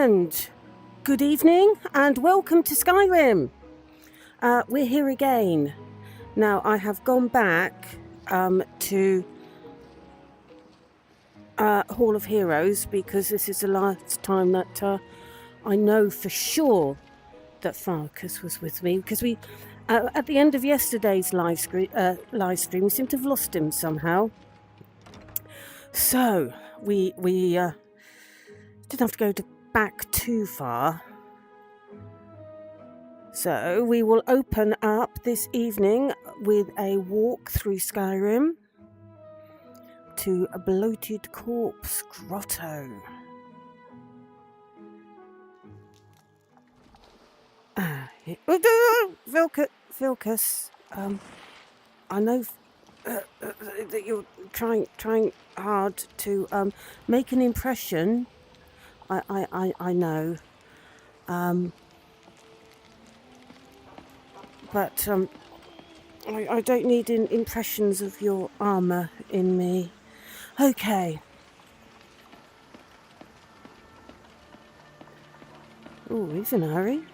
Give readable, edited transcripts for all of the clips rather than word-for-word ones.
and good evening and welcome to Skyrim. We're here again. Now I have gone back to Hall of Heroes because this is the last time that I know for sure that Farkas was with me, because we at the end of yesterday's live stream we seem to have lost him somehow. So we didn't have to go back too far. So we will open up this evening with a walk through Skyrim to a bloated corpse grotto. Vilkas, I know that you're trying hard to make an impression. I know. But I don't need impressions of your armour in me. Okay. Oh, he's in a hurry.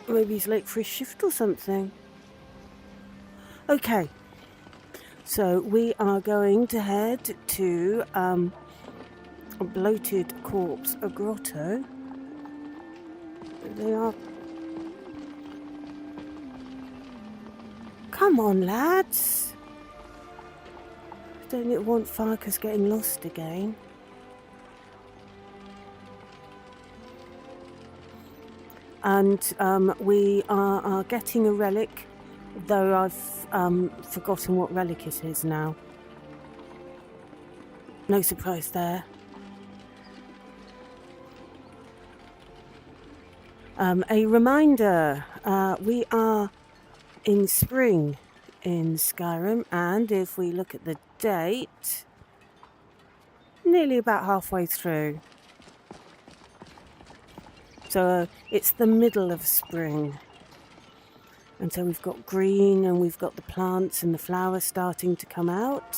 Maybe he's late for his shift or something. Okay. So we are going to head to a bloated corpse, a grotto. They are... Come on, lads. Don't want Farkas getting lost again. And we are getting a relic, though I've forgotten what relic it is now. No surprise there. A reminder, we are in spring in Skyrim, and if we look at the date, nearly about halfway through. So it's the middle of spring. And so we've got green and we've got the plants and the flowers starting to come out.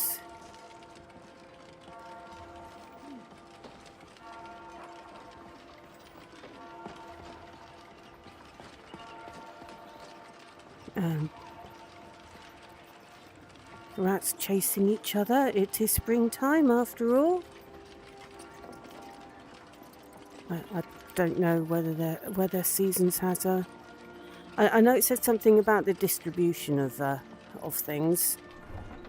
Rats chasing each other. It is springtime after all. I don't know whether seasons has a... I know it said something about the distribution of things.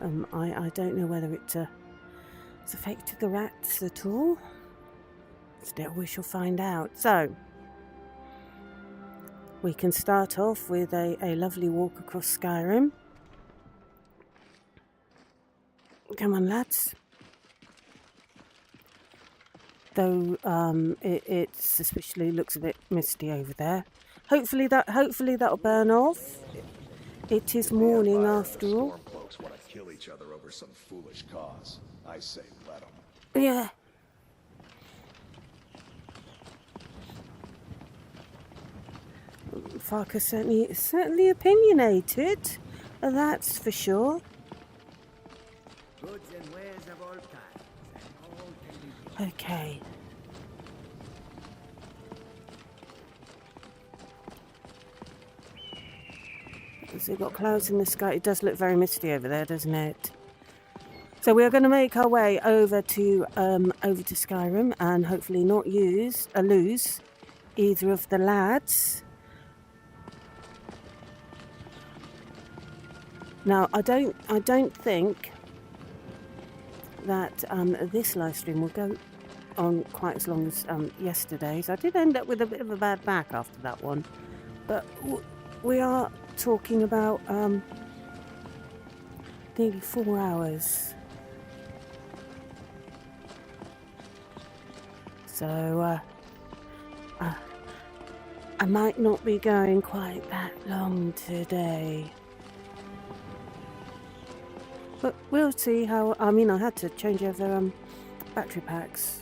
I don't know whether it's affected the rats at all. Still, we shall find out. So, we can start off with a lovely walk across Skyrim. Come on, lads. Though it suspiciously looks a bit misty over there. Hopefully that'll burn off. It is morning after all. Folks want to kill each other over some foolish cause. I say let them. Yeah. Farkas certainly opinionated. That's for sure. Goods and wares of all kinds, and all can be... Okay. So we've got clouds in the sky. It does look very misty over there, doesn't it? So we are going to make our way over to Skyrim and hopefully not lose either of the lads. Now I don't think that this live stream will go on quite as long as yesterday's. I did end up with a bit of a bad back after that one, but we are talking about nearly 4 hours. So I might not be going quite that long today. But we'll see how... I mean, I had to change over battery packs.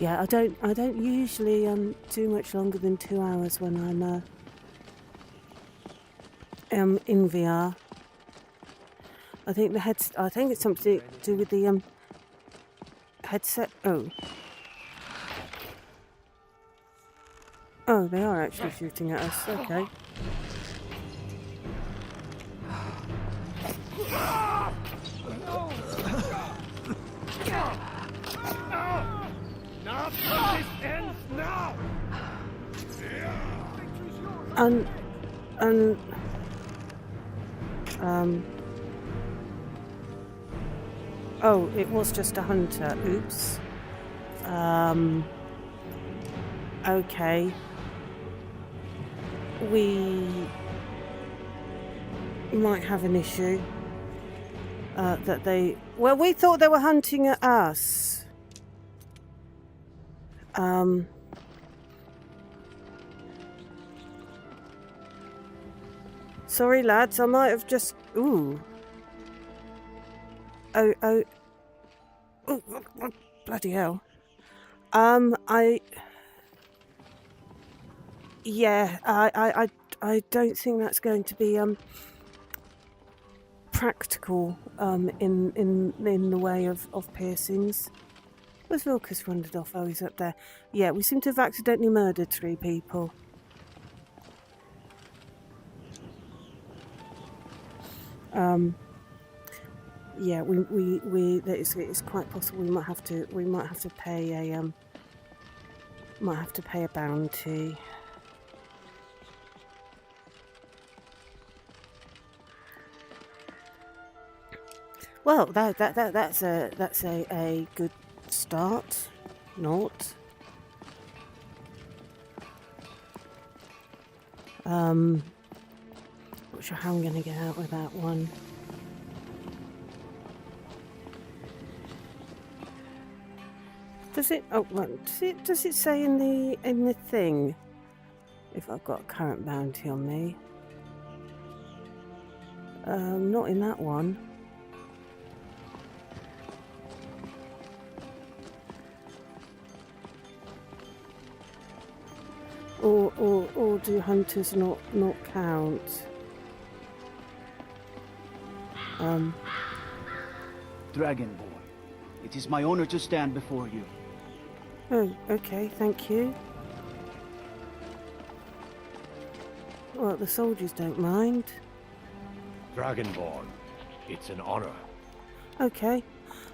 Yeah, I don't usually do much longer than 2 hours when I'm in VR. I think I think it's something to do with the headset. Oh, they are actually shooting at us. Okay. Now, this ends now. And oh, it was just a hunter. Oops. Okay. We might have an issue. Well, we thought they were hunting at us. Sorry, lads. I might have just. Ooh. Oh, bloody hell. Yeah, I don't think that's going to be practical in the way of piercings. Where's Vilkas wandered off? Oh, he's up there. Yeah, we seem to have accidentally murdered 3 people. Yeah, it's quite possible we might have to pay a bounty. Well, that's a good start. Not. Not sure how I'm going to get out with that one. Does it? Oh, well, does it say in the thing if I've got a current bounty on me? Not in that one. Or do hunters not count? Dragonborn, it is my honor to stand before you. Oh, okay, thank you. Well, the soldiers don't mind. Dragonborn, it's an honor. Okay.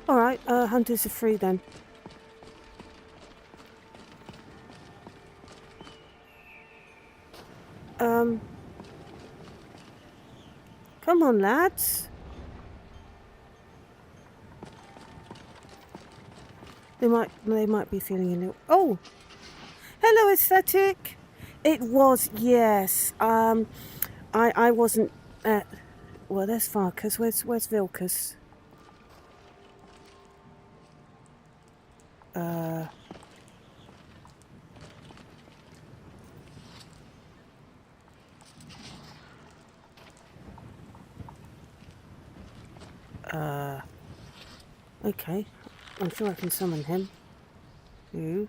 Alright, hunters are free then. Come on, lads. They might be feeling a little. Oh, hello, aesthetic. It was, yes. I wasn't. Well, there's Farkas. Where's Vilkas? Okay. I'm sure I can summon him. Who?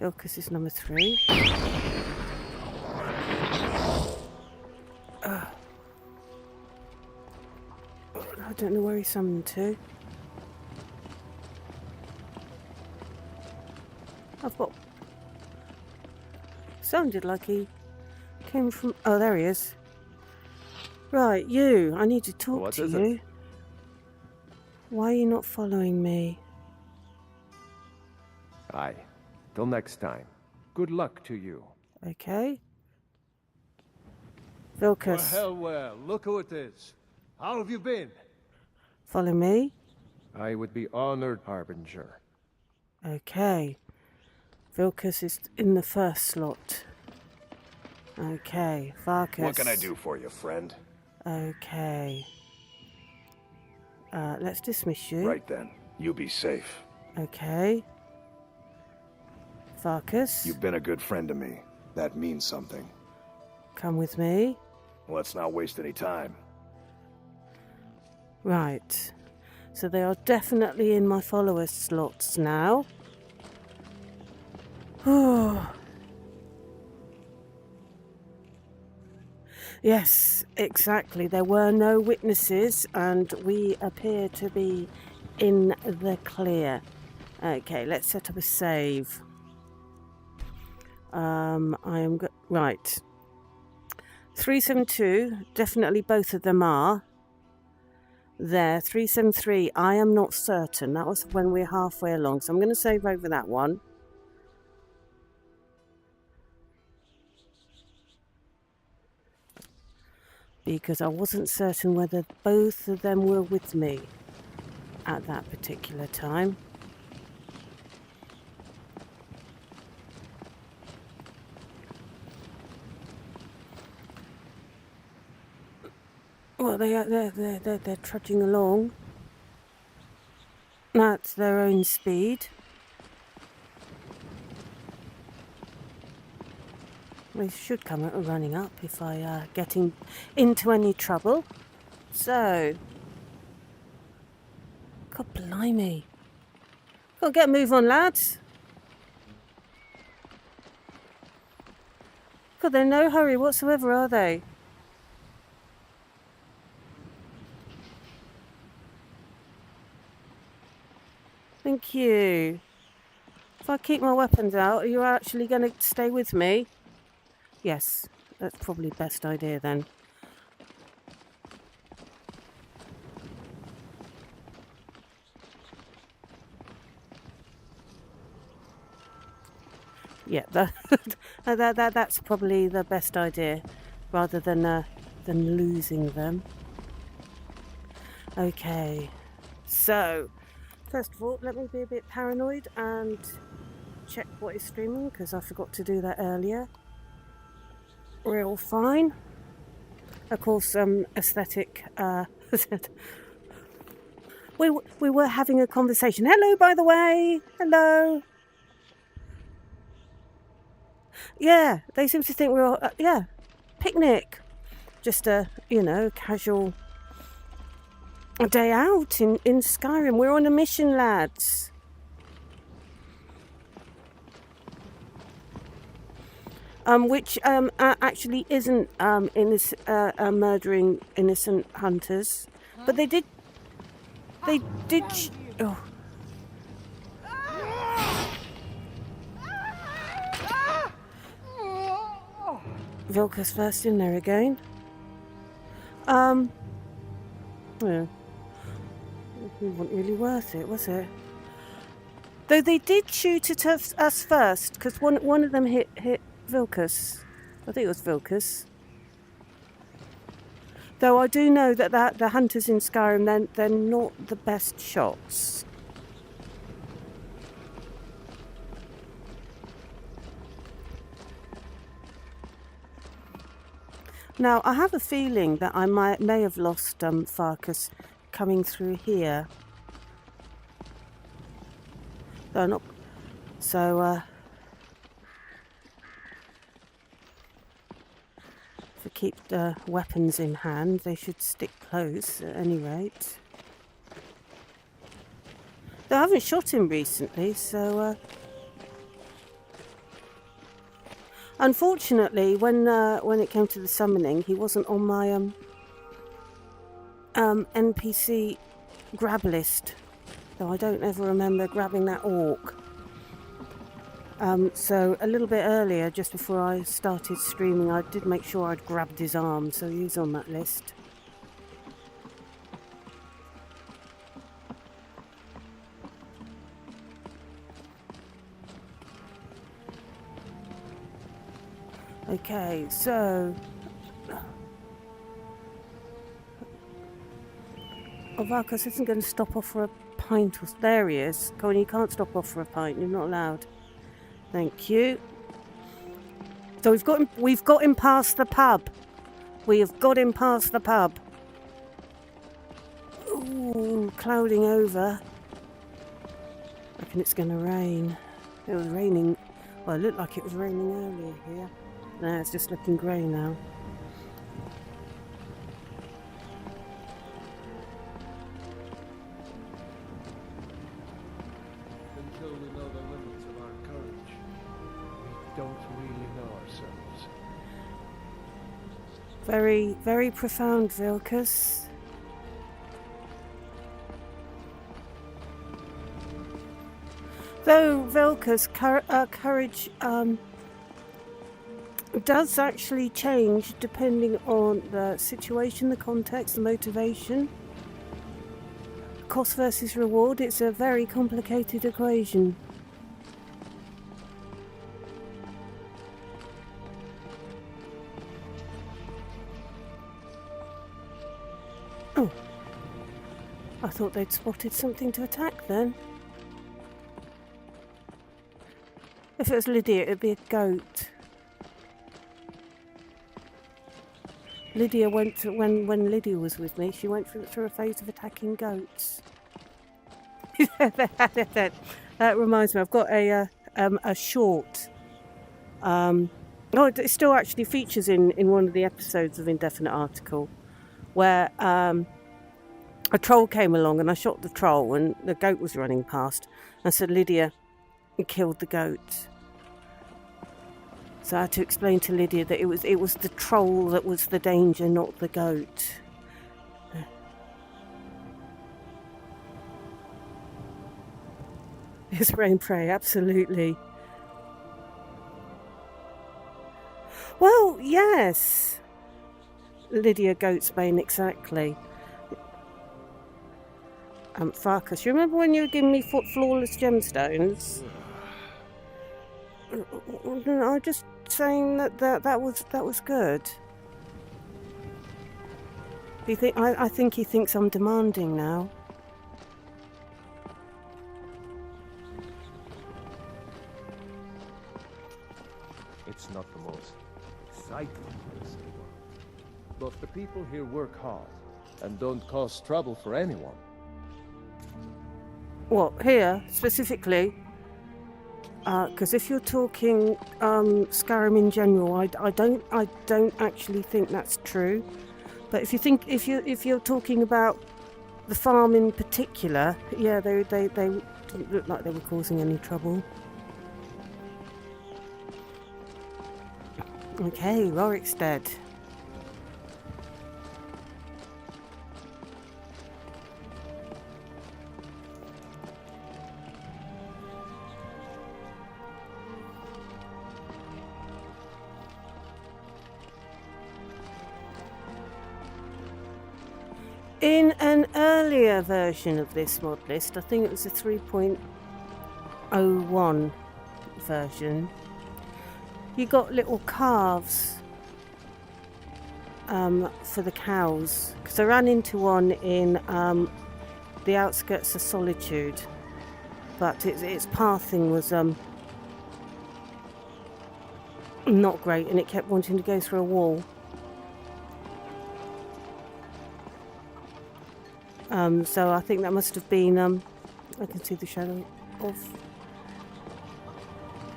Vilkas is number 3. I don't know where he summoned to. I've got... Sounded like he came from... Oh, there he is. Right, you. I need to talk to you. Why are you not following me? Aye. Till next time. Good luck to you. Okay. Vilkas. Well, look who it is. How have you been? Follow me. I would be honored, Harbinger. Okay. Vilkas is in the first slot. Okay. Farkas. What can I do for you, friend? Okay. Let's dismiss you. Right then. You be safe. Okay. Farkas. You've been a good friend to me. That means something. Come with me. Let's not waste any time. Right. So they are definitely in my followers slots now. Yes, exactly. There were no witnesses and we appear to be in the clear. Okay, let's set up a save. Right. 372, definitely both of them are. There, 373, I am not certain. That was when we're halfway along, so I'm going to save over that one. Because I wasn't certain whether both of them were with me at that particular time. Well, they're trudging along at their own speed. They should come running up if I get into any trouble. So, God blimey. Gotta get a move on, lads. God, they're in no hurry whatsoever, are they? Thank you. If I keep my weapons out, are you actually going to stay with me? Yes, that's probably best idea then. Yeah, that's probably the best idea, rather than losing them. Okay, so first of all, let me be a bit paranoid and check what is streaming, because I forgot to do that earlier. Real fine. Of course, aesthetic. We were having a conversation. Hello, by the way. Hello. Yeah, they seem to think we're all, picnic. Just a, casual day out in Skyrim. We're on a mission, lads. Which actually isn't murdering innocent hunters, but they did. Oh. Vilka's first in there again. Yeah. It wasn't really worth it, was it? Though they did shoot at us first, because one of them hit Vilkas. I think it was Vilkas. Though I do know that the hunters in Skyrim, they're not the best shots. Now, I have a feeling that I may have lost Farkas coming through here. Though not. So, if we keep the weapons in hand, they should stick close at any rate. Though I haven't shot him recently, so... Unfortunately, when it came to the summoning, he wasn't on my NPC grab list. Though I don't ever remember grabbing that orc. So a little bit earlier, just before I started streaming, I did make sure I'd grabbed his arm, so he was on that list. Okay, so... Varkas isn't going to stop off for a pint. There he is. Come on, you can't stop off for a pint. You're not allowed. Thank you. So we've got him past the pub. We have got him past the pub. Ooh, clouding over. I reckon it's going to rain. It was raining. Well, it looked like it was raining earlier here. No, it's just looking grey now. Very, very profound, Vilkas. Though Vilkas' courage does actually change depending on the situation, the context, the motivation. Cost versus reward, it's a very complicated equation. Oh, I thought they'd spotted something to attack then. If it was Lydia, it'd be a goat. Lydia went to, when Lydia was with me, she went through a phase of attacking goats. That reminds me, I've got a short. It still actually features in one of the episodes of Indefinite Article, where a troll came along and I shot the troll and the goat was running past, and so Lydia killed the goat. So I had to explain to Lydia that it was the troll that was the danger, not the goat. It's rain prey, absolutely. Well, yes. Lydia Goatsbane, exactly. Farkas, you remember when you were giving me flawless gemstones? I'm just saying that was good. Do you think? I think he thinks I'm demanding now. It's not the most exciting place in the world. But the people here work hard and don't cause trouble for anyone. What, here specifically? Because if you're talking Skyrim in general, I don't actually think that's true. But if you're talking about the farm in particular, yeah, they didn't look like they were causing any trouble. Okay, Rorik's dead. In an earlier version of this mod list, I think it was a 3.01 version, you got little calves for the cows, because I ran into one in the outskirts of Solitude, but its pathing was not great, and it kept wanting to go through a wall. So I think that must have been, I can see the shadow of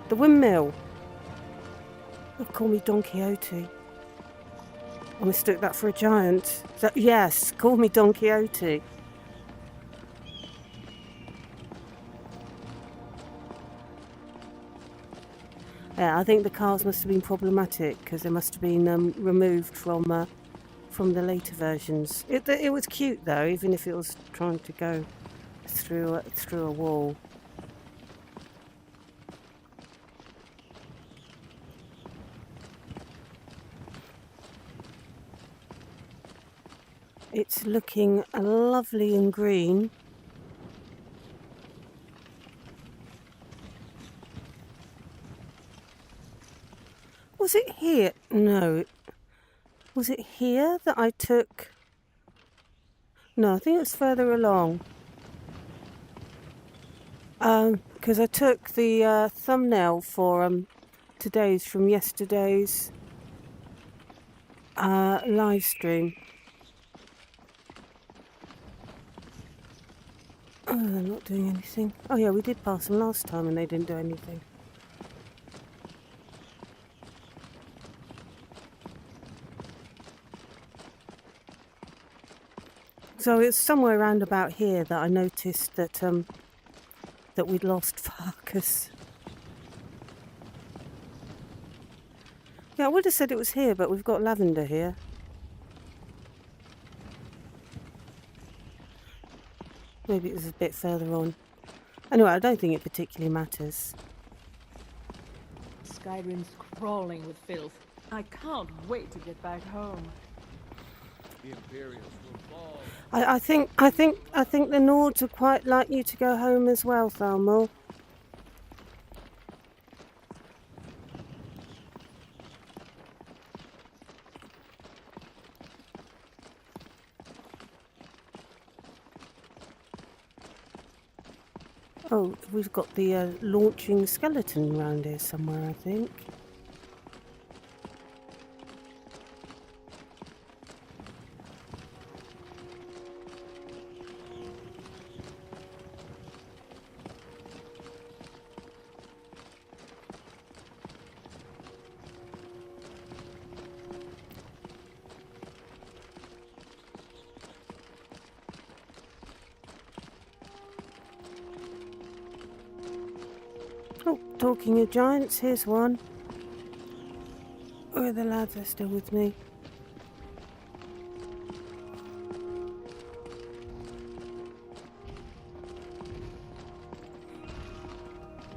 the windmill. Oh, call me Don Quixote. I mistook that for a giant. Yes, call me Don Quixote. Yeah, I think the cars must have been problematic because they must have been removed from the later versions. It was cute though, even if it was trying to go through a wall. It's looking lovely and green. Was it here? No. Was it here that I took? No, I think it was further along. Because I took the thumbnail for today's from yesterday's live stream. Oh, they're not doing anything. Oh yeah, we did pass them last time and they didn't do anything. So it's somewhere around about here that I noticed that that we'd lost Farkas. Yeah, I would have said it was here, but we've got lavender here. Maybe it was a bit further on. Anyway, I don't think it particularly matters. Skyrim's crawling with filth. I can't wait to get back home. The Imperials will fall. I think the Nords would quite like you to go home as well, Thalmor. Oh, we've got the launching skeleton around here somewhere, I think. Oh, talking of giants, here's one. Oh, the lads are still with me.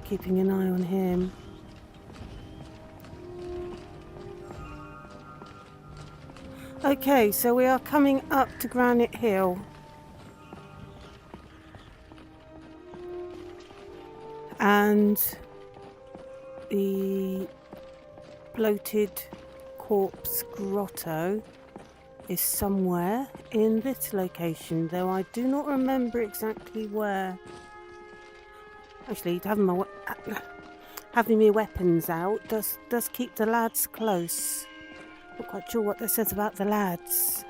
Keeping an eye on him. Okay, so we are coming up to Granite Hill. And the bloated corpse grotto is somewhere in this location, though I do not remember exactly where. Actually, having my weapons out does keep the lads close. Not quite sure what that says about the lads.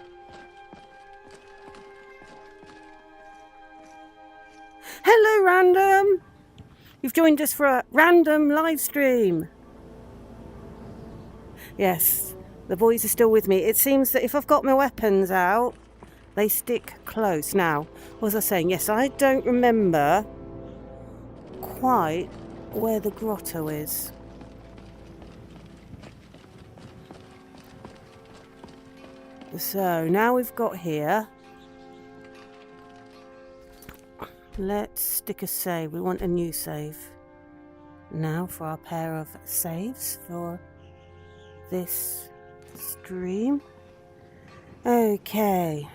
Hello, Random! You've joined us for a random live stream. Yes, the boys are still with me. It seems that if I've got my weapons out, they stick close. Now, what was I saying? Yes, I don't remember quite where the grotto is. So, now we've got here. Let's stick a save. We want a new save. Now for our pair of saves for this stream. Okay.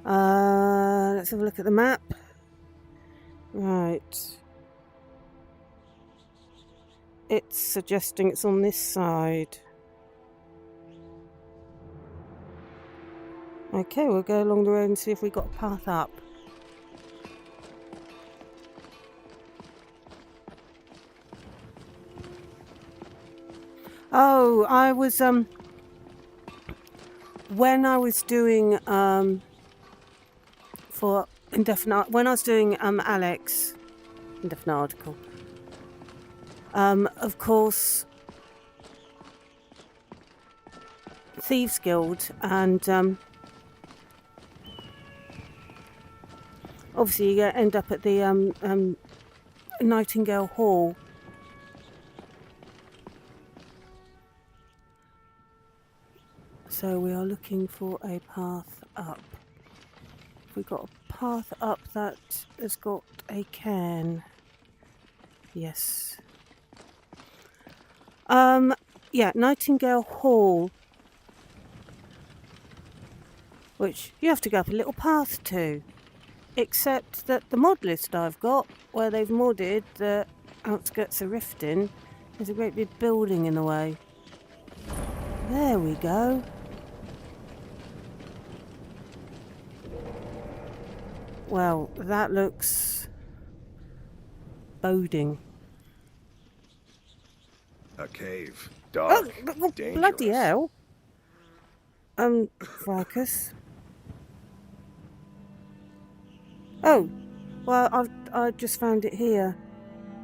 Let's have a look at the map. Right. It's suggesting it's on this side. Okay, we'll go along the road and see if we got a path up. Oh, I was when I was doing for indefinite, when I was doing Alex indefinite article, of course Thieves Guild, and obviously you end up at the Nightingale Hall. So we are looking for a path up. We've got a path up that has got a cairn. Yes. Yeah, Nightingale Hall. Which you have to go up a little path to. Except that the mod list I've got, where they've modded the outskirts of Riften, there's a great big building in the way. There we go. Well, that looks boding. A cave. Dark. Oh, bloody hell. Farkas. Oh, well, I just found it here.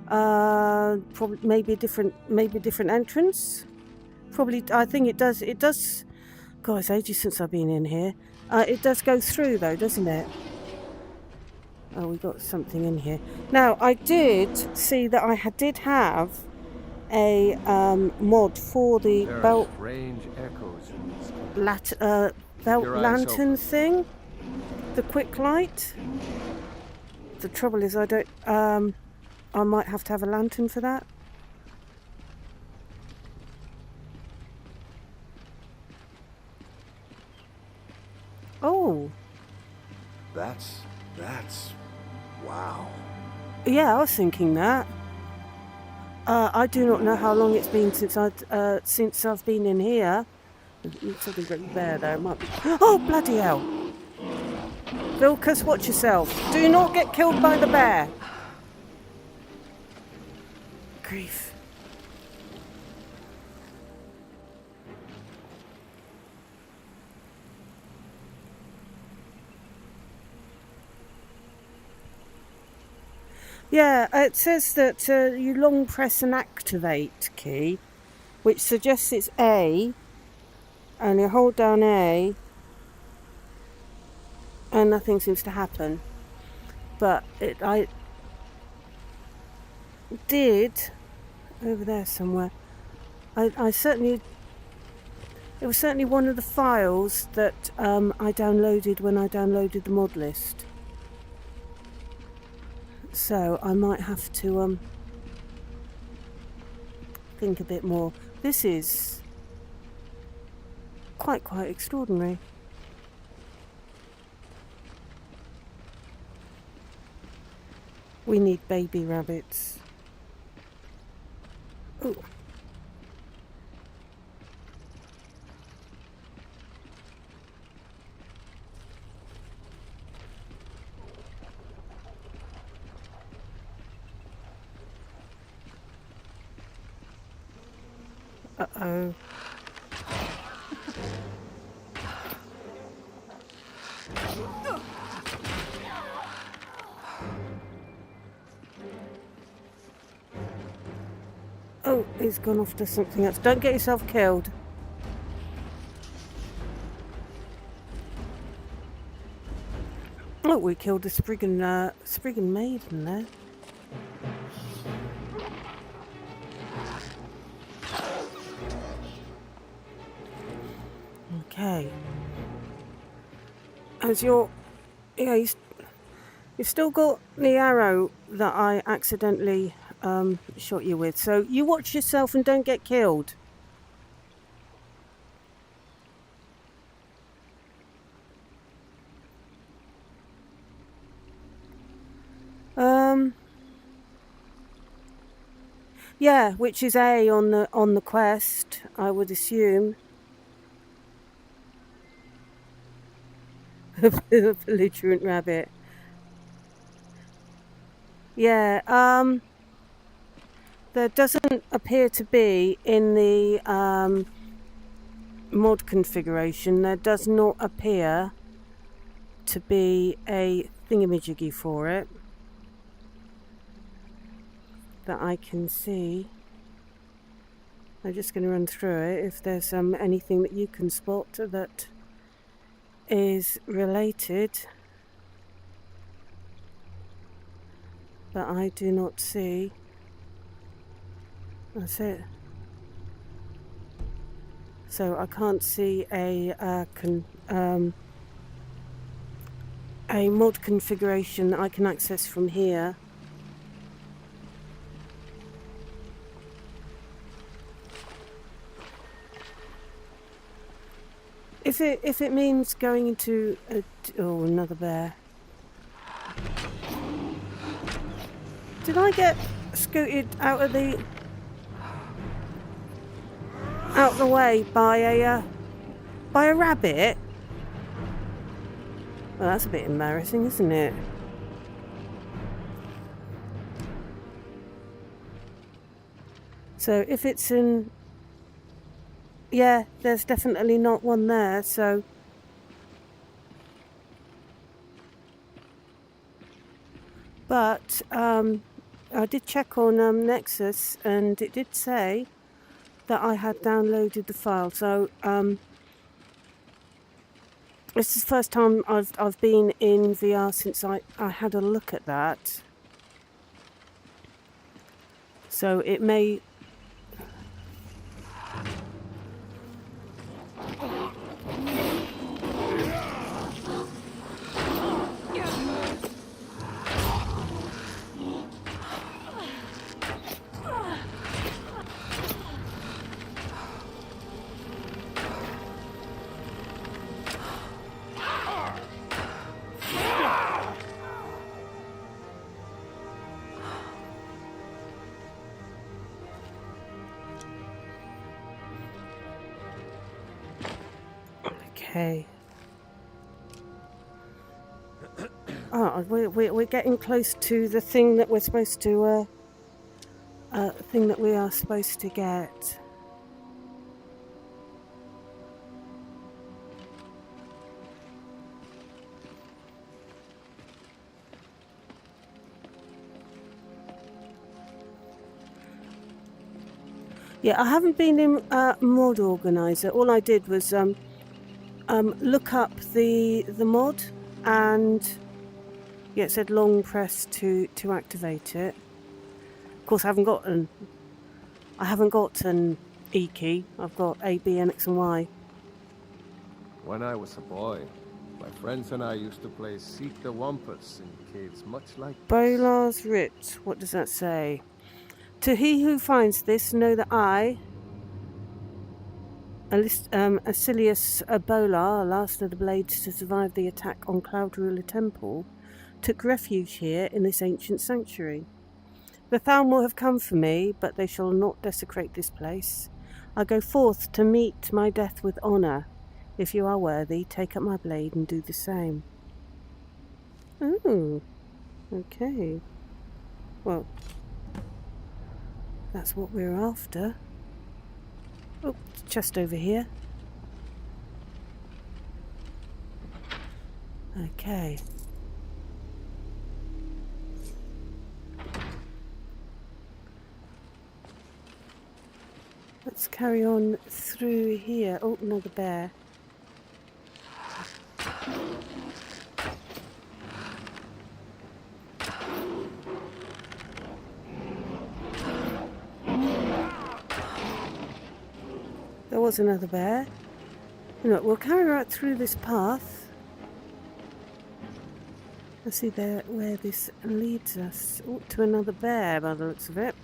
Probably maybe a different entrance. Probably, I think it does. It does. God, it's ages since I've been in here. It does go through though, doesn't it? Oh, we got something in here. Now, I did see that I did have a mod for the belt strange echoes in these belt lantern thing. the quick light. The trouble is I don't... I might have to have a lantern for that. Oh. That's... wow. Yeah, I was thinking that. I do not know how long it's been since I've been in here. There's something very there though. It might be... Oh, bloody hell! Vilcus, watch yourself. Do not get killed by the bear. Grief. Yeah, it says that you long press and activate key, which suggests it's A, and you hold down A, and nothing seems to happen. But I did over there somewhere. I certainly, it was certainly one of the files that I downloaded when I downloaded the mod list. So I might have to think a bit more. This is quite extraordinary. We need baby rabbits. Ooh. Uh-oh. Oh, he's gone off to something else. Don't get yourself killed. Oh, we killed a Spriggan maiden there. Okay. As you've still got the arrow that I accidentally shot you with, so you watch yourself and don't get killed. Yeah, which is A on the quest, I would assume. A belligerent rabbit. Yeah, there doesn't appear to be in the mod configuration, there does not appear to be a thingamajiggy for it that I can see. I'm just going to run through it if there's anything that you can spot that is related, but I do not see. That's it. So I can't see a mod configuration that I can access from here. If it means going into another bear. Did I get scooted out of the way by a rabbit? Well, that's a bit embarrassing, isn't it? So if it's in... Yeah, there's definitely not one there, so... But I did check on Nexus, and it did say that I had downloaded the file. So this is the first time I've been in VR since I had a look at that. So it may... Okay. Oh, we're getting close to the thing that we're supposed to thing that we are supposed to get. Yeah, I haven't been in mod organizer. All I did was look up the mod, and yeah, it said long press to activate it. Of course, I haven't got an E key. I've got A, B, and X and Y. When I was a boy, my friends and I used to play Seek the Wampus in caves much like this. Bolar's Writ. What does that say? To he who finds this, know that I, Asilius Bolar, last of the Blades to survive the attack on Cloud Ruler Temple, took refuge here in this ancient sanctuary. The Thalmor have come for me, but they shall not desecrate this place. I go forth to meet my death with honour. If you are worthy, take up my blade and do the same. Oh, okay. Well, that's what we're after. Oh, chest over here. Okay. Let's carry on through here. Oh, another bear. There was another bear. Look, we'll carry right through this path. Let's see where this leads us. Oh, to another bear by the looks of it.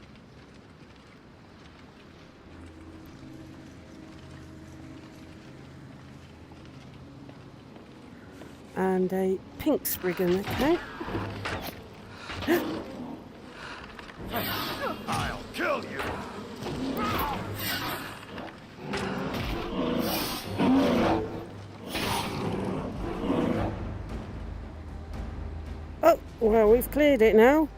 And a pink spriggan, okay. I'll kill you! Oh, well, we've cleared it now.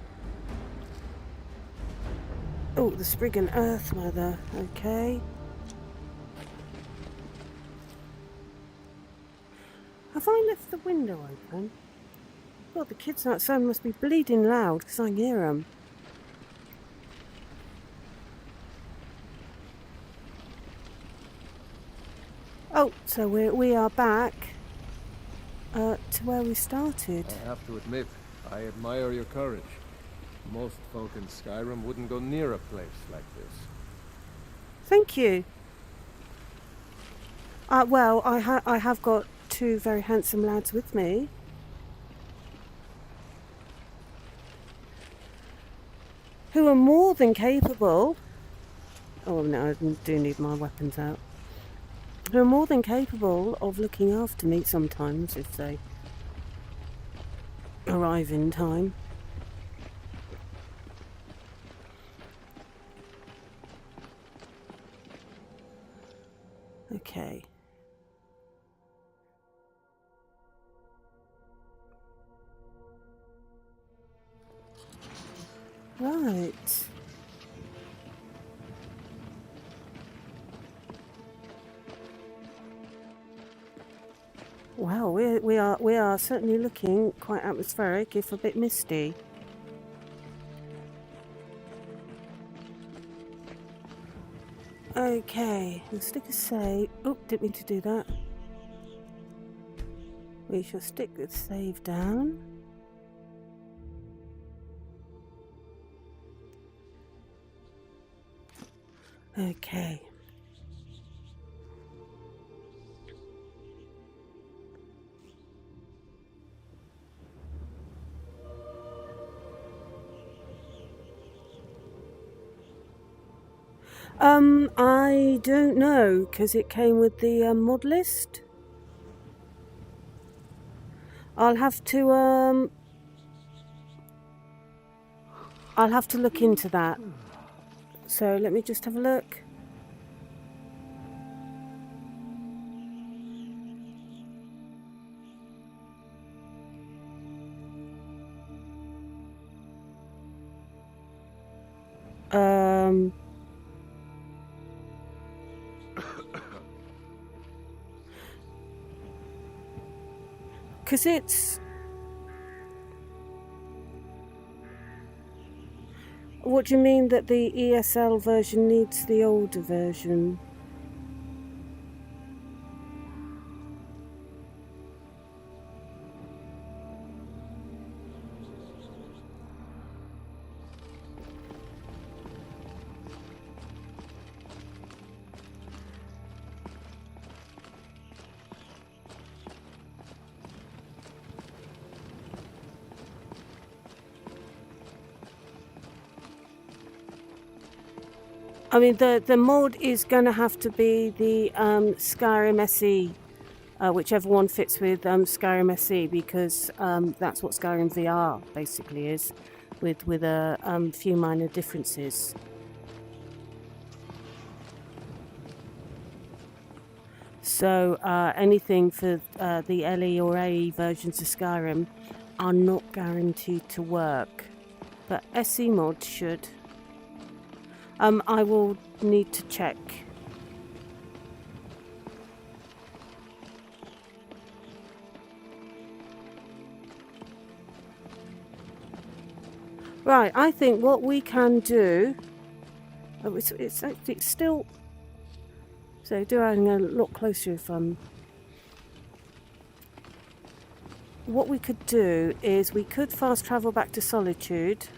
Oh, the Spriggan Earth Mother, okay. Have I left the window open? God, the kids outside must be bleeding loud because I can hear them. Oh, so we are back to where we started. I have to admit, I admire your courage. Most folk in Skyrim wouldn't go near a place like this. Thank you. Well, I have got two very handsome lads with me. Who are more than capable. Oh no, I do need my weapons out. Who are more than capable of looking after me sometimes if they arrive in time. Okay. Right. Wow, we are certainly looking quite atmospheric, if a bit misty. Okay, we'll stick a save. Oh, didn't mean to do that. We shall stick the save down. Okay. I don't know, because it came with the mod list. I'll have to look into that. So let me just have a look. Because it's... What do you mean that the ESL version needs the older version? I mean, the mod is going to have to be the Skyrim SE, whichever one fits with Skyrim SE, because that's what Skyrim VR basically is, with a few minor differences. So anything for the LE or AE versions of Skyrim are not guaranteed to work, but SE mod should. I will need to check. Right, I think what we can do... Oh, it's still... So do I look closer if what we could do is we could fast travel back to Solitude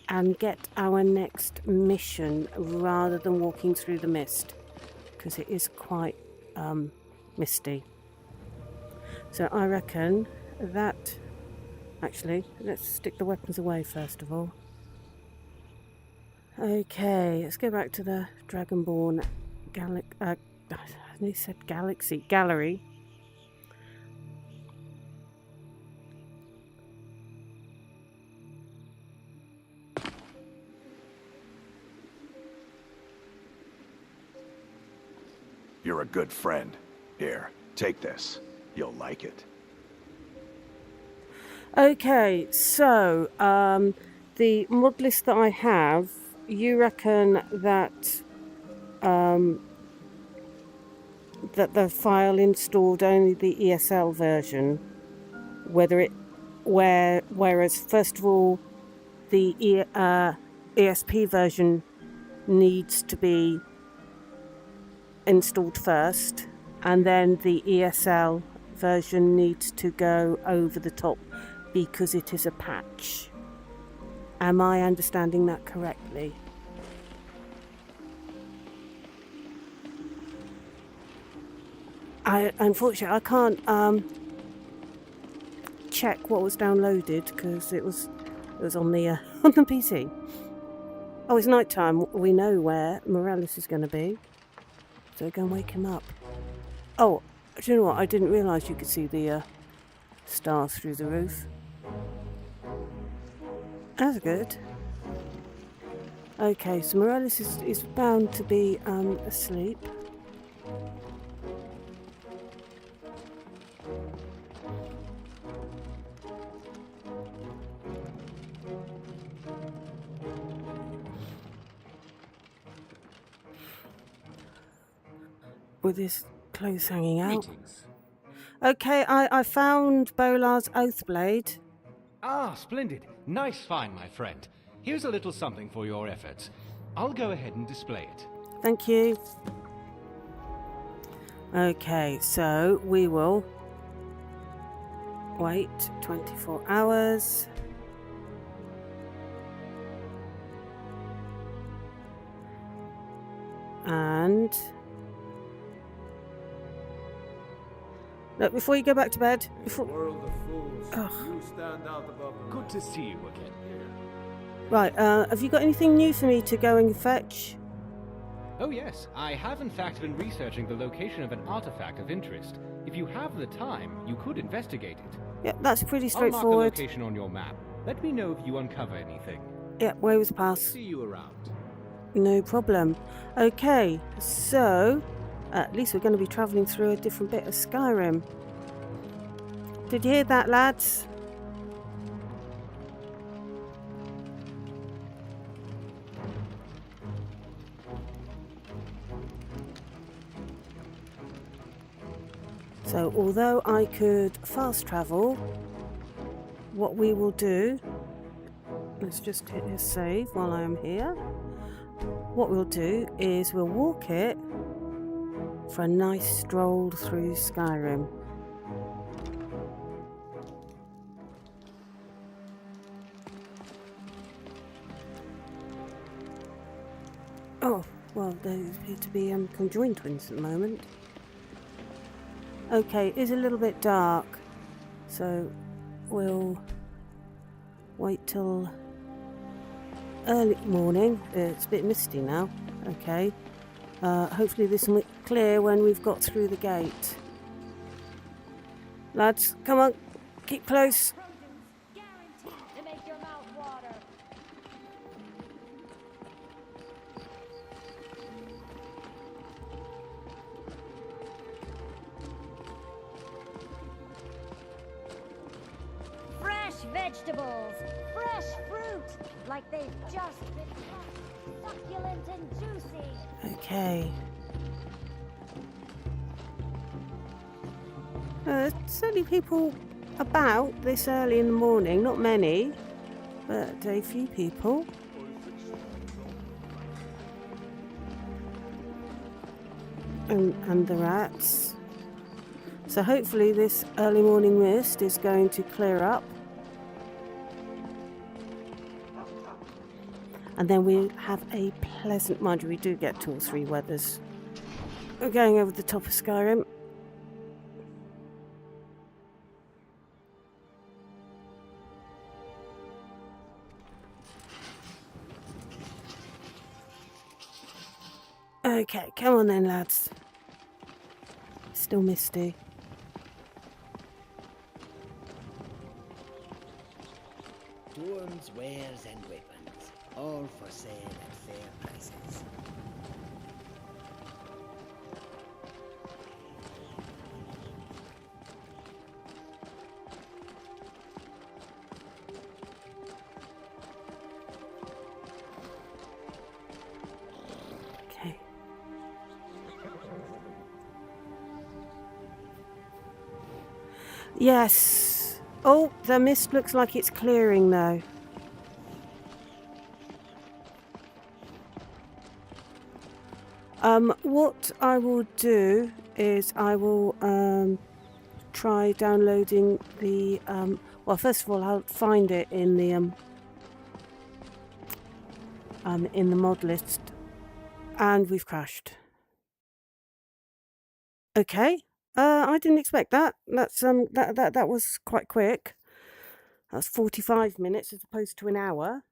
and get our next mission rather than walking through the mist, because it is quite misty. So I reckon that... Actually, let's stick the weapons away first of all. Okay, let's go back to the Dragonborn I nearly said Galaxy Gallery. You're a good friend. Here, take this. You'll like it. Okay, so the mod list that I have, you reckon that that the file installed only the ESL version, whereas first of all the ESP version needs to be installed first, and then the ESL version needs to go over the top because it is a patch. Am I understanding that correctly? Unfortunately I can't check what was downloaded because it was on the on the PC. Oh, it's night time. We know where Morales is going to be, so go and wake him up. Oh, do you know what? I didn't realise you could see the stars through the roof. That's good. Okay, so Morales is bound to be asleep. With his clothes hanging out. Greetings. Okay, I found Bolar's Oathblade. Ah, splendid. Nice find, my friend. Here's a little something for your efforts. I'll go ahead and display it. Thank you. Okay, so we will wait 24 hours. And look, before you go back to bed, World of fools. You stand out above the Good to see you again. right, have you got anything new for me to go and fetch? Oh yes, I have in fact been researching the location of an artifact of interest. If you have the time, you could investigate it. Yep, that's pretty I'll mark straightforward. the location on your map. Let me know if you uncover anything. Yep, way was past. See you around. No problem. Okay, so at least we're going to be travelling through a different bit of Skyrim. Did you hear that, lads? So although I could fast travel, what we will do, let's just hit this save while I am here. What we'll do is we'll walk it for a nice stroll through Skyrim. Oh, well, they appear to be conjoined twins at the moment. Okay, it is a little bit dark, so we'll wait till early morning. It's a bit misty now. Okay. Hopefully this will be clear when we've got through the gate. Lads, come on, keep close. Guaranteed to make your mouth water. Fresh vegetables, fresh fruit, like they've just been cut, succulent and juicy. Okay. There's certainly people about this early in the morning. Not many, but a few people. And the rats. So hopefully this early morning mist is going to clear up. And then we'll have a pleasant, mind you, we do get 2 or 3 weathers. We're going over the top of Skyrim. Okay, come on then, lads. Still misty. Tools, wares, and weapons, all for sale at fair prices. Okay. Yes. Oh, the mist looks like it's clearing though. What I will do is I will try downloading the well, first of all I'll find it in the mod list, and we've crashed. Okay. I didn't expect that. That's that was quite quick. That's 45 minutes as opposed to an hour.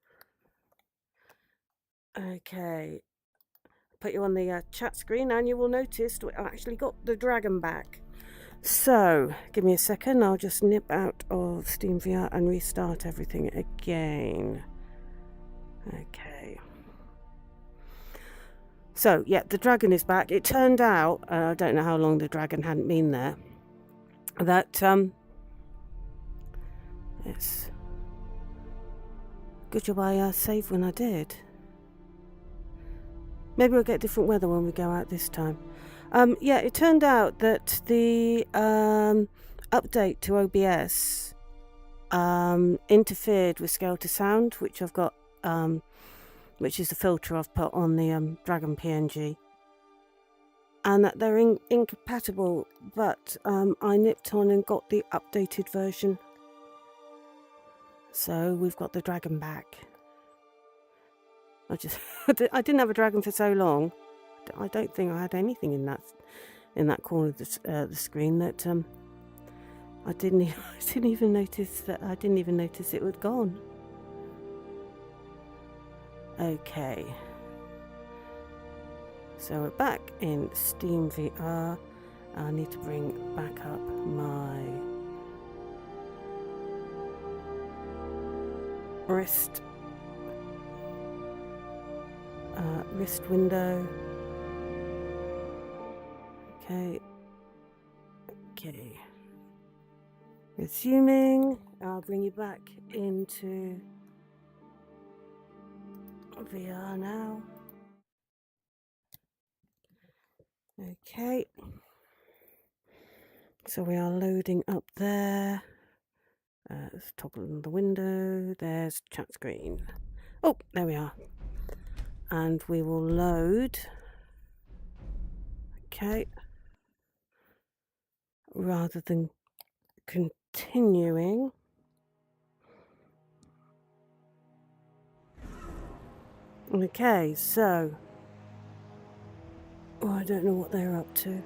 Okay. Put you on the chat screen and you will notice we actually got the dragon back. So, give me a second. I'll just nip out of SteamVR and restart everything again. Okay. So, yeah, the dragon is back. It turned out, I don't know how long the dragon hadn't been there, that, it's good job I saved when I did. Maybe we'll get different weather when we go out this time. Yeah, it turned out that the update to OBS interfered with scale to sound, which I've got, which is the filter I've put on the Dragon PNG, and that they're incompatible. But I nipped on and got the updated version, so we've got the dragon back. I didn't have a dragon for so long. I don't think I had anything in that corner of the screen that I didn't even notice it was gone. Okay, so we're back in SteamVR. I need to bring back up my wrist window. Okay. Resuming. I'll bring you back into VR now. Okay. So we are loading up there. Let's toggle on the window. There's chat screen. Oh, there we are. And we will load. Okay. Rather than continuing. Okay, so. Oh, I don't know what they're up to.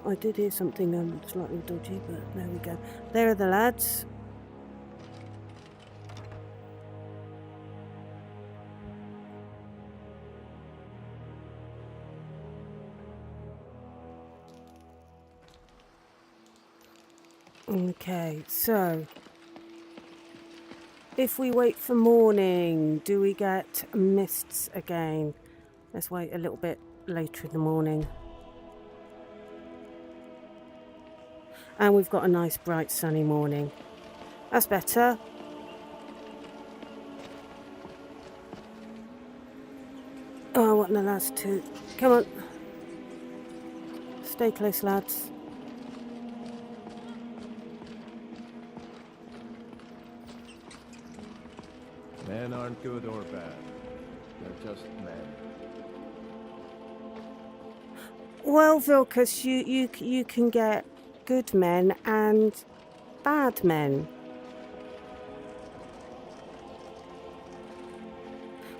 I did hear something slightly dodgy, but there we go. There are the lads. Okay, so if we wait for morning, do we get mists again? Let's wait a little bit later in the morning. And we've got a nice bright sunny morning. That's better. Oh, I want the lads to... Come on. Stay close, lads. Men aren't good or bad. They're just men. Well, Vilkas, you can get good men and bad men.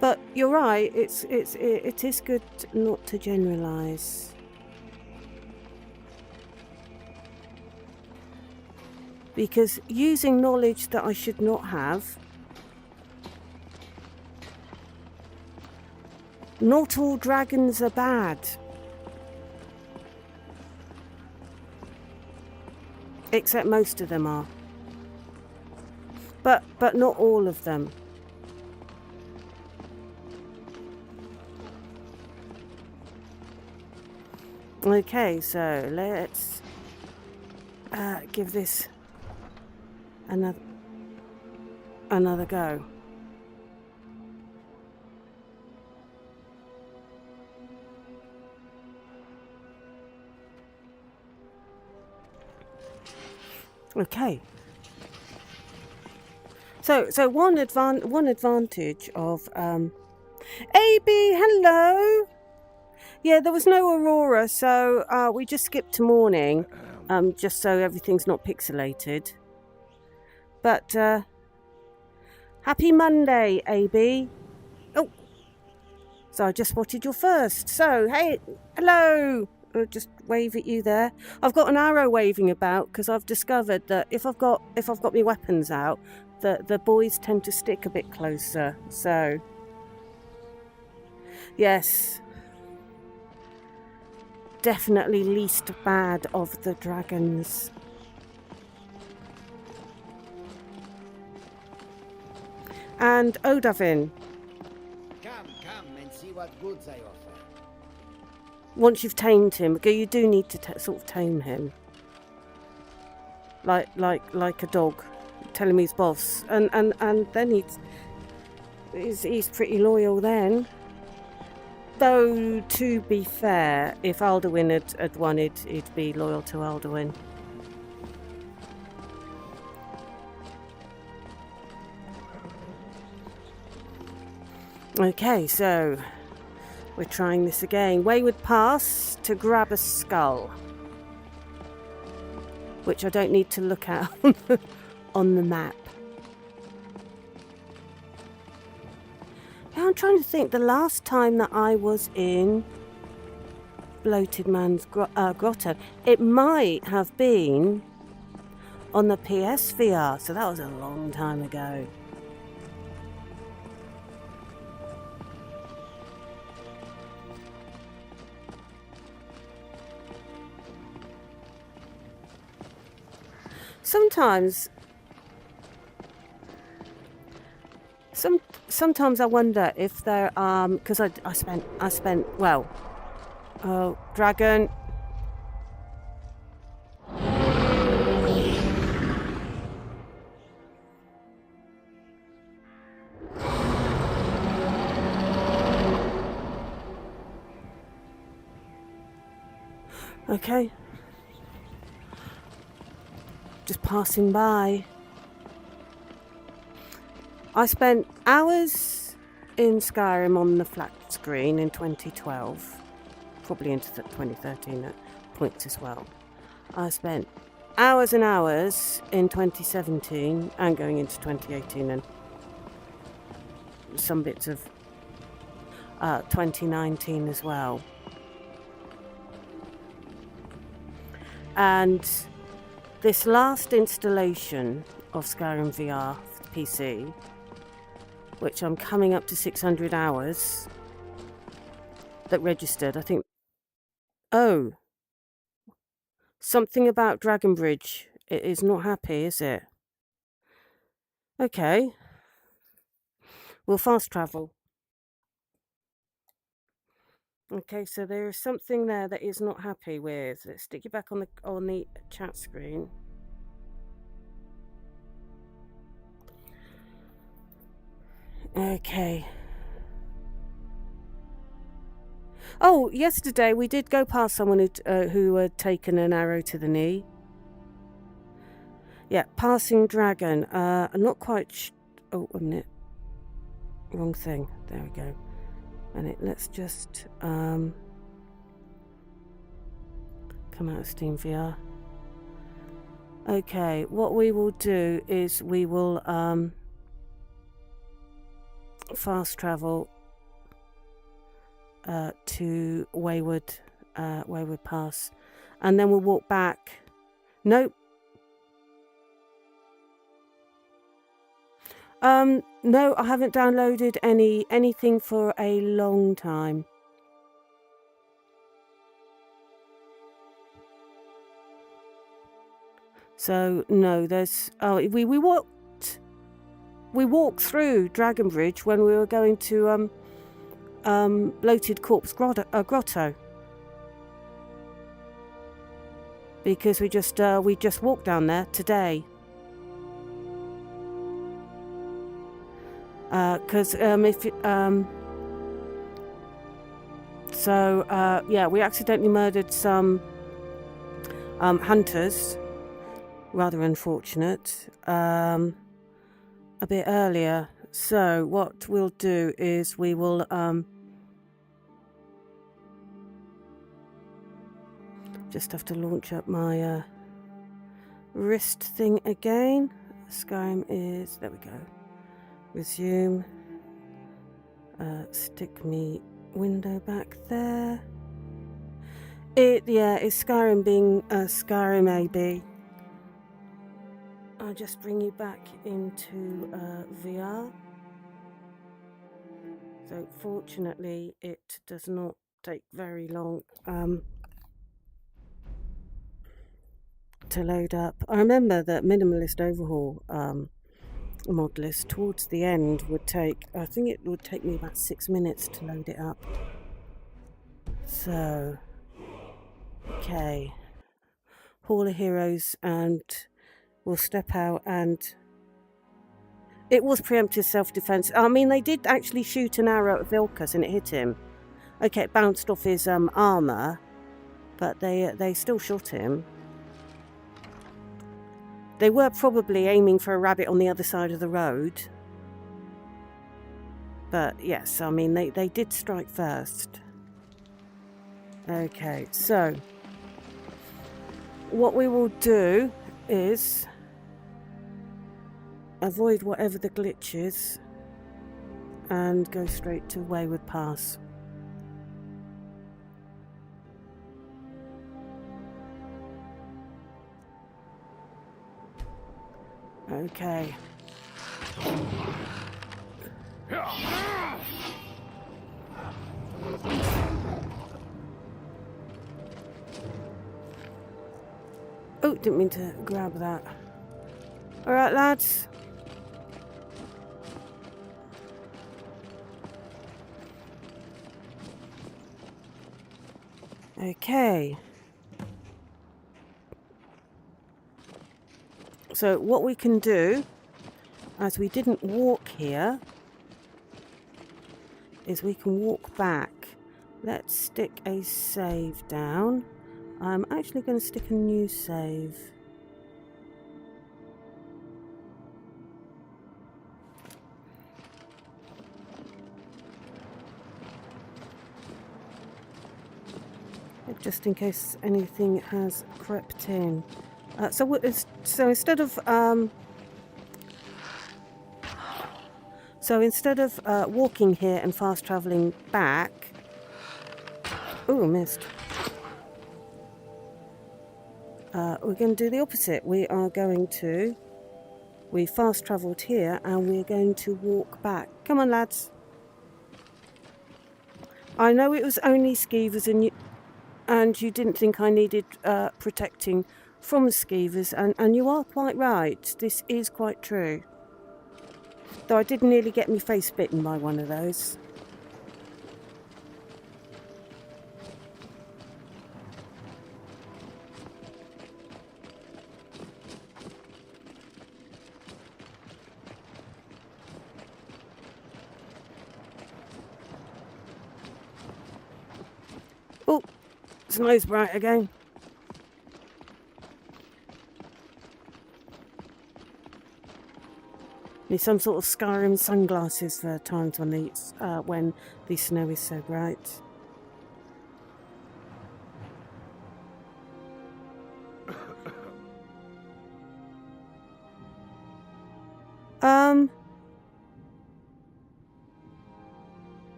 But you're right, it is good not to generalise. Because using knowledge that I should not have, not all dragons are bad. Except most of them are. But not all of them. Okay, so let's give this another go. Okay. So one advantage of AB, hello. Yeah, there was no aurora, so we just skipped to morning, just so everything's not pixelated. But happy Monday, AB. Oh, so I just spotted your first. So hey, hello. I'll just wave at you there. I've got an arrow waving about because I've discovered that if I've got my weapons out, the boys tend to stick a bit closer. So yes, definitely least bad of the dragons. And Odavin. Come and see what goods I offer. Once you've tamed him, you do need to sort of tame him, like a dog. Tell him he's boss, and then he's pretty loyal then. Though to be fair, if Alduin had won, he'd be loyal to Alduin. Okay, so we're trying this again. Wayward Pass to grab a skull, which I don't need to look at on the map. Yeah, I'm trying to think. The last time that I was in Bloated Man's Grotto, it might have been on the PSVR, so that was a long time ago. Sometimes I wonder if there because I spent well. Oh, dragon. Okay. Just passing by. I spent hours in Skyrim on the flat screen in 2012. Probably into 2013 at points as well. I spent hours and hours in 2017 and going into 2018 and some bits of 2019 as well. And this last installation of Skyrim VR for the PC, which I'm coming up to 600 hours that registered, I think. Oh, something about Dragon Bridge. It is not happy, is it? Okay. We'll fast travel. Okay, so there is something there that is not happy with. Let's stick you back on the chat screen. Okay. Oh, yesterday we did go past someone who had taken an arrow to the knee. Yeah, passing dragon. I'm not quite. Oh, a minute. Wrong thing. There we go. And let's just come out of Steam VR. Okay, what we will do is we will fast travel to Wayward Pass, and then we'll walk back. Nope. No, I haven't downloaded anything for a long time. So no, there's we walked through Dragon Bridge when we were going to Bloated Corpse Grotto. Because we just walked down there today. Because yeah, we accidentally murdered some hunters. Rather unfortunate. A bit earlier. So what we'll do is we will just have to launch up my wrist thing again. Skyrim is, there we go. Resume. Stick me window back there. It's Skyrim being Skyrim AB. I'll just bring you back into VR. So fortunately it does not take very long to load up. I remember that Minimalist Overhaul mod list towards the end would take, I think it would take me about 6 minutes to load it up. So, okay. Hall of Heroes, and we'll step out, and it was preemptive self-defense. I mean, they did actually shoot an arrow at Vilkas and it hit him. Okay, it bounced off his armor, but they still shot him. They were probably aiming for a rabbit on the other side of the road. But yes, I mean, they did strike first. Okay, so what we will do is avoid whatever the glitch is and go straight to Wayward Pass. Okay. Oh, didn't mean to grab that. All right, lads. Okay. So what we can do, as we didn't walk here, is we can walk back. Let's stick a save down. I'm actually going to stick a new save. just in case anything has crept in. So instead of walking here and fast travelling back, ooh, missed. We're going to do the opposite. We fast travelled here and we're going to walk back. Come on, lads. I know it was only skeevers and you didn't think I needed protecting from skeevers, and you are quite right. This is quite true. Though I did nearly get my face bitten by one of those. Oh, it's nose bright again. Need some sort of Skyrim sunglasses for times when the snow is so bright.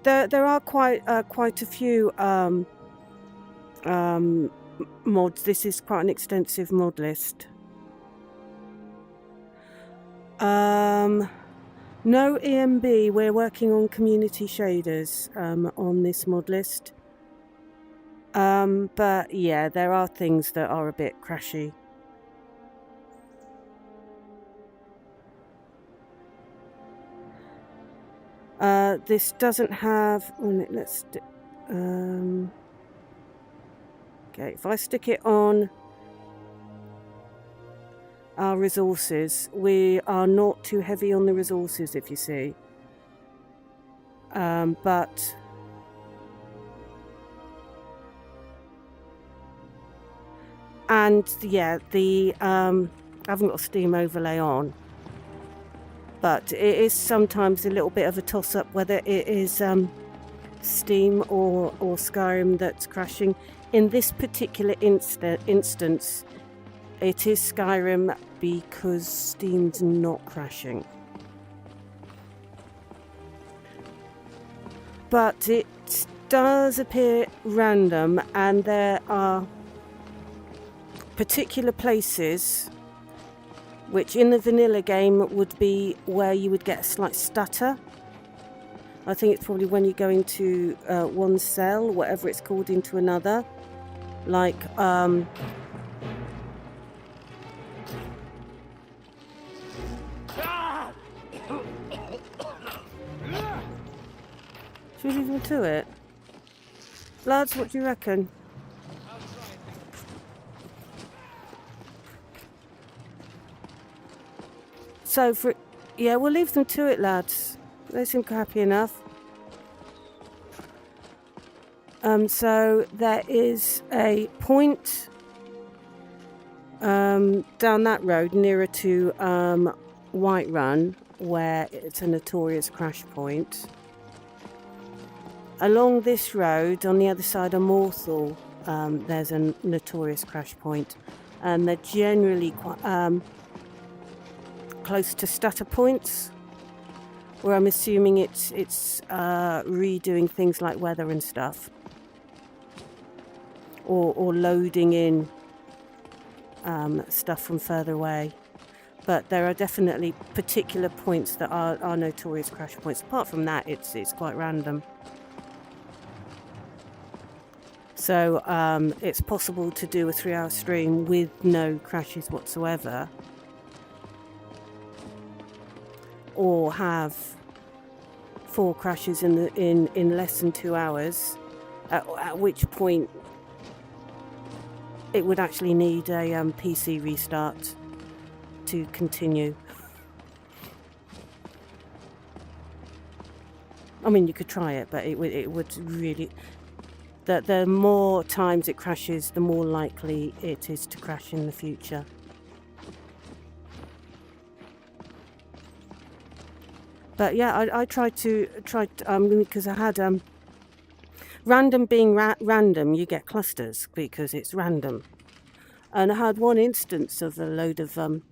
There are quite a few mods. This is quite an extensive mod list. No EMB. We're working on community shaders on this mod list. But yeah, there are things that are a bit crashy. This doesn't have. Let's. Okay, if I stick it on our resources, we are not too heavy on the resources, if you see. But and yeah, I haven't got a Steam overlay on. But it is sometimes a little bit of a toss-up whether it is Steam or Skyrim that's crashing. In this particular instance, it is Skyrim because Steam's not crashing. But it does appear random, and there are particular places which in the vanilla game would be where you would get a slight stutter. I think it's probably when you go into one cell, whatever it's called, into another. Like, should we leave them to it? Lads, what do you reckon? So yeah, we'll leave them to it, lads. They seem happy enough. So there is a point down that road nearer to Whiterun where it's a notorious crash point. Along this road, on the other side of Morthal, there's a notorious crash point, and they're generally quite close to stutter points, where I'm assuming it's redoing things like weather and stuff, or loading in stuff from further away. But there are definitely particular points that are notorious crash points. Apart from that, it's quite random. So it's possible to do a 3-hour stream with no crashes whatsoever, or have 4 crashes in less than 2 hours, at which point it would actually need a PC restart to continue. I mean, you could try it, but it would really... The more times it crashes, the more likely it is to crash in the future. But yeah, I tried because I had Random being random, you get clusters because it's random. And I had one instance of a load of them,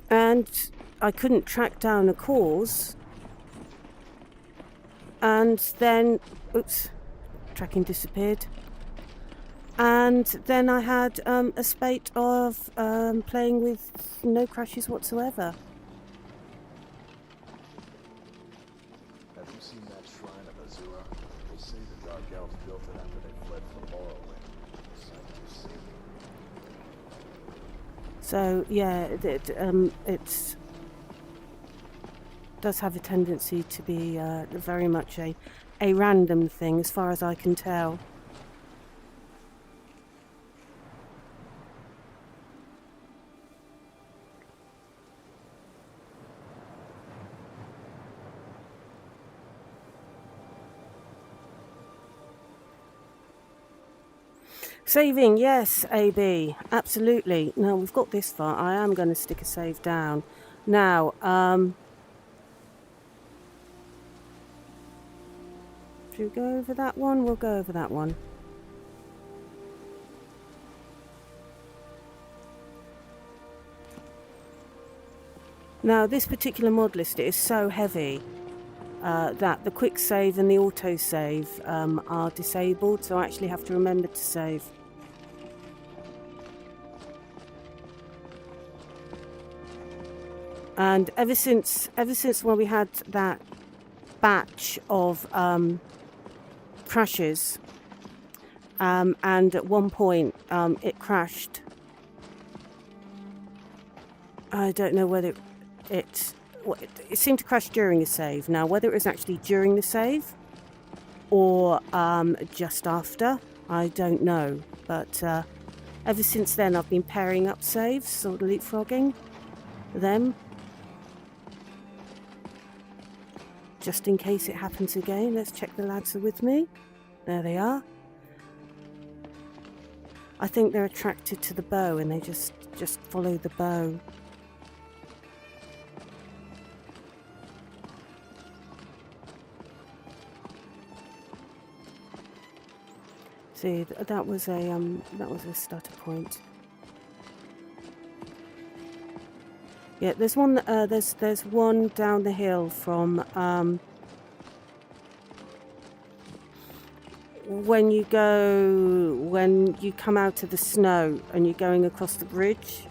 and I couldn't track down a cause. And then, oops, tracking disappeared. And then I had a spate of playing with no crashes whatsoever. Have you seen that shrine of Azura? They say the Dark Elves built it after they fled from Morrowind. Sight to see. So yeah, it does have a tendency to be very much a random thing, as far as I can tell. Saving, yes, AB, absolutely. Now we've got this far. I am going to stick a save down. Now, should we go over that one? We'll go over that one. Now, this particular mod list is so heavy that the quick save and the auto save are disabled, so I actually have to remember to save. And ever since when we had that batch of crashes, and at one point it crashed. I don't know whether it seemed to crash during a save. Now, whether it was actually during the save or just after, I don't know. But ever since then, I've been pairing up saves, sort of leapfrogging them, just in case it happens again. Let's check the lads are with me. There they are. I think they're attracted to the bow and they just follow the bow. See, that was a starter point. Yeah, there's one. There's one down the hill from when you come out of the snow and you're going across the bridge.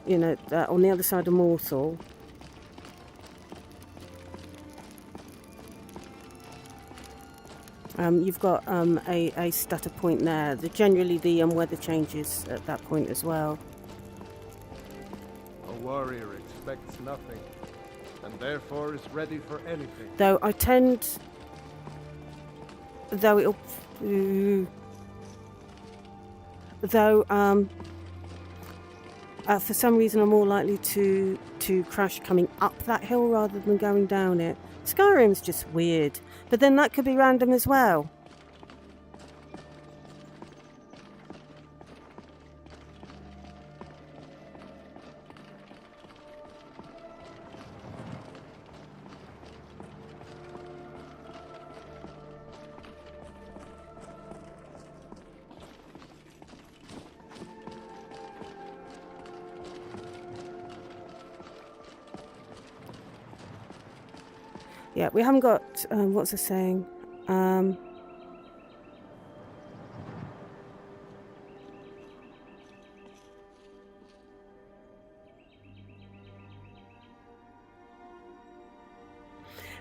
You know, on the other side of Morthal. You've got a stutter point there. Generally, the weather changes at that point as well. A warrior expects nothing, and therefore is ready for anything. Though I tend, for some reason I'm more likely to crash coming up that hill rather than going down it. Skyrim's just weird, but then that could be random as well. Yeah, we haven't got, what's it saying?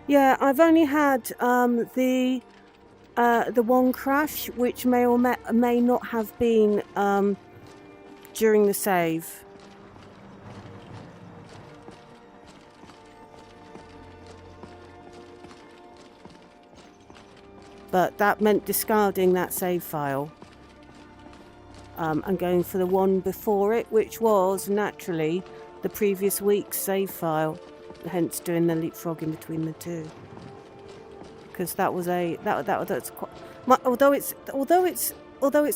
Yeah, I've only had the one crash, which may or may not have been during the save. But that meant discarding that save file and going for the one before it, which was naturally the previous week's save file. Hence, doing the leapfrogging between the two, because that was that's quite. Although it's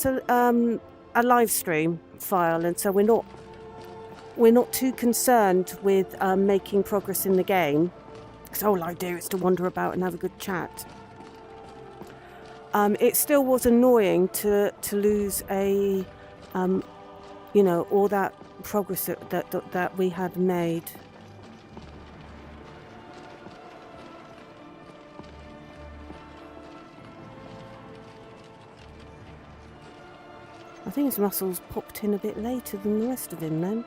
a live stream file, and so we're not too concerned with making progress in the game. Because the whole idea is to wander about and have a good chat. It still was annoying to lose a, you know, all that progress that we had made. I think his muscles popped in a bit later than the rest of him then.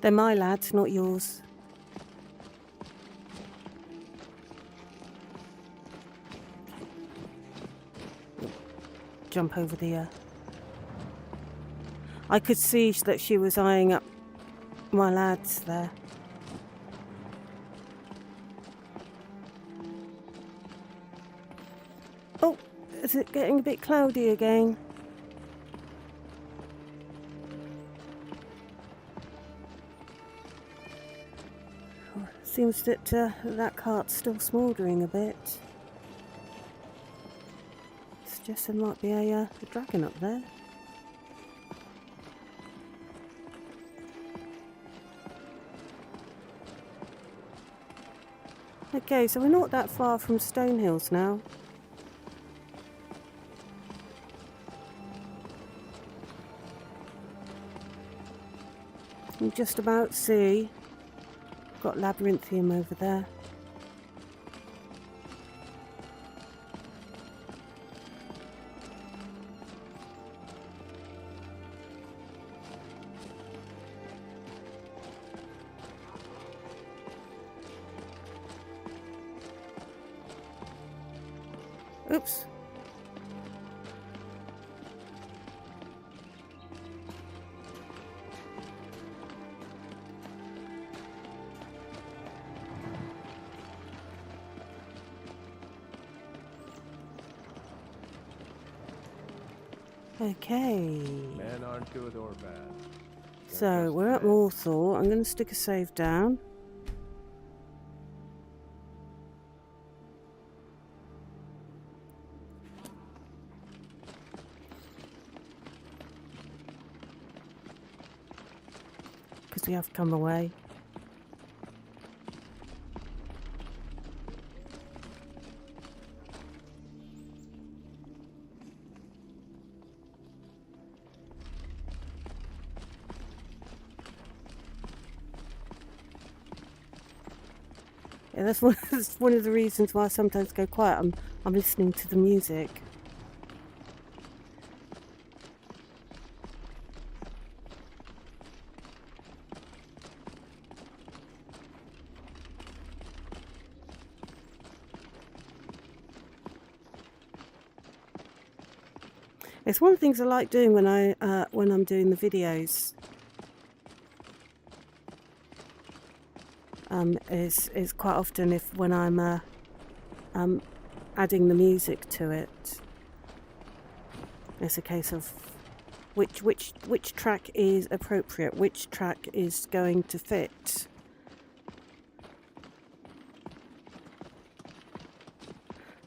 They're my lads, not yours. Jump over the... I could see that she was eyeing up my lads there. Oh, is it getting a bit cloudy again? Seems that that cart's still smouldering a bit. Suggests there might be a dragon up there. Okay, so we're not that far from Stonehills now. You just about see. Got labyrinthium over there. Oops. Okay. Men aren't good or bad. So we're at Morthor. I'm going to stick a save down. Because we have come away. Yeah, that's one of the reasons why I sometimes go quiet. I'm listening to the music. It's one of the things I like doing when I'm doing the videos. Is quite often when I'm adding the music to it. It's a case of which track is appropriate, which track is going to fit.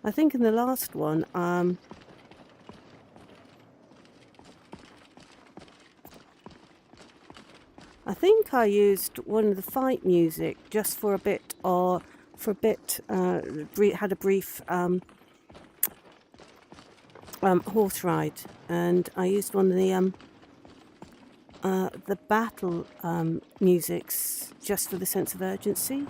I think in the last one, I think I used one of the fight music just for a bit, had a brief horse ride, and I used one of the battle musics just for the sense of urgency.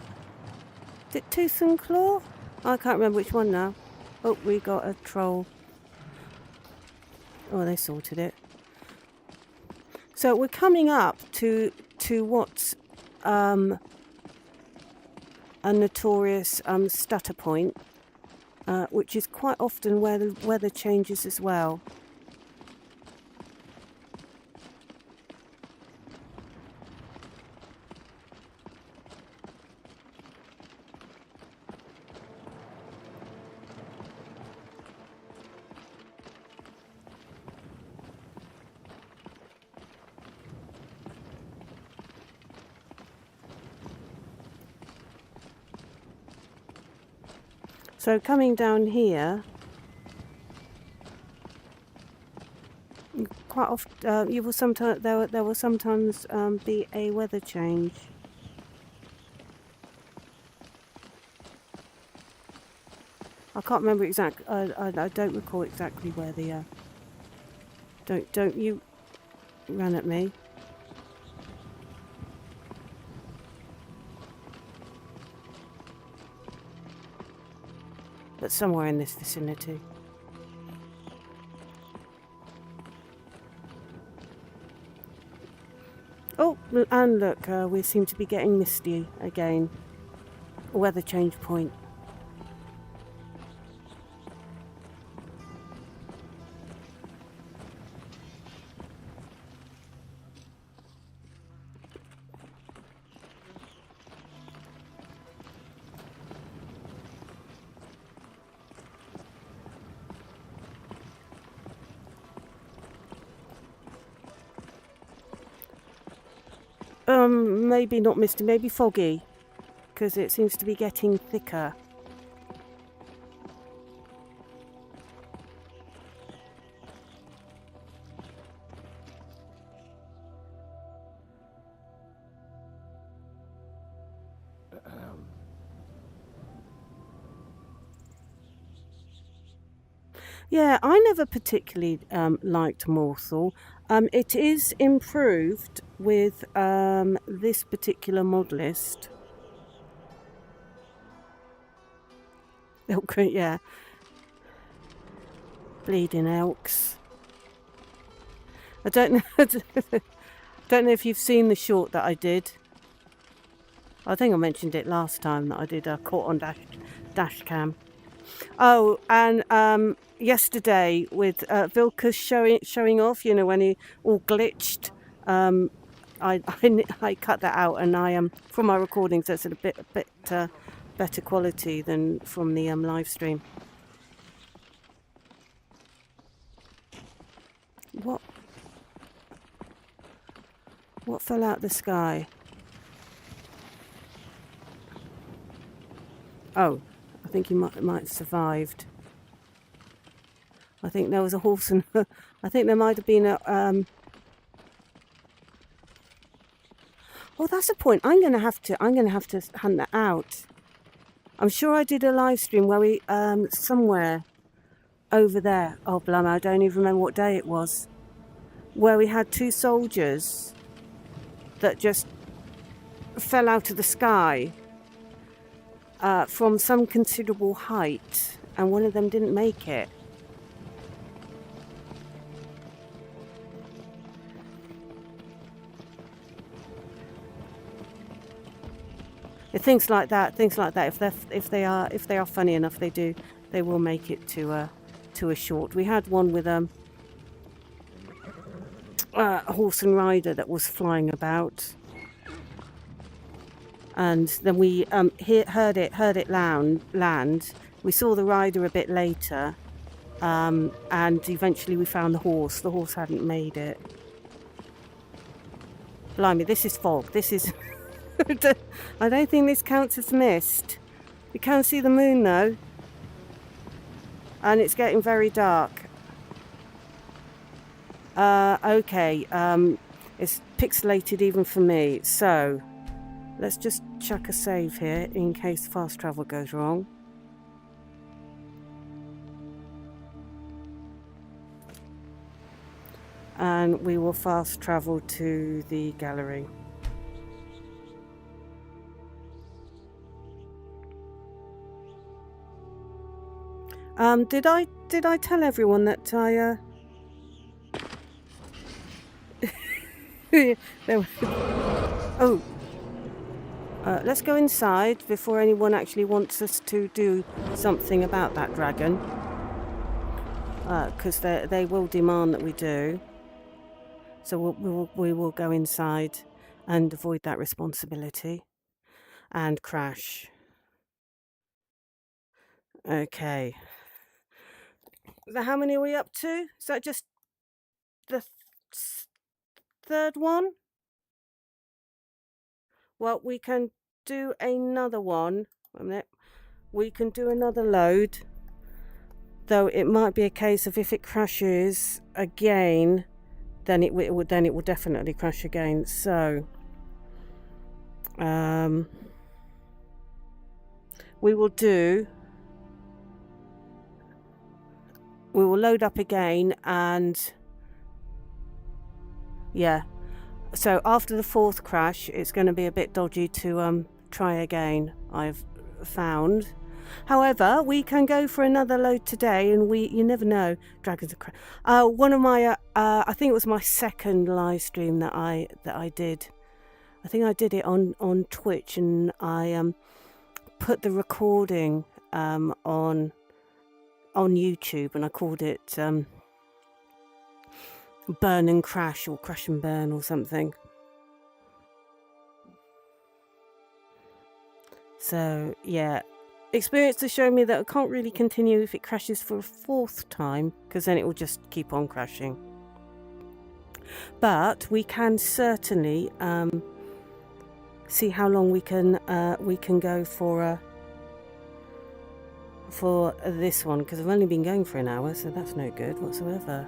Is it Tooth and Claw? I can't remember which one now. Oh, we got a troll. Oh, they sorted it. So we're coming up to what's a notorious stutter point. which is quite often where the weather changes as well. So coming down here, quite often you will sometimes there will sometimes be a weather change. I can't remember exactly. I don't recall exactly where the. Don't you run at me. But somewhere in this vicinity. Oh, and look, we seem to be getting misty again. A weather change point. Maybe not misty, maybe foggy, because it seems to be getting thicker. Yeah, I never particularly liked Morthal. It is improved with this particular mod list. Oh, great, yeah. Bleeding elks. I don't know. Don't know if you've seen the short that I did. I think I mentioned it last time that I did a caught on dash cam. Oh, and yesterday with Vilkas showing off, you know, when he all glitched. I cut that out, and I from my recordings that's a bit better quality than from the live stream. What fell out of the sky? Oh, I think he might have survived. I think there was a horse, and I think there might have been a. Oh, that's a point. I'm gonna have to hunt that out. I'm sure I did a live stream where we somewhere over there. Oh, blimey, I don't even remember what day it was. Where we had two soldiers that just fell out of the sky from some considerable height, and one of them didn't make it. Things like that. If they are funny enough, they will make it to a short. We had one with a horse and rider that was flying about, and then we heard it land. We saw the rider a bit later, and eventually we found the horse. The horse hadn't made it. Blimey, this is fog. This is. I don't think this counts as mist. You can't see the moon though, and it's getting very dark. Okay, it's pixelated even for me, so let's just chuck a save here in case fast travel goes wrong. And we will fast travel to the gallery. Did I tell everyone that I let's go inside before anyone actually wants us to do something about that dragon. Because they will demand that we do. So we will go inside and avoid that responsibility. And crash. Okay. So how many are we up to? Is that just the third one? Well, we can do another one. Wait a minute. We can do another load. Though it might be a case of if it crashes again, then it will definitely crash again. So we will load up again, and yeah. So after the fourth crash, it's going to be a bit dodgy to try again, I've found. However, we can go for another load today, and you never know. Dragons are one of my I think it was my second live stream that I did. I think I did it on Twitch, and I put the recording on YouTube, and I called it Burn and Crash, or Crash and Burn, or something. So yeah, experience has shown me that I can't really continue if it crashes for a fourth time, because then it will just keep on crashing. But we can certainly see how long we can go for this one, because I've only been going for an hour, so that's no good whatsoever.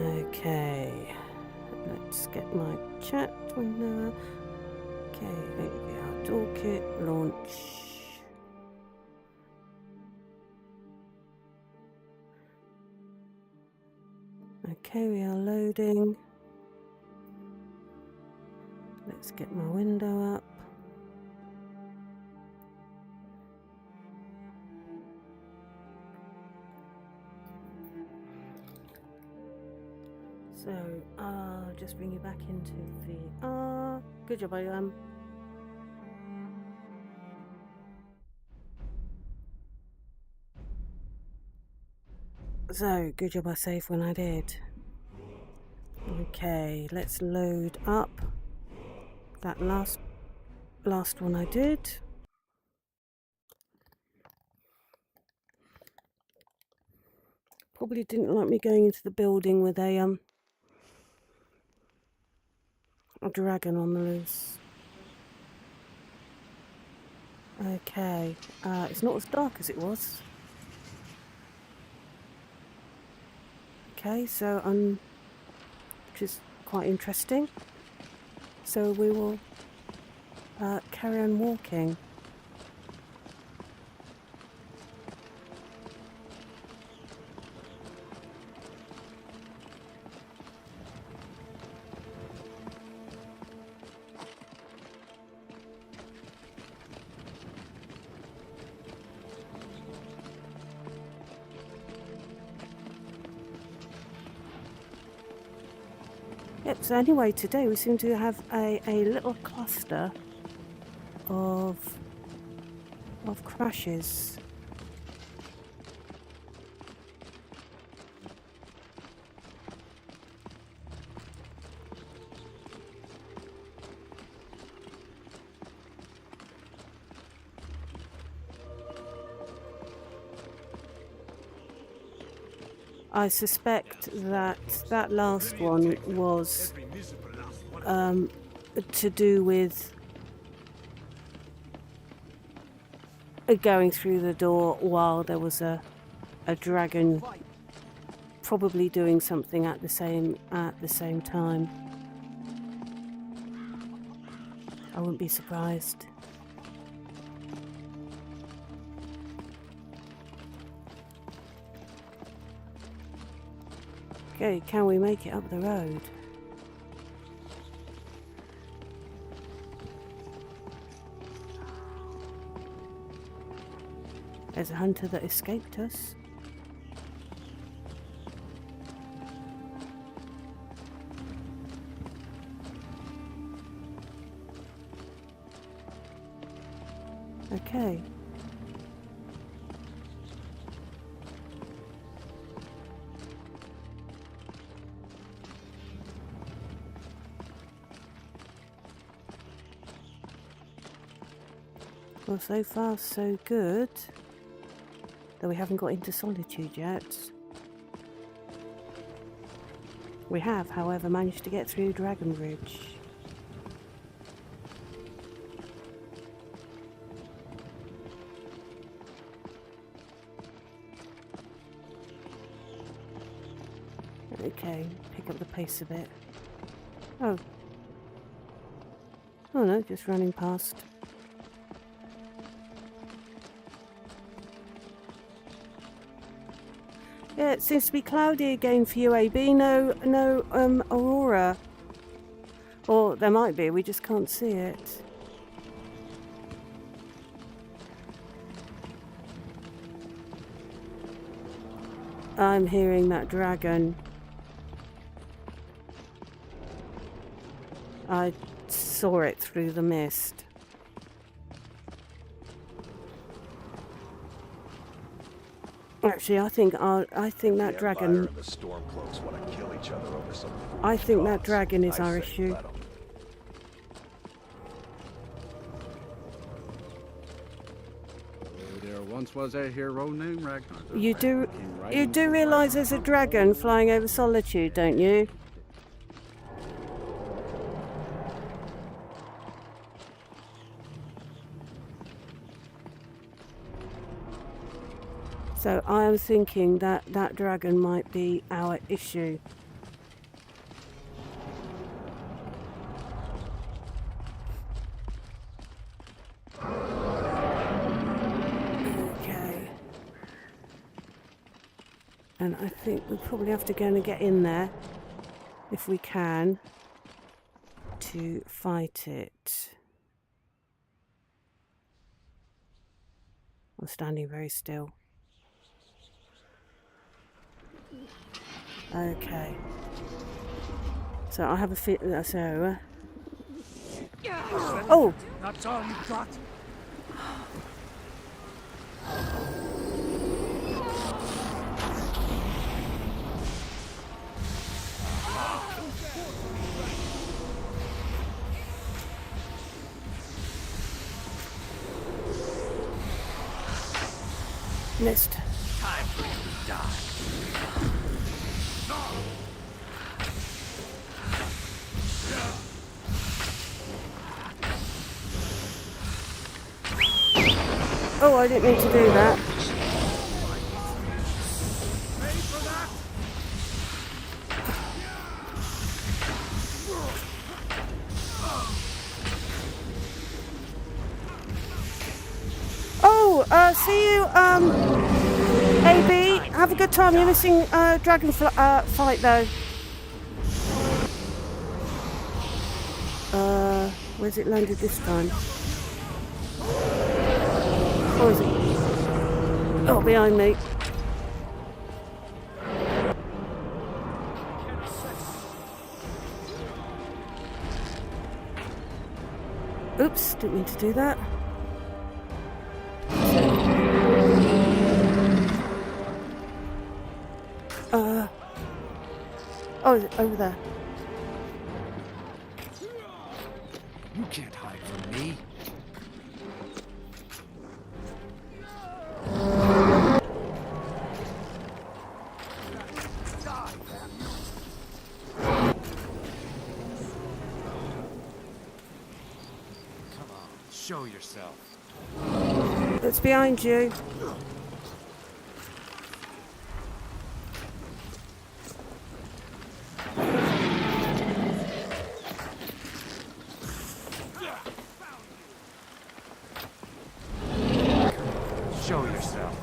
Okay, let's get my chat window. Okay, our toolkit, launch. Okay, we are loading. Let's get my window up. So I'll just bring you back into VR. Good job, I So good job I saved when I did. Okay, let's load up that last one I did. Probably didn't like me going into the building with a dragon on the loose. Okay, it's not as dark as it was. Okay, so which is quite interesting. So we will carry on walking. Yep, so anyway, today we seem to have a little cluster of crashes. I suspect that last one was to do with going through the door while there was a dragon probably doing something at the same time. I wouldn't be surprised. Okay, can we make it up the road? There's a hunter that escaped us. Okay. Well, so far so good. Though we haven't got into Solitude yet. We have, however, managed to get through Dragon Ridge. Okay, pick up the pace a bit. Oh. Oh no, just running past. Yeah, it seems to be cloudy again for UAB. No aurora. Or there might be, we just can't see it. I'm hearing that dragon. I saw it through the mist. Actually, I think that dragon. And the Stormcloaks want to kill each other over some I think that cause. dragon is I our say issue. let 'em. There once was a hero named Ragnar. You do realise there's a dragon flying over Solitude, don't you? So I am thinking that that dragon might be our issue. Okay. And I think we're probably have to go and get in there, if we can, to fight it. I'm standing very still. Okay. So I have a fit. Oh! That's all you got? Missed. Time for you to die. Oh, I didn't mean to do that. Oh, see you, AB. Have a good time. You're missing dragon fight though. Where's it landed this time? Or is it? Oh, behind me. Oops, didn't mean to do that. Oh, is it over there? You can't hide from me. Come on, show yourself. It's behind you. Show yourself.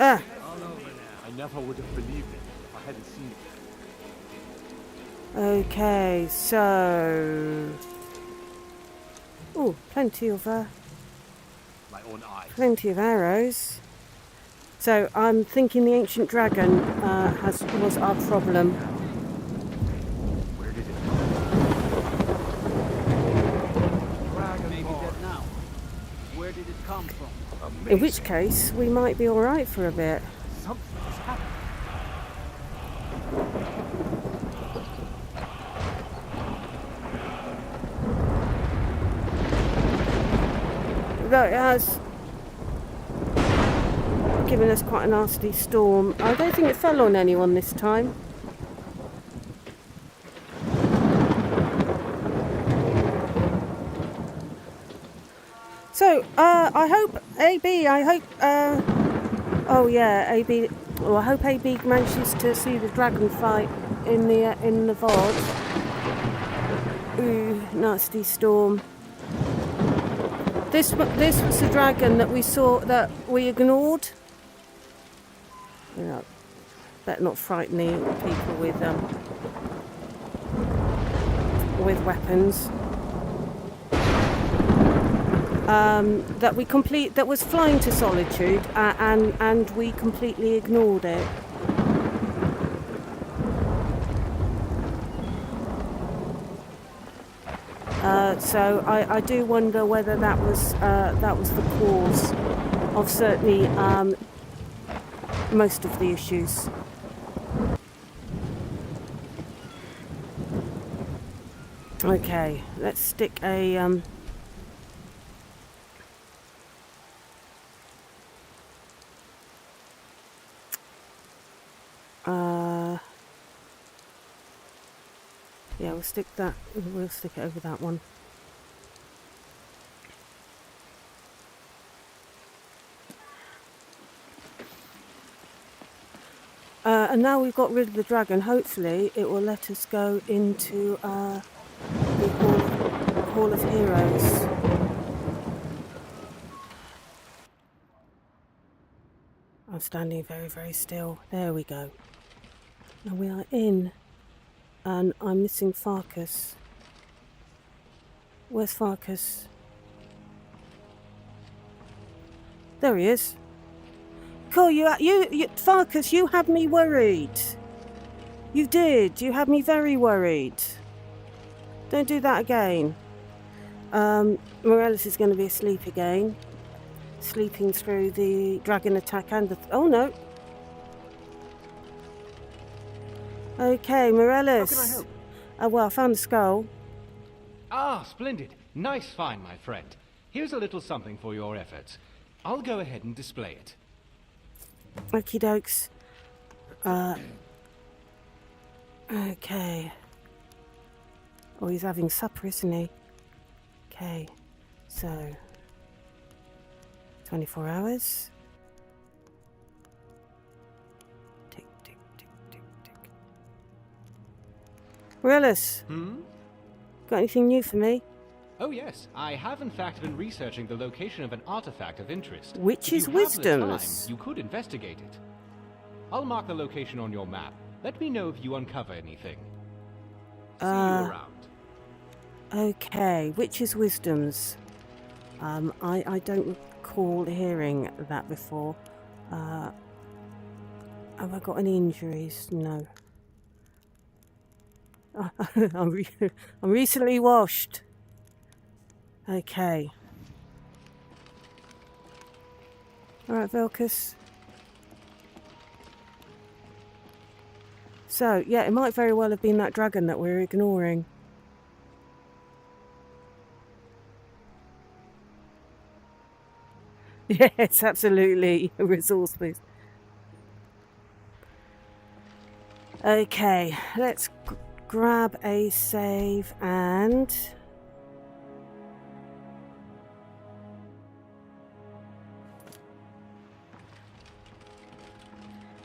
Ah. I never would have believed it if I hadn't seen it. Okay, so Oh, plenty of My own eyes. plenty of arrows. So I'm thinking the ancient dragon was our problem. Where did it come? Dragon maybe dead now. Where did it come from? In which case, we might be all right for a bit. Something has happened. Though it has given us quite a nasty storm. I don't think it fell on anyone this time. So, I hope AB, oh yeah, AB, well, I hope AB manages to see the dragon fight in the VOD. Ooh, nasty storm. This was the dragon that we saw, that we ignored. You know, better not frighten the people with weapons. That was flying to Solitude, and we completely ignored it. So I do wonder whether that was the cause of certainly most of the issues. Okay, let's stick a yeah, we'll stick it over that one. And now we've got rid of the dragon, hopefully it will let us go into the Hall of Heroes. I'm standing very, very still. There we go. Now we are in, and I'm missing Farkas. Where's Farkas? There he is. Cool, you, Farkas, you had me worried. You did. You had me very worried. Don't do that again. Morellis is going to be asleep again. Sleeping through the dragon attack and the... oh, no. Okay, Morellis. How can I help? Well, I found the skull. Ah, splendid. Nice find, my friend. Here's a little something for your efforts. I'll go ahead and display it. Okie dokes. Okay. Oh, he's having supper, isn't he? Okay. So... 24 hours. Tick, tick, tick, tick, tick. Morellis. Got anything new for me? Oh yes, I have in fact been researching the location of an artifact of interest. Witch's If you have the time, wisdoms. you could investigate it. I'll mark the location on your map. Let me know if you uncover anything. See you around. Okay, witch's wisdoms. I don't recall hearing that before. Have I got any injuries? No. I'm recently washed. Okay. Alright, Velkus. So, yeah, it might very well have been that dragon that we're ignoring. Yes, absolutely. Resource boost. Okay, let's grab a save and...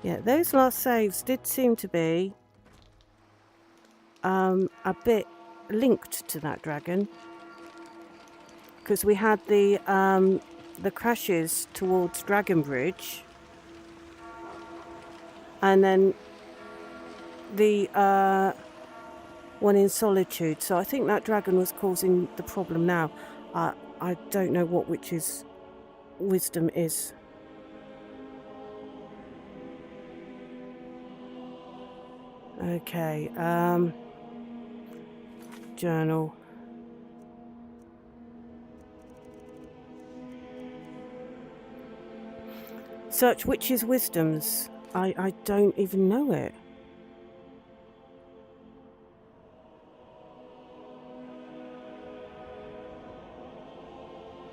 yeah, those last saves did seem to be a bit linked to that dragon, because we had the crashes towards Dragon Bridge, and then the one in Solitude. So I think that dragon was causing the problem now. I don't know what witch's wisdom is. Okay, journal. Search witches' wisdoms. I don't even know it.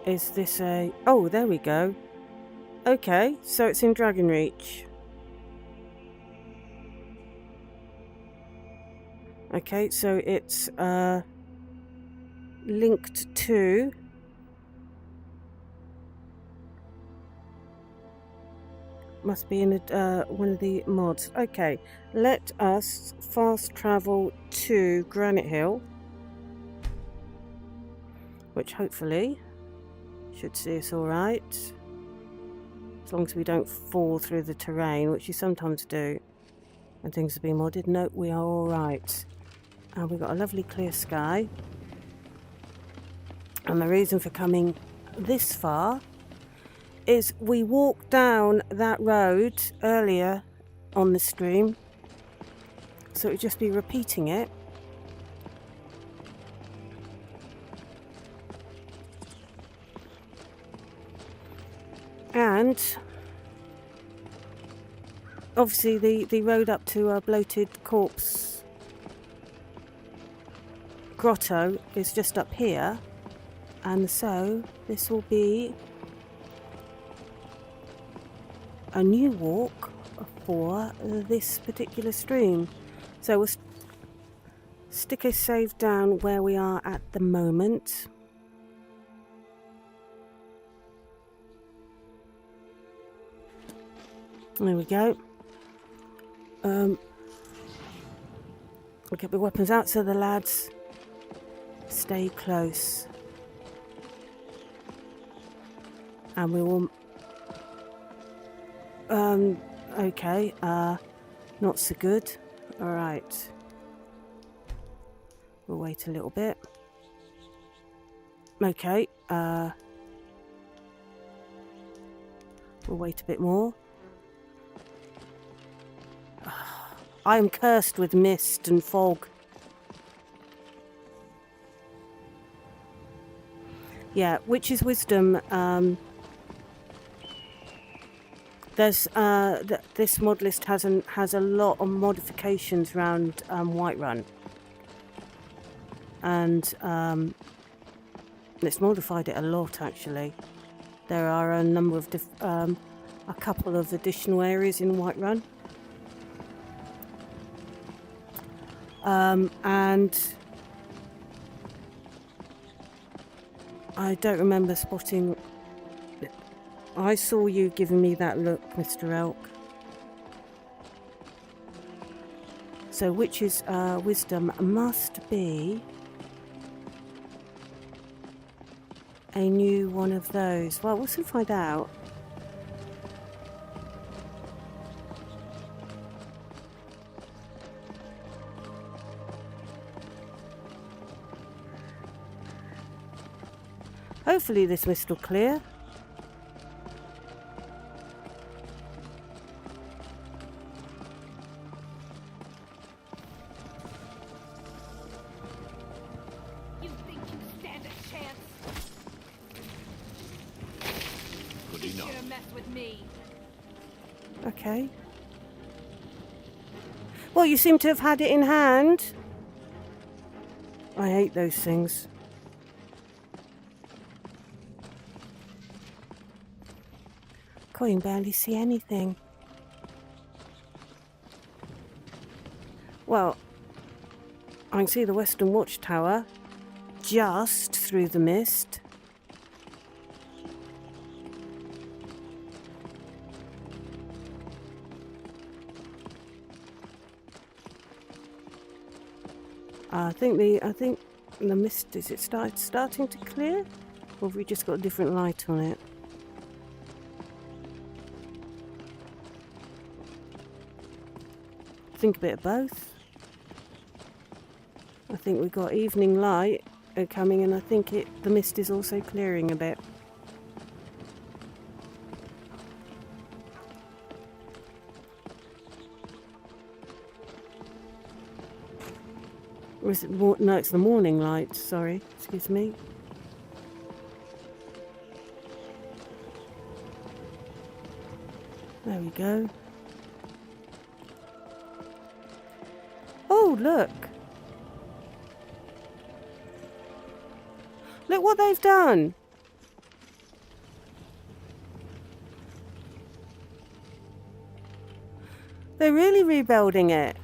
Is this a... Oh, there we go. Okay, so it's in Dragonreach. Okay, so it's linked to... Must be in one of the mods. Okay, let us fast travel to Granite Hill, which hopefully should see us all right, as long as we don't fall through the terrain, which you sometimes do when things have been modded. No, we are all right. And we've got a lovely clear sky. And the reason for coming this far is we walked down that road earlier on the stream, so it would just be repeating it. And obviously the road up to Bloated Corpse Grotto is just up here, and so this will be a new walk for this particular stream. So we'll stick a save down where we are at the moment. There we go. We'll get the weapons out so the lads stay close. And we will... okay, not so good. Alright. We'll wait a little bit. Okay, we'll wait a bit more. I am cursed with mist and fog. Yeah, Witch's Wisdom, there's this mod list has a lot of modifications around Whiterun, and it's modified it a lot actually. There are a number of a couple of additional areas in Whiterun, and I don't remember spotting. I saw you giving me that look, Mr. Elk. So Witch's Wisdom must be a new one of those. Well, we'll soon find out. Hopefully this mist will clear. You think you stand a chance? Good enough. You're gonna mess with me. Okay. Well, you seem to have had it in hand. I hate those things. I can barely see anything. Well, I can see the Western Watchtower just through the mist. I think the mist, is it starting to clear, or have we just got a different light on it? I think a bit of both. I think we've got evening light are coming, and I think the mist is also clearing a bit. Or is it no, it's the morning light, sorry, excuse me. There we go. Oh, look! Look what they've done! They're really rebuilding it.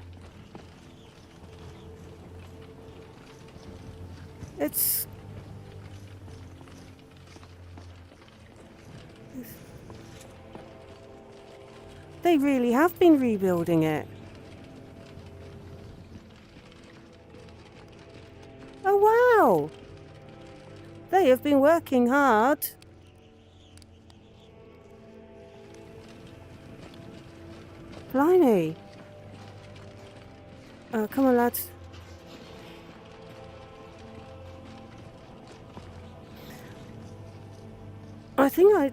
They really have been rebuilding it. Oh wow! They have been working hard. Blimey. Come on, lads. I think I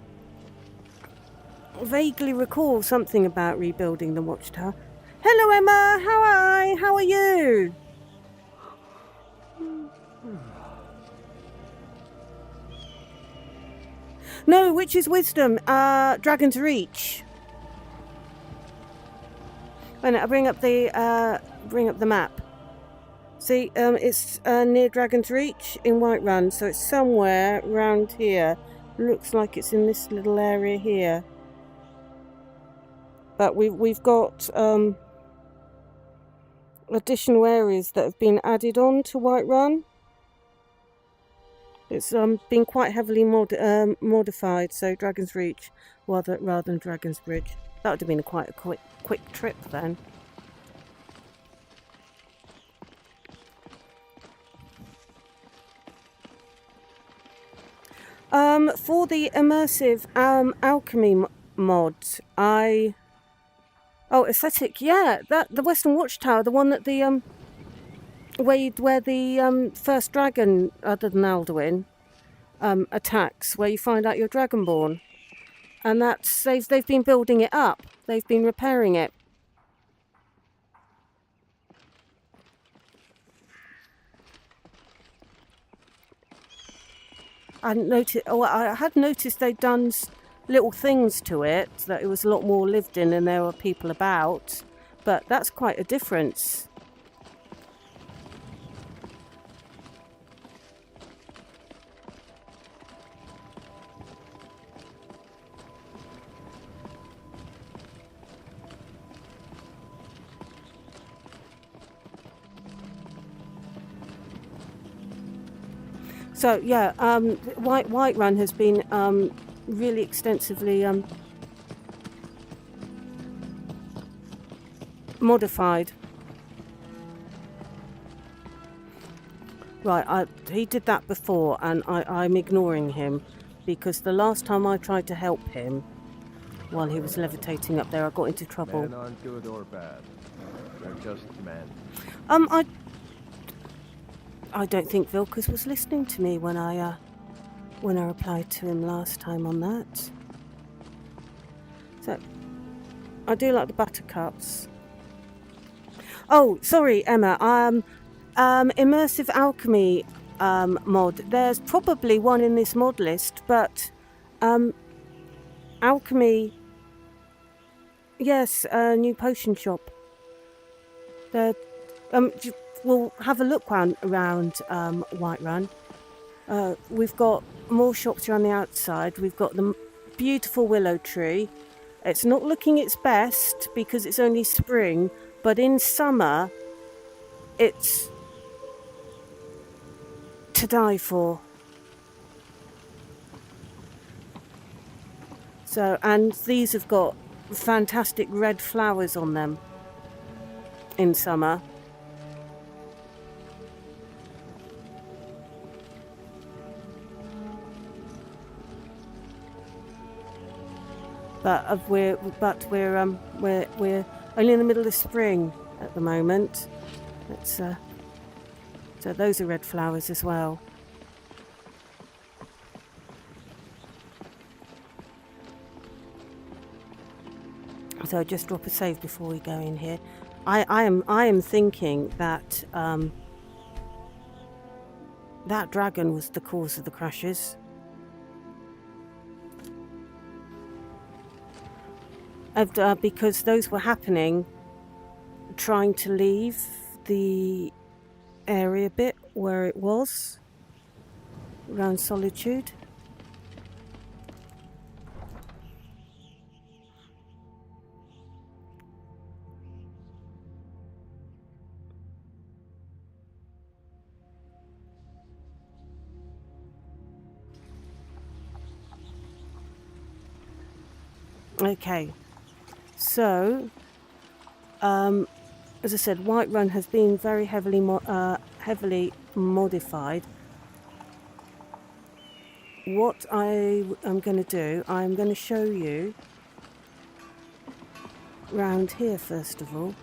vaguely recall something about rebuilding the watchtower. Hello, Emma. How are you? No, Witch's Wisdom. Dragon's Reach. Wait a minute, I'll bring up the map. See, it's near Dragon's Reach in Whiterun, so it's somewhere around here. Looks like it's in this little area here. But we've got additional areas that have been added on to Whiterun. It's been quite heavily modified, so Dragon's Reach rather than Dragon's Bridge. That would have been quite a quick trip then. For the immersive alchemy mod, aesthetic, yeah, the Western Watchtower, the one that the where the first dragon, other than Alduin, attacks, where you find out you're Dragonborn, and that's they've been building it up, they've been repairing it. I had noticed they'd done little things to it, that it was a lot more lived in and there were people about, but that's quite a difference. So yeah, Whiterun has been really extensively modified. Right, he did that before, and I'm ignoring him because the last time I tried to help him while he was levitating up there, I got into trouble. Men aren't good or bad; they're just men. I don't think Vilkas was listening to me when I replied to him last time on that. So, I do like the buttercups. Oh, sorry, Emma. Immersive alchemy mod. There's probably one in this mod list, but alchemy. Yes, new potion shop. We'll have a look around Whiterun. We've got more shops around the outside. We've got the beautiful willow tree. It's not looking its best because it's only spring, but in summer, it's to die for. So, and these have got fantastic red flowers on them in summer. But we're only in the middle of spring at the moment. Let's So those are red flowers as well. So just drop a save before we go in here. I am thinking that that dragon was the cause of the crashes. Because those were happening trying to leave the area bit where it was around Solitude. Okay, so as I said, Whiterun has been very heavily modified. What I am going to do, I'm going to show you round here first of all.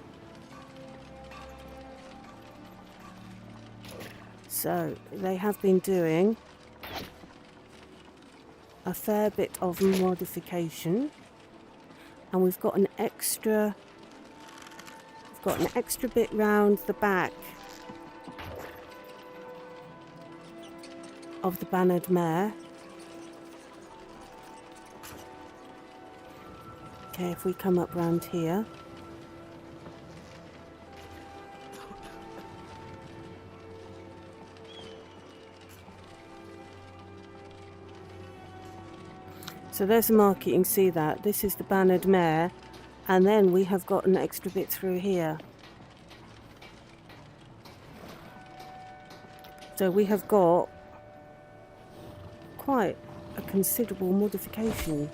So they have been doing a fair bit of modification, and we've got an extra bit round the back of the Bannered Mare. Okay, if we come up round here. So there's a mark, you can see that. This is the Bannered Mare, and then we have got an extra bit through here. So we have got quite a considerable modification.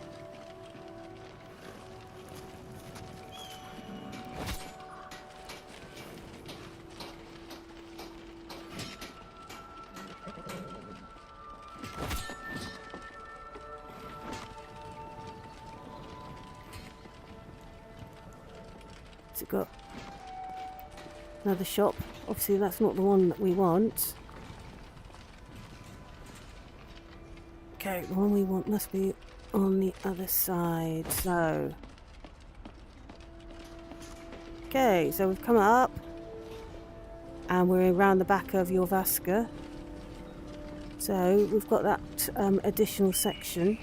It's got another shop. Obviously that's not the one that we want. Okay, the one we want must be on the other side. So okay, so we've come up and we're around the back of Jorvaska. So we've got that additional section.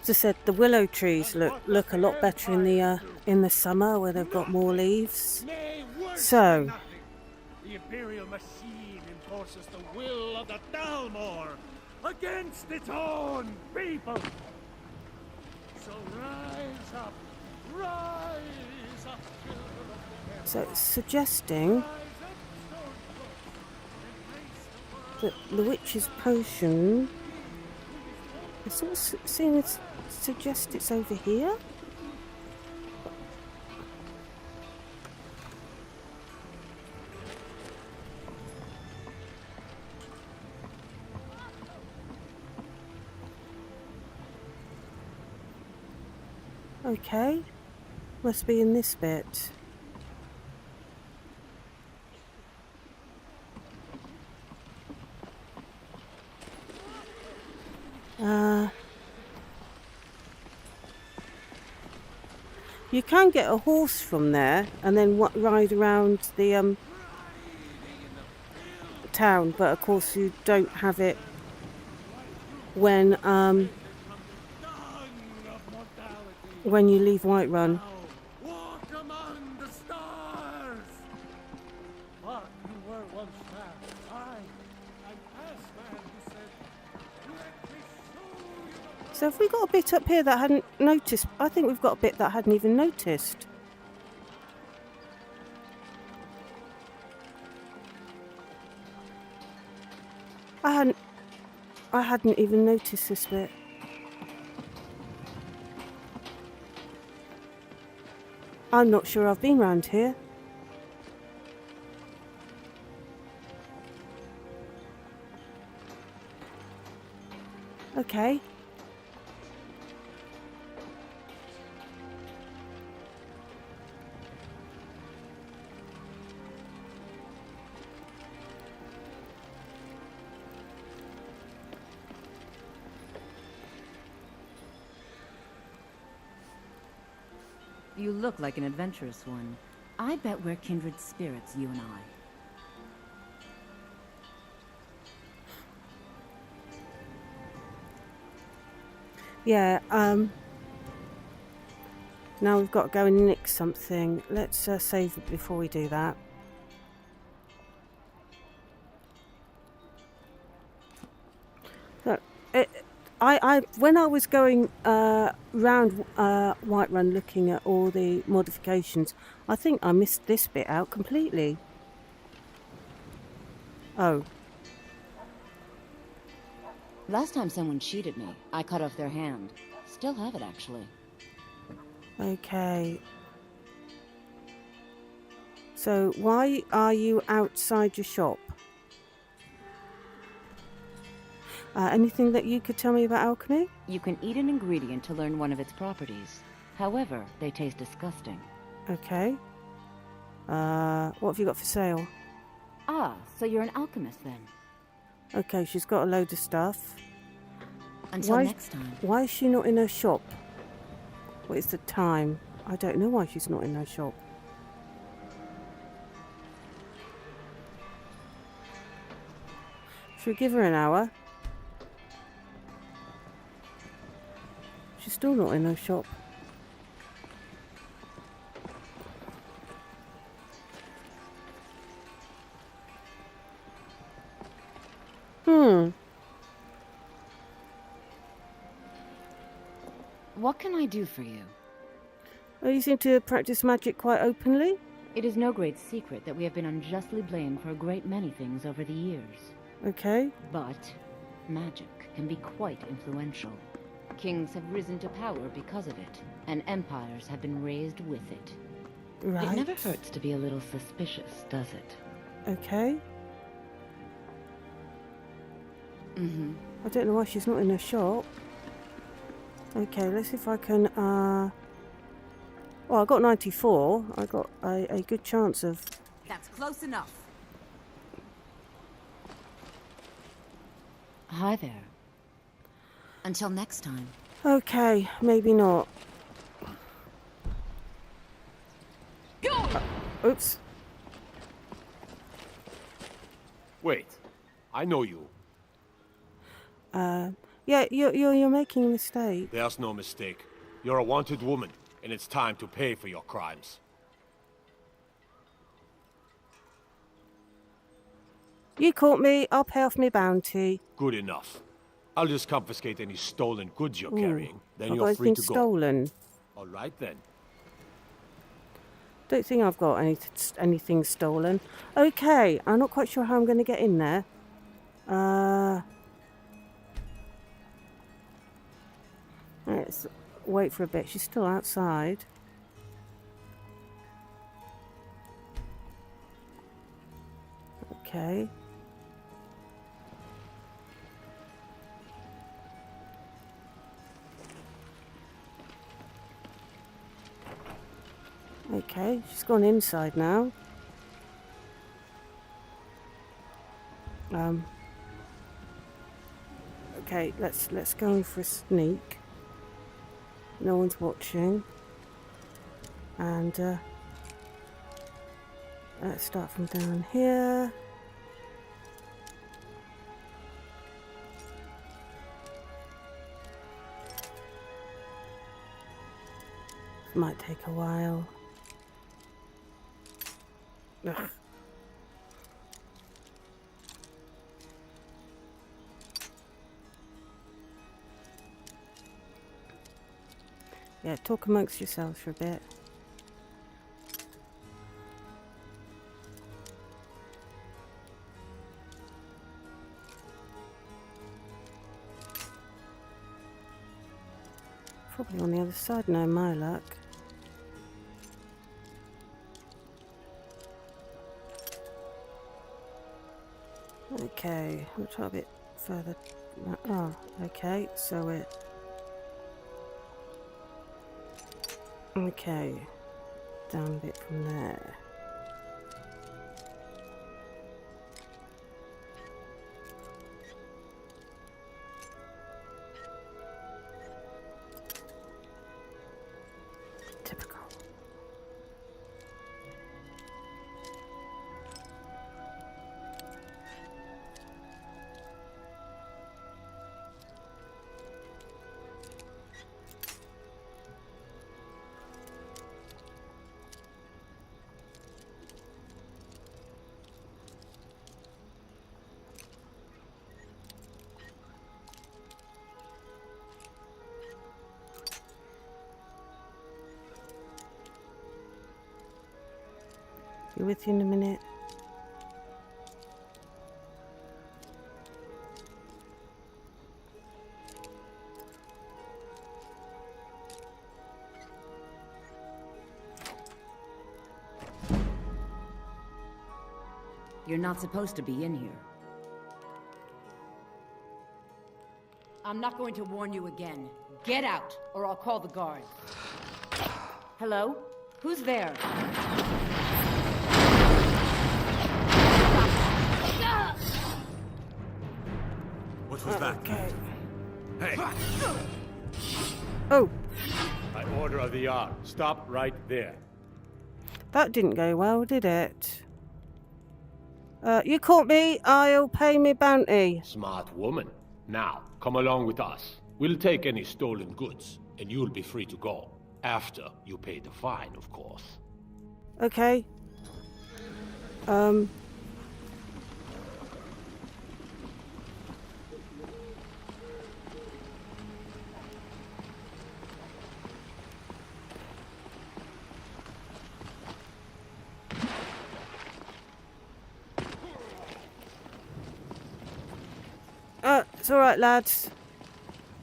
As I said, the willow trees look a lot better in the summer, where they've got more leaves. So the Imperial machine enforces the will of the Dalmor against its own people. So rise up, children of the so it's suggesting that the witch's potion, it's all seeming to suggest it's over here. Okay, must be in this bit. You can get a horse from there and then ride around the town, but of course you don't have it when you leave Whiterun. walk among the stars. But you were once man. I'm past man who said, let me show you. So have we got a bit up here that I hadn't noticed? I think we've got a bit that I hadn't even noticed. I hadn't even noticed this bit. I'm not sure I've been round here. Okay. You look like an adventurous one. I bet we're kindred spirits, you and I. Yeah, now we've got to go and nick something. Let's save it before we do that. So, when I was going round Whiterun looking at all the modifications, I think I missed this bit out completely. Oh. Last time someone cheated me, I cut off their hand. Still have it, actually. Okay. So, why are you outside your shop? Anything that you could tell me about alchemy? You can eat an ingredient to learn one of its properties. However, they taste disgusting. Okay. What have you got for sale? Ah, so you're an alchemist then? Okay, she's got a load of stuff. Until next time. Why is she not in her shop? What is the time? I don't know why she's not in her shop. Should we give her an hour? She's still not in her shop. What can I do for you? Oh, you seem to practice magic quite openly. It is no great secret that we have been unjustly blamed for a great many things over the years. Okay. But magic can be quite influential. Kings have risen to power because of it, and empires have been raised with it. Right. It never hurts to be a little suspicious, does it? Okay. Mm-hmm. I don't know why she's not in her shop. Okay, let's see if I can, well, I got 94. I got a good chance of... That's close enough. Hi there. Until next time. Okay, maybe not. Oops. Wait, I know you. Yeah, you're making a mistake. There's no mistake. You're a wanted woman, and it's time to pay for your crimes. You caught me, I'll pay off my bounty. Good enough. I'll just confiscate any stolen goods you're carrying. Then I've you're got free anything to go. stolen. All right then. Don't think I've got anything stolen. Okay, I'm not quite sure how I'm going to get in there. Let's wait for a bit. She's still outside. Okay. Okay, she's gone inside now. Okay, let's go in for a sneak. No one's watching. And let's start from down here. Might take a while. Ugh. Yeah, talk amongst yourselves for a bit. Probably on the other side now, my luck. Okay, we'll try a bit further Oh, okay, so it... Okay, down a bit from there. Typical. Be with you in a minute. You're not supposed to be in here. I'm not going to warn you again. Get out, or I'll call the guards. Hello? Who's there? What was that? Okay. Hey! Oh, By order of the Jarl, stop right there. that didn't go well, did it? You caught me, I'll pay me bounty. Smart woman. Now, come along with us. We'll take any stolen goods, and you'll be free to go. After you pay the fine, of course. Okay. It's alright, lads.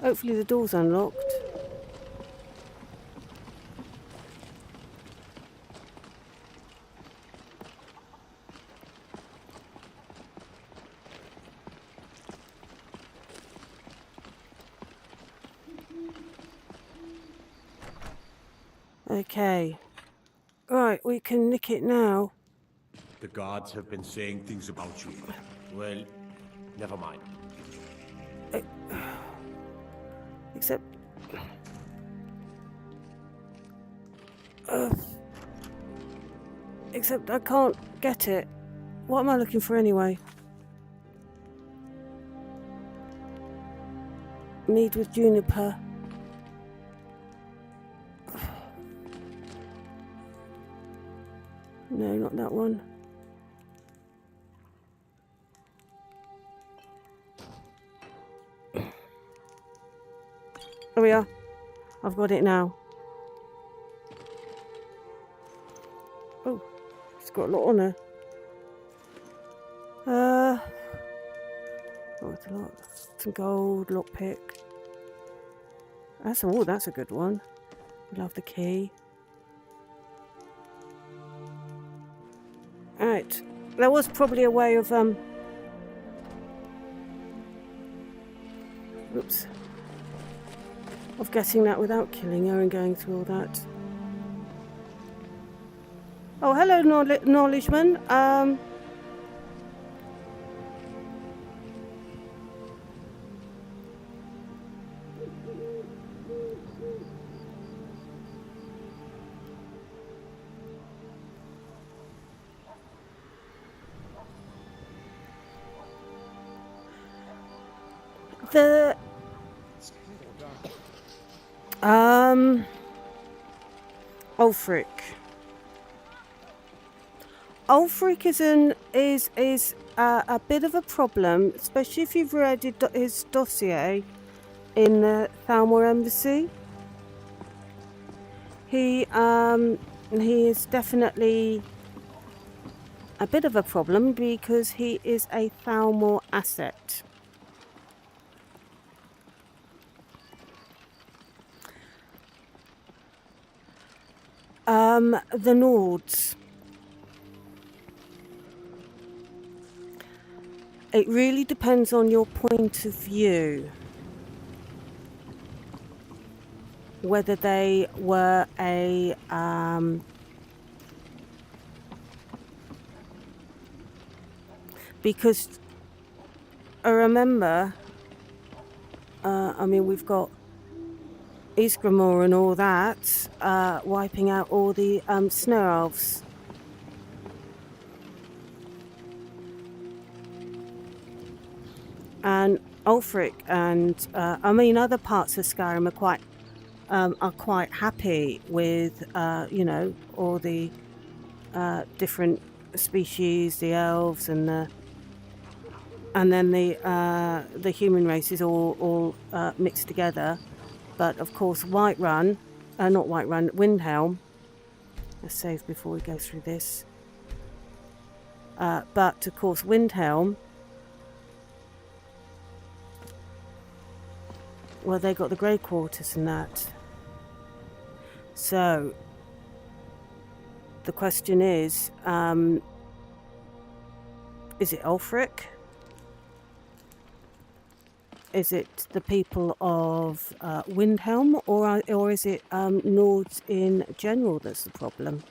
Hopefully the door's unlocked. Okay. Right, we can nick it now. The guards have been saying things about you. Well, never mind. Except... except I can't get it. What am I looking for anyway? Mead with juniper. No, not that one. There we are. I've got it now. Oh, it's got a lot on her. Oh, it's a lot. Some gold, lockpick. That's a good one. We'll have the key. Right. There was probably a way of oops. Of getting that without killing her and going through all that. Oh, hello, knowledgeman. Ulfric is a bit of a problem, especially if you've read his dossier in the Thalmor Embassy. He is definitely a bit of a problem because he is a Thalmor asset. The Nords. It really depends on your point of view. Whether they were a because I remember, I mean, we've got Ysgramor and all that, wiping out all the snow elves. And Ulfric and I mean, other parts of Skyrim are quite happy with you know, all the different species, the elves and then the human race is all mixed together. But of course, Windhelm. Let's save before we go through this. But of course, Windhelm. Well, they got the Grey Quarters and that. So the question is it Ulfric? Is it the people of Windhelm, or is it Nords in general that's the problem?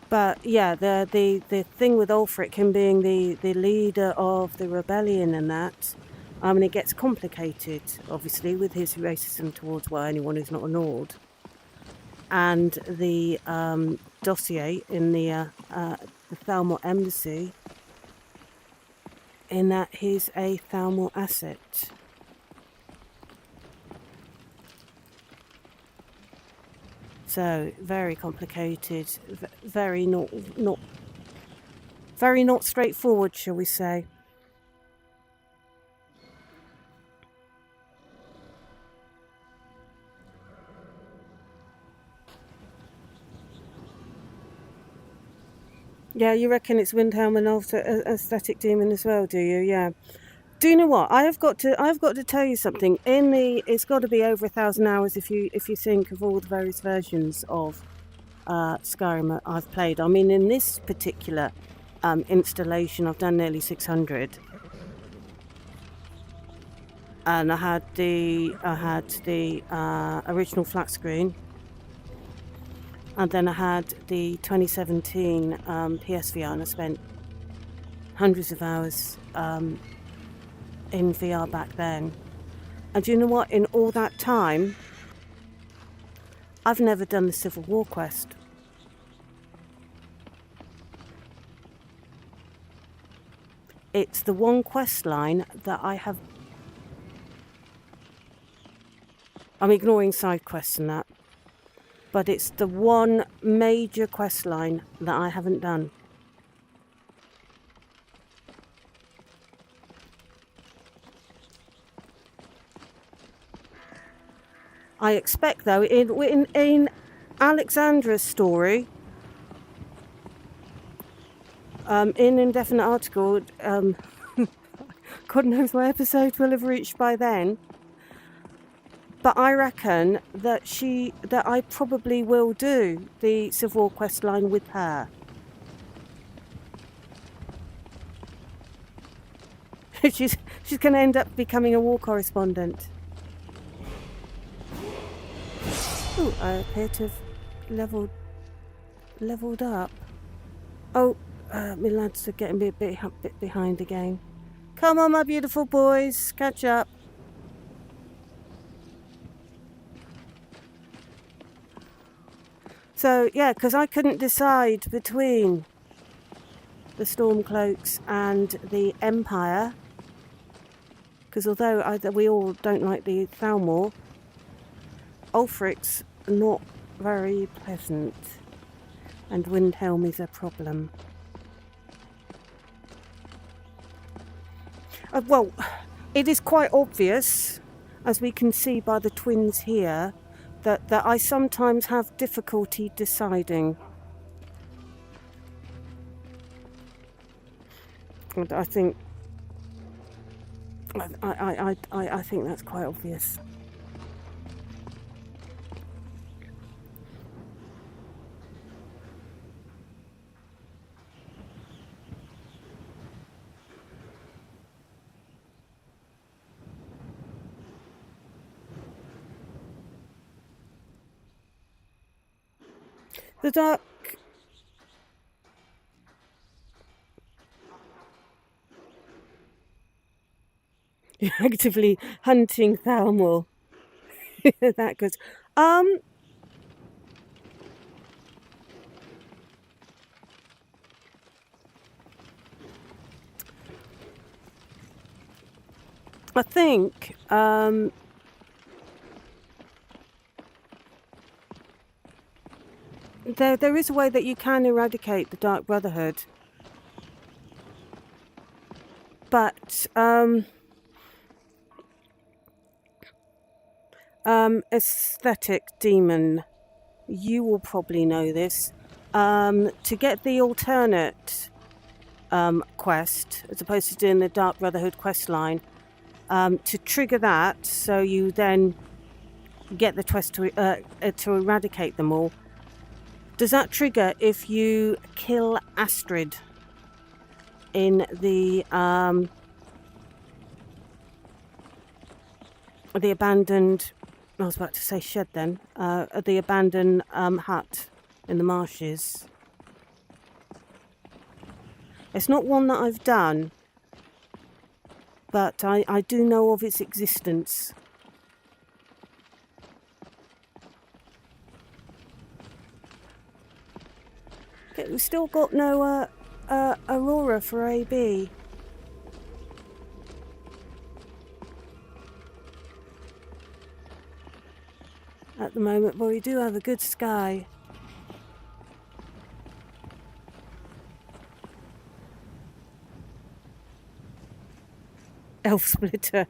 But yeah, the thing with Ulfric, him being the leader of the rebellion and that, I mean, it gets complicated, obviously, with his racism towards anyone who's not a Nord. And the dossier in the Thalmor embassy, in that he's a Thalmor asset. So very complicated, very not straightforward, shall we say? Yeah, you reckon it's Windhelm and aesthetic demon as well, do you? Yeah. Do you know what? I've got to tell you something. It's got to be over 1,000 hours if you think of all the various versions of Skyrim I've played. I mean, in this particular installation, I've done nearly 600, and I had the original flat screen, and then I had the 2017 PSVR, and I spent hundreds of hours in VR back then. And do you know what? In all that time, I've never done the Civil War quest. It's the one quest line that I'm ignoring side quests and that, but it's the one major quest line that I haven't done. I expect, though, in Alexandra's story, in Indefinite Article, God knows what episode will have reached by then, but I reckon that I probably will do the Civil War quest line with her. she's going to end up becoming a war correspondent. Oh, I appear to have leveled up. Oh, my lads are getting a bit behind again. Come on, my beautiful boys, catch up. So, yeah, because I couldn't decide between the Stormcloaks and the Empire, because although we all don't like the Thalmor, Ulfric's not very pleasant, and Windhelm is a problem. Well, it is quite obvious, as we can see by the twins here, that I sometimes have difficulty deciding. And I think I think that's quite obvious. The Dark... You're actively hunting Thalmor. That good. I think there is a way that you can eradicate the Dark Brotherhood, but aesthetic demon, you will probably know this. To get the alternate quest, as opposed to doing the Dark Brotherhood quest line, to trigger that, so you then get the quest to eradicate them all. Does that trigger if you kill Astrid in the abandoned... I was about to say shed then. The abandoned hut in the marshes. It's not one that I've done, but I do know of its existence. Okay, we've still got no Aurora for AB. At the moment, but we do have a good sky. Elf splitter.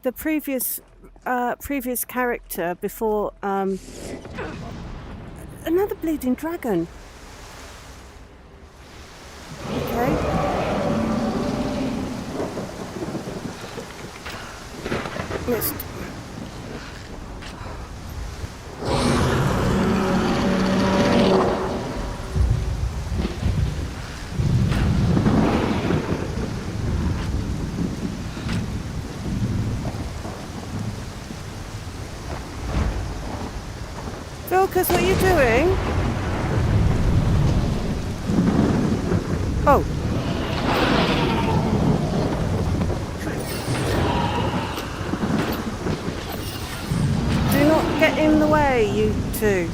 The previous character before another bleeding dragon. Okay. Missed. Vilkas, what are you doing? Oh. Do not get in the way, you two.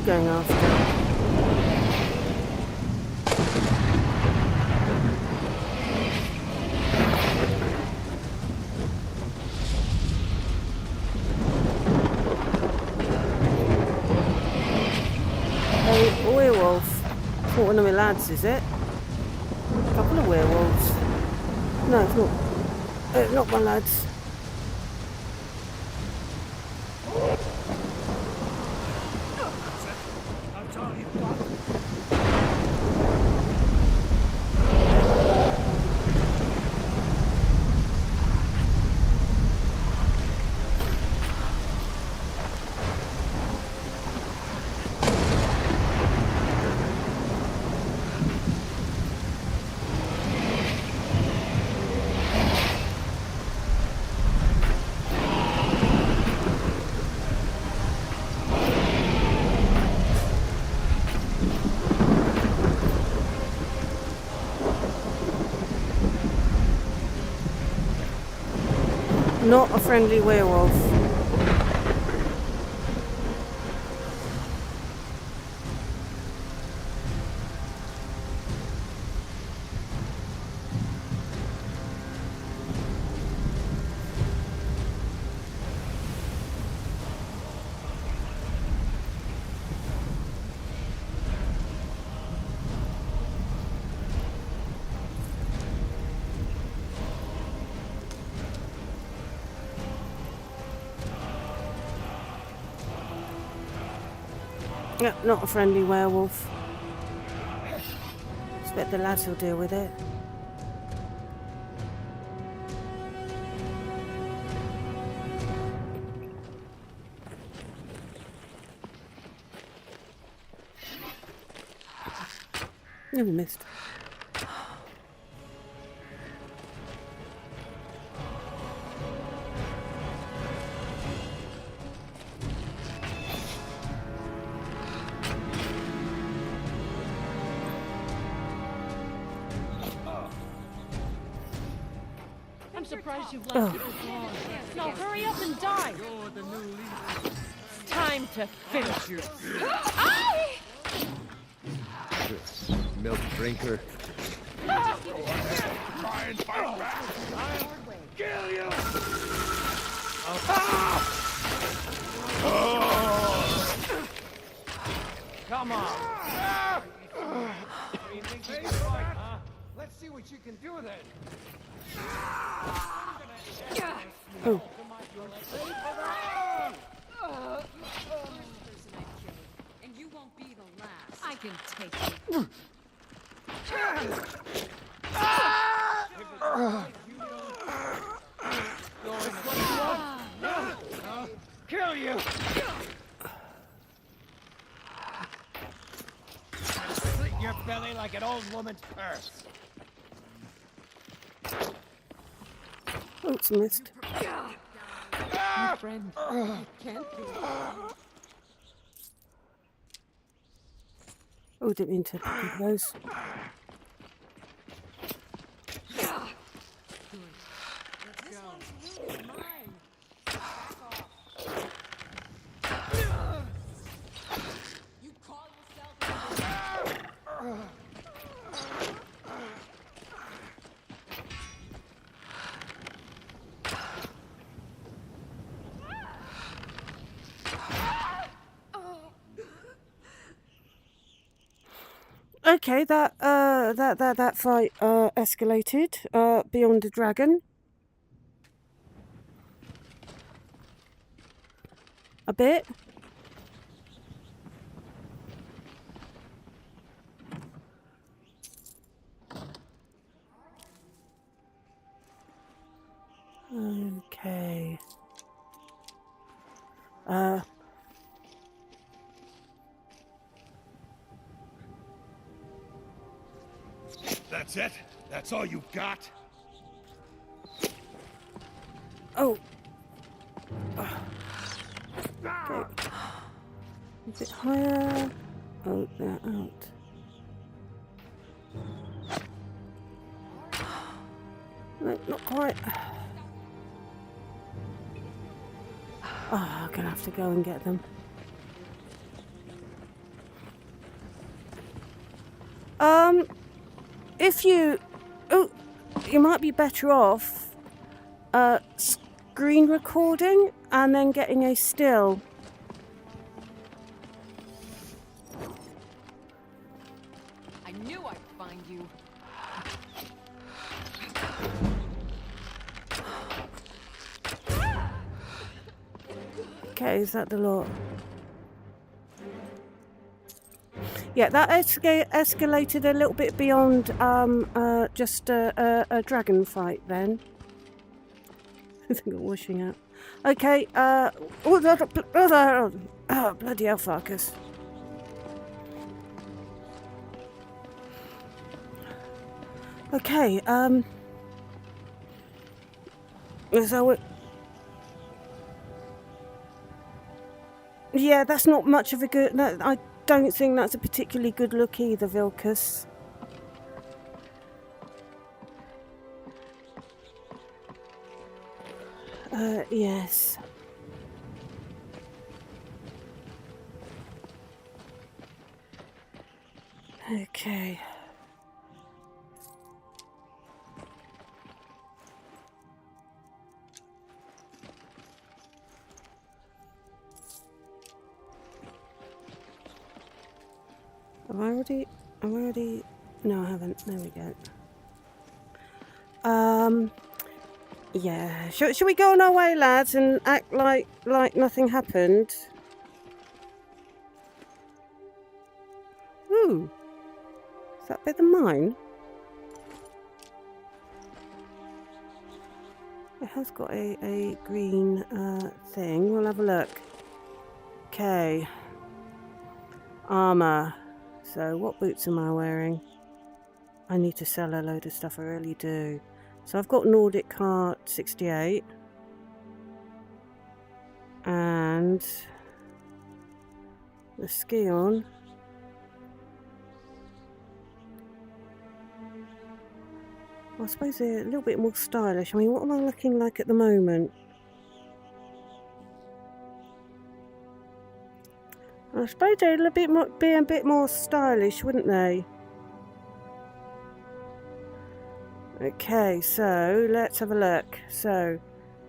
Going after. A werewolf. Not one of my lads, is it? A couple of werewolves. No, it's not my lads. Not a friendly werewolf. Yep, not a friendly werewolf. Expect the lads will deal with it. Never missed. I'm surprised you've left it this long. Now hurry up and die. You're the new leader. It's time to finish you. Milk drinker. Try and fight back. I'll kill you. Come on. Let's see what you can do then. Oh. And you won't be the last. I can take it. Kill you. Slit your belly like an old woman's purse. Oh, it's missed. My friend, I can't be. Oh, didn't mean to pick those. Okay, that fight escalated beyond the dragon. A bit. Okay. That's it? That's all you got? Oh. Okay. A bit higher. Oh, they're out. No, not quite. Oh, I'm gonna have to go and get them. If you... Oh, you might be better off screen recording and then getting a still. I knew I'd find you. Okay, is that the lot? Yeah, that escalated a little bit beyond just a dragon fight then. I think I'm washing out. Okay, oh, bloody hell, Farkas. Okay, so yeah, that's not much of a good... No, I don't think that's a particularly good look either, Vilkas. Yes. Okay. Have I already... No, I haven't. There we go. Yeah. Should we go on our way, lads, and act like nothing happened? Oh! Is that better than mine? It has got a green thing. We'll have a look. Okay. Armour. So what boots am I wearing? I need to sell a load of stuff, I really do. So I've got Nordic Cart 68. And the ski on. I suppose they're a little bit more stylish. I mean, what am I looking like at the moment? I suppose they'd be a bit more stylish, wouldn't they? Okay, so let's have a look. So,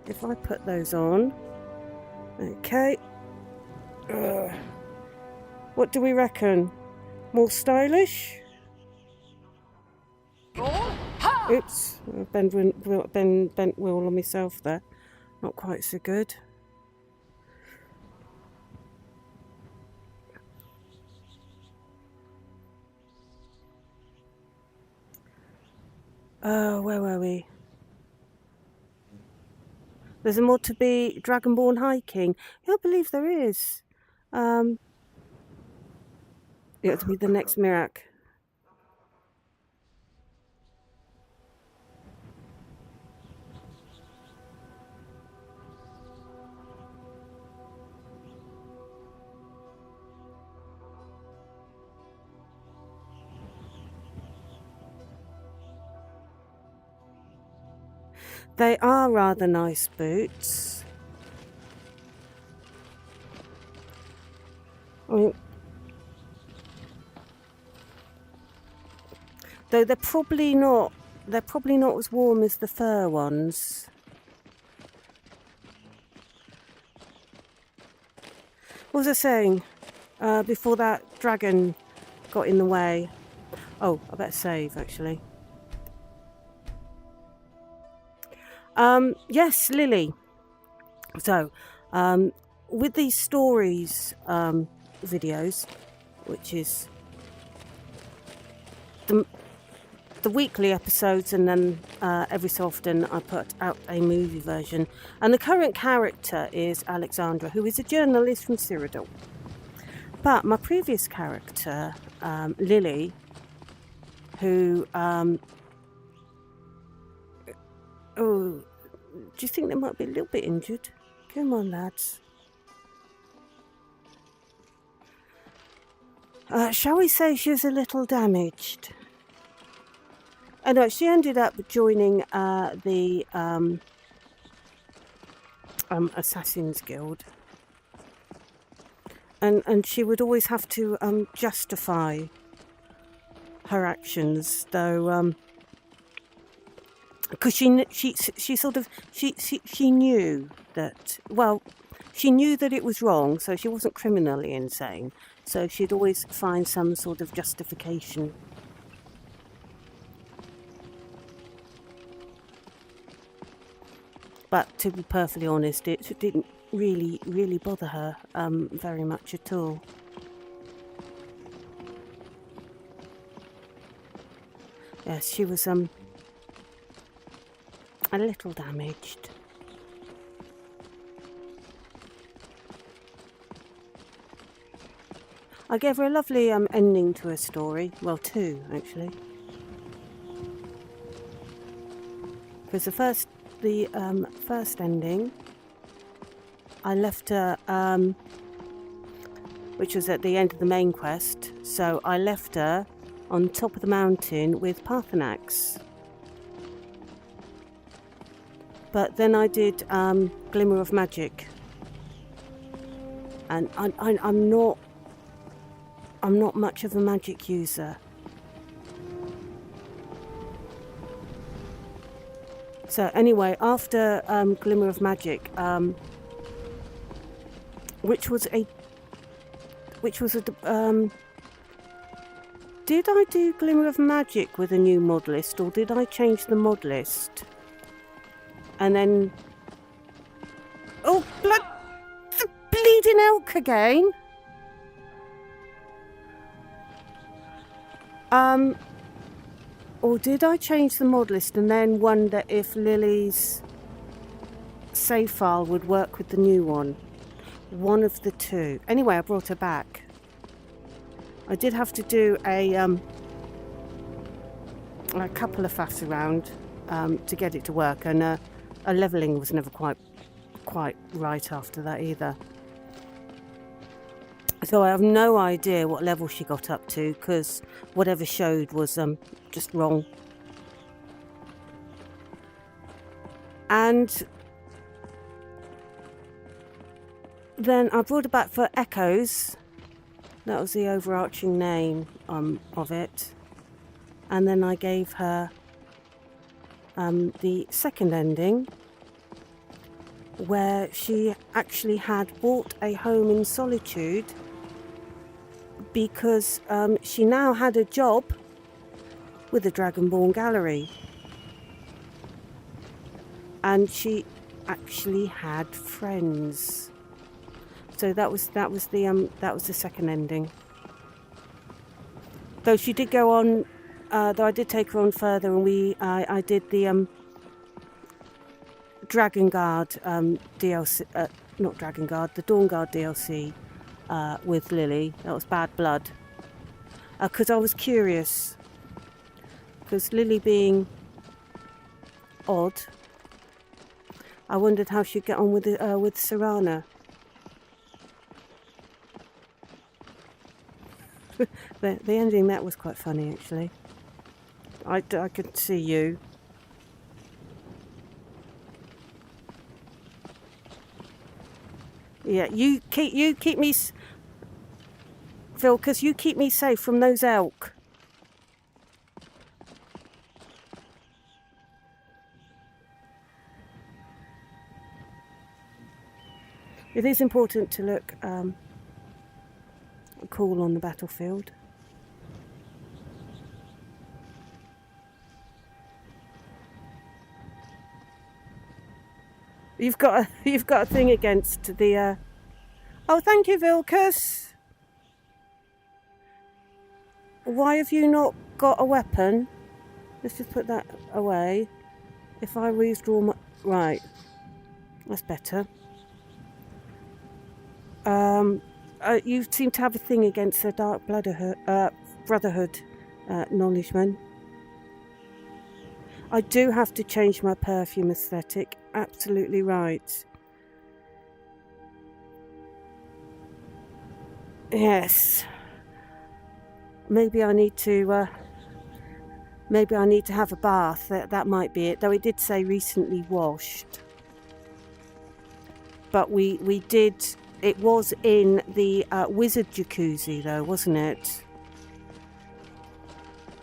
if I put those on, okay. What do we reckon? More stylish? Oops, bent wheel on myself there. Not quite so good. Where were we? There's more to be Dragonborn hiking. Yeah, I believe there is. It has to be the next Mirac. They are rather nice boots. I mean, though they're probably not as warm as the fur ones. What was I saying? Before that dragon got in the way. Oh, I better save actually. Yes, Lily. So, with these stories videos, which is the weekly episodes, and then every so often I put out a movie version. And the current character is Alexandra, who is a journalist from Cyrodiil. But my previous character, Lily, who oh, do you think they might be a little bit injured? Come on, lads. Shall we say she was a little damaged? Oh no, she ended up joining the Assassin's Guild. And she would always have to justify her actions, though, because she knew that, well, she knew that it was wrong, so she wasn't criminally insane, so she'd always find some sort of justification. But to be perfectly honest, it didn't really bother her very much at all. Yes, she was a little damaged. I gave her a lovely ending to her story. Well, two actually. Because the first ending, I left her, which was at the end of the main quest. So I left her on top of the mountain with Parthenax. But then I did Glimmer of Magic, and I'm not much of a magic user. So anyway, after Glimmer of Magic, which was a did I do Glimmer of Magic with a new mod list, or did I change the mod list? And then, oh, blood, the bleeding elk again. Or did I change the mod list and then wonder if Lily's save file would work with the new one? One of the two. Anyway, I brought her back. I did have to do a couple of faffs around to get it to work, and a levelling was never quite right after that either. So I have no idea what level she got up to, because whatever showed was just wrong. And then I brought her back for Echoes. That was the overarching name of it. And then I gave her the second ending, where she actually had bought a home in solitude because she now had a job with the Dragonborn Gallery, and she actually had friends. So that was the second ending. Though she did go on, though I did take her on further, and I did the Dragonguard DLC, not Dragonguard, the Dawnguard DLC with Lily. That was Bad Blood. Because I was curious. Because Lily being odd, I wondered how she'd get on with Serana. The ending, that was quite funny actually. I could see you. Yeah, you keep me, Phil, because you keep me safe from those elk. It is important to look cool on the battlefield. You've got a thing against the. Oh, thank you, Vilcus. Why have you not got a weapon? Let's just put that away. If I withdraw my right, that's better. You seem to have a thing against the Dark Brotherhood knowledgemen. I do have to change my perfume aesthetic. Absolutely right. Yes. Maybe I need to have a bath. That might be it. Though it did say recently washed. But we did. It was in the wizard jacuzzi, though, wasn't it?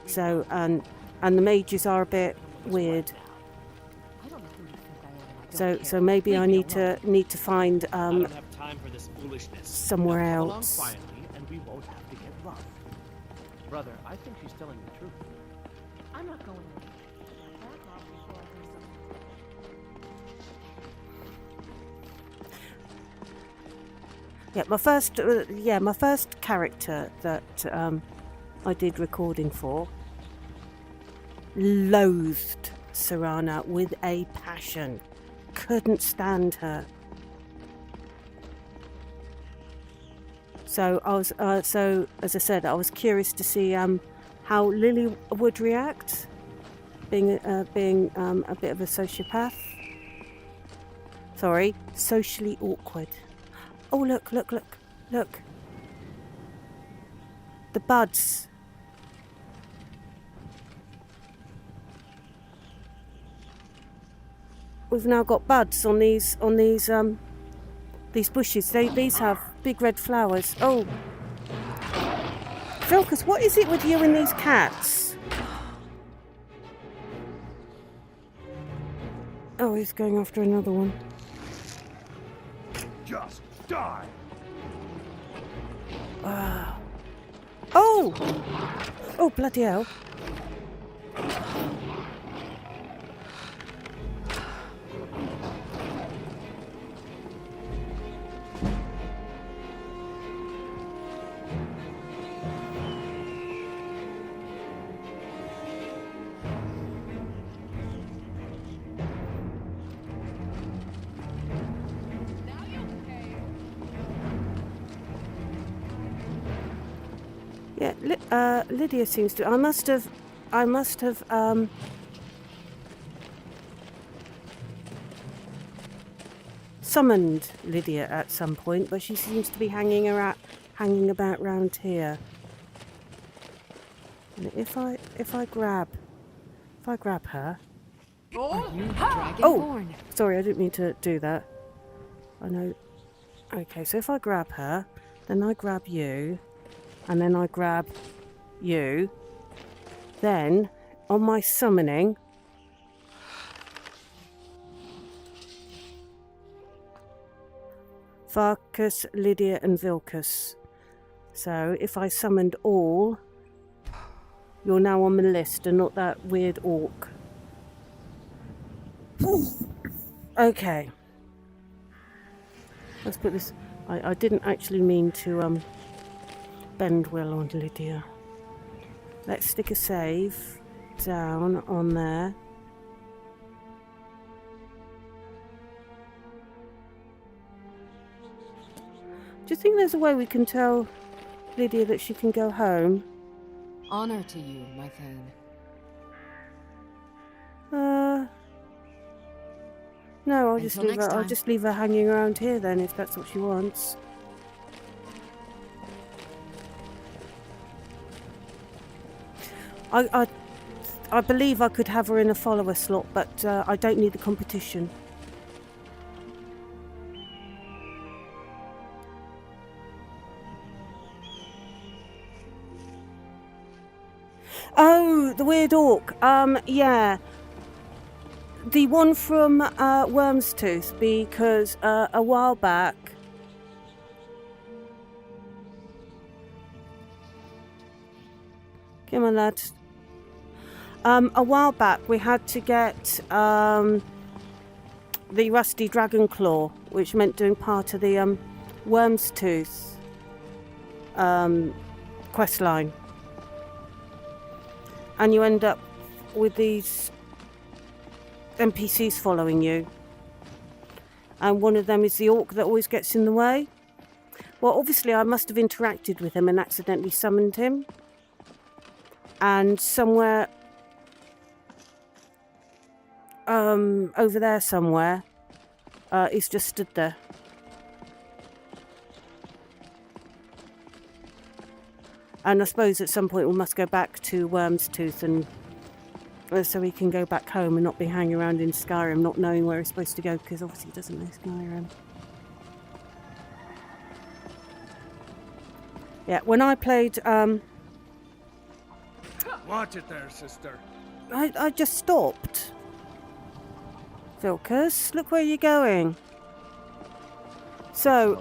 So and the mages are a bit weird. So maybe I need to find I don't have time for this foolishness. somewhere Now, come else. along quietly, and we won't have to get rough. Brother, I think she's telling the truth. I'm not going to. Yeah, my first character that I did recording for loathed Serana with a passion. Couldn't stand her. So I was as I said, I was curious to see how Lily would react, being a bit of a sociopath. Sorry, socially awkward. Oh, look. The buds. We've now got buds on these bushes. These have big red flowers. Oh. Vilcus, what is it with you and these cats? Oh, he's going after another one. Just die! Oh! Oh, bloody hell. Yeah, Lydia seems to. I must have summoned Lydia at some point, but she seems to be hanging about round here. And if I grab her. Oh, sorry, I didn't mean to do that. I know. Okay, so if I grab her, then I grab you, and then I grab you. Then, on my summoning, Varkus, Lydia, and Vilkus. So, if I summoned all, you're now on the list and not that weird orc. Okay. Let's put this... I didn't actually mean to bend will on Lydia. Let's stick a save down on there. Do you think there's a way we can tell Lydia that she can go home? Honor to you, my Thane. No, I'll just leave her. I'll just leave her hanging around here then, if that's what she wants. I believe I could have her in a follower slot, but I don't need the competition. Oh, the weird orc. Yeah. The one from Worm's Tooth, because a while back... Come on, lads. A while back we had to get the Rusty Dragon Claw, which meant doing part of the Worm's Tooth quest line. And you end up with these NPCs following you. And one of them is the orc that always gets in the way. Well, obviously I must have interacted with him and accidentally summoned him. And somewhere over there somewhere he's just stood there. And I suppose at some point we must go back to Worm's Tooth and so he can go back home and not be hanging around in Skyrim not knowing where he's supposed to go, because obviously he doesn't know Skyrim. Yeah, when I played Watch it there, sister. I just stopped. Vilkus, look where you're going. So,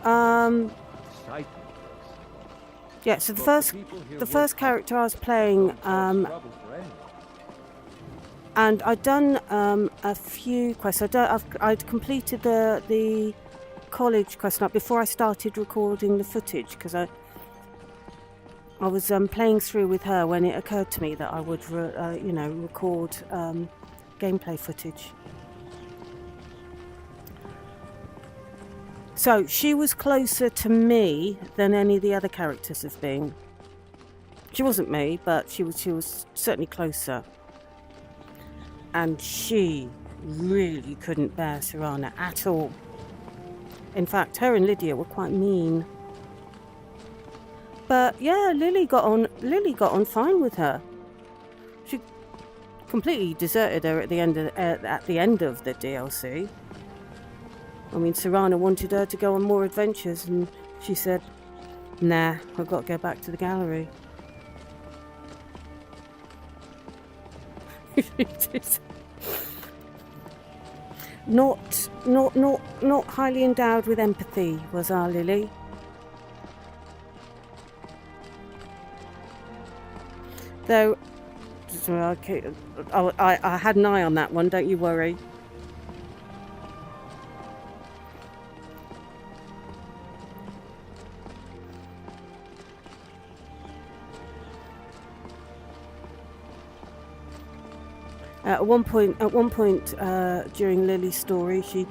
yeah, so the first character I was playing, and I'd done a few quests. I'd completed the college quest night before I started recording the footage, because I was playing through with her when it occurred to me that I would, record gameplay footage. So she was closer to me than any of the other characters have been. She wasn't me, but she was certainly closer. And she really couldn't bear Serana at all. In fact, her and Lydia were quite mean. But yeah, Lily got on fine with her. She completely deserted her at the end of the DLC. I mean, Serana wanted her to go on more adventures, and she said, "Nah, I've got to go back to the gallery." Not highly endowed with empathy was our Lily. Though, I had an eye on that one, don't you worry. At one point during Lily's story, she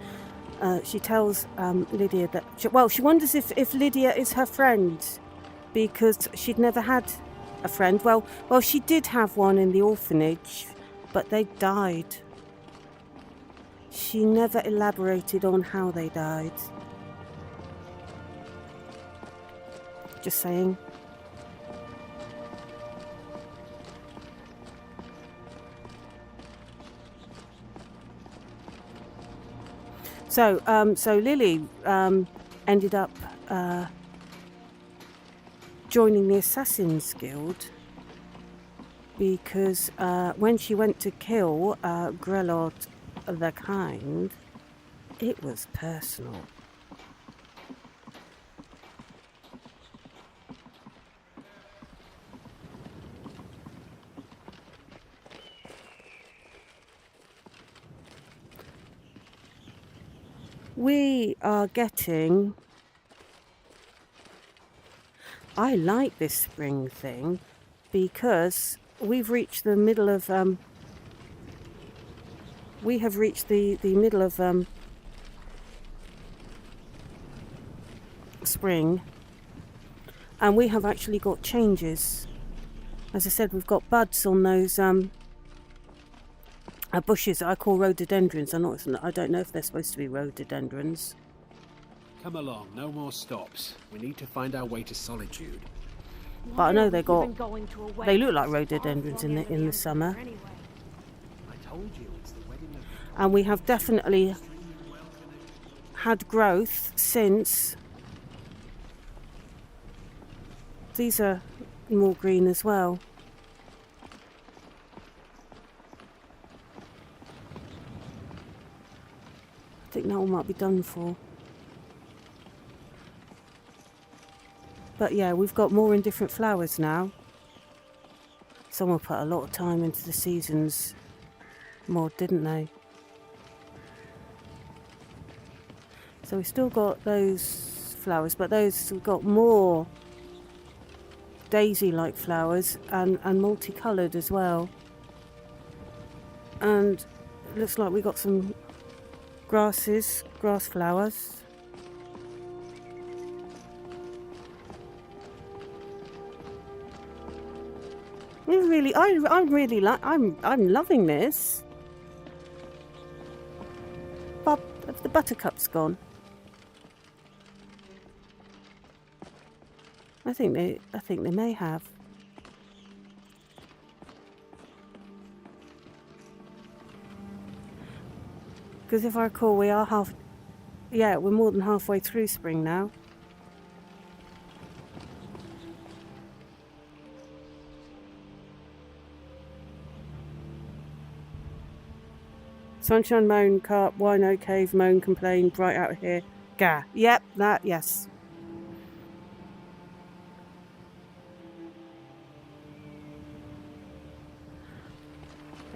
tells Lydia that she wonders if Lydia is her friend, because she'd never had a friend. Well, she did have one in the orphanage, but they died. She never elaborated on how they died. Just saying. So Lily ended up joining the Assassin's Guild because when she went to kill Grelod the Kind, it was personal. We are getting... I like this spring thing because we've reached the middle of... we have reached the middle of spring, and we have actually got changes. As I said, we've got buds on those bushes that I call rhododendrons. I don't know if they're supposed to be rhododendrons. Come along, no more stops. We need to find our way to Solitude. But I know they look like rhododendrons in the summer. I told you it's the wedding of... And we have definitely had growth since. These are more green as well. I think that one might be done for. But yeah, we've got more in different flowers now. Someone put a lot of time into the seasons mod, didn't they? So we've still got those flowers, but those we've got more daisy-like flowers and multicoloured as well. And it looks like we got some grass flowers. I'm loving this. But have the buttercups gone? I think they may have. Because if I recall, we're more than halfway through spring now. Sunshine moan, carp, wino cave, moan, complain, bright out here, gah. Yep, that, yes.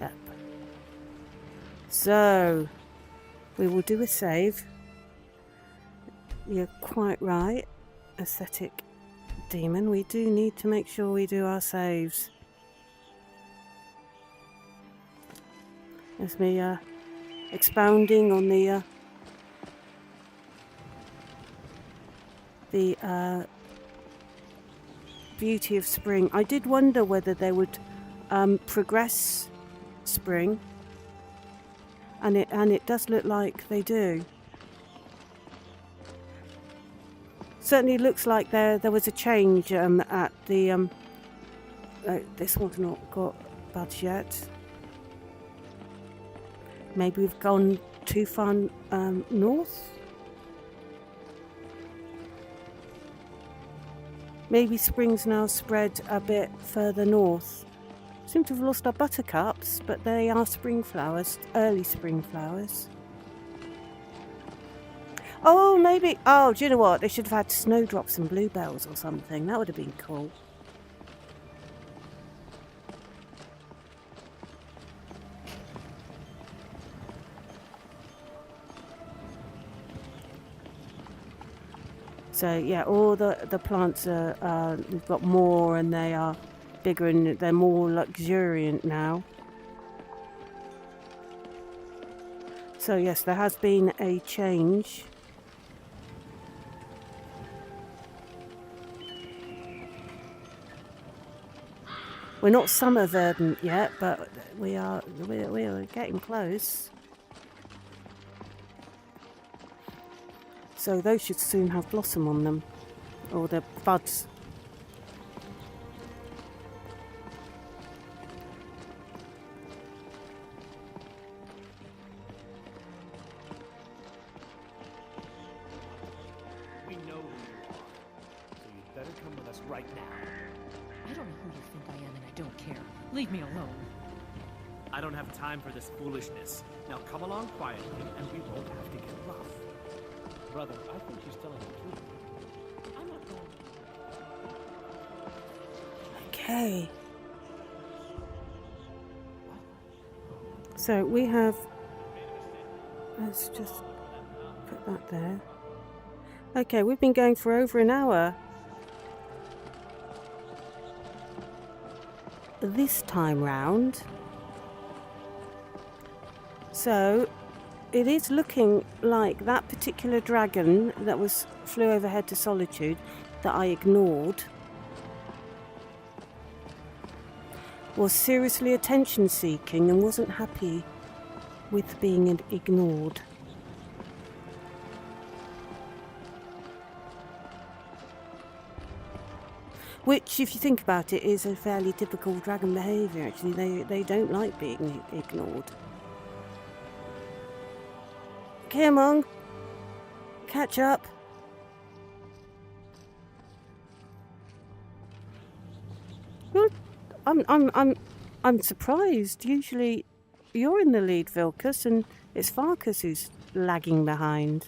Yep. So, we will do a save. You're quite right, aesthetic demon. We do need to make sure we do our saves. There's me expounding on the beauty of spring. I did wonder whether they would progress spring, and it does look like they do. Certainly looks like there was a change at the this one's not got buds yet. Maybe we've gone too far north. Maybe spring's now spread a bit further north. Seem to have lost our buttercups, but they are spring flowers, early spring flowers. Oh, maybe. Oh, do you know what? They should have had snowdrops and bluebells or something. That would have been cool. So yeah, all the plants are we've got more, and they are bigger and they're more luxuriant now. So yes, there has been a change. We're not summer verdant yet, but we are getting close. So those should soon have blossom on them, or the buds. We know who you are, so you'd better come with us right now. I don't know who you think I am, and I don't care. Leave me alone. I don't have time for this foolishness. Now come along quietly, and we won't have to get rough. Brother, I think she's telling the truth. I'm not going. Okay. So we have. Let's just put that there. Okay, we've been going for over an hour. This time round. So it is looking like that particular dragon that flew overhead to Solitude that I ignored was seriously attention seeking and wasn't happy with being ignored. Which, if you think about it, is a fairly typical dragon behaviour actually. They don't like being ignored. Come on, catch up. Well, I'm surprised. Usually, you're in the lead, Vilcus, and it's Farkas who's lagging behind.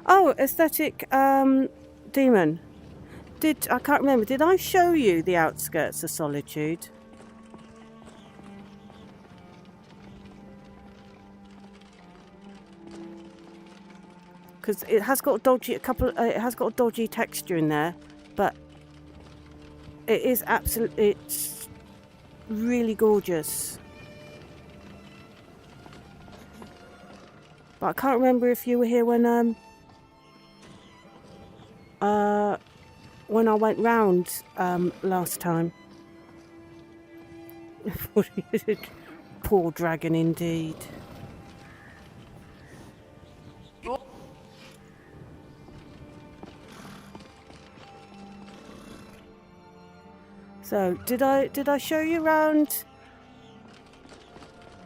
Oh, aesthetic demon. I can't remember. Did I show you the outskirts of Solitude? Because it has got it has got a dodgy texture in there, but it is it's really gorgeous. But I can't remember if you were here when I went round last time. Poor dragon indeed. So did I show you around?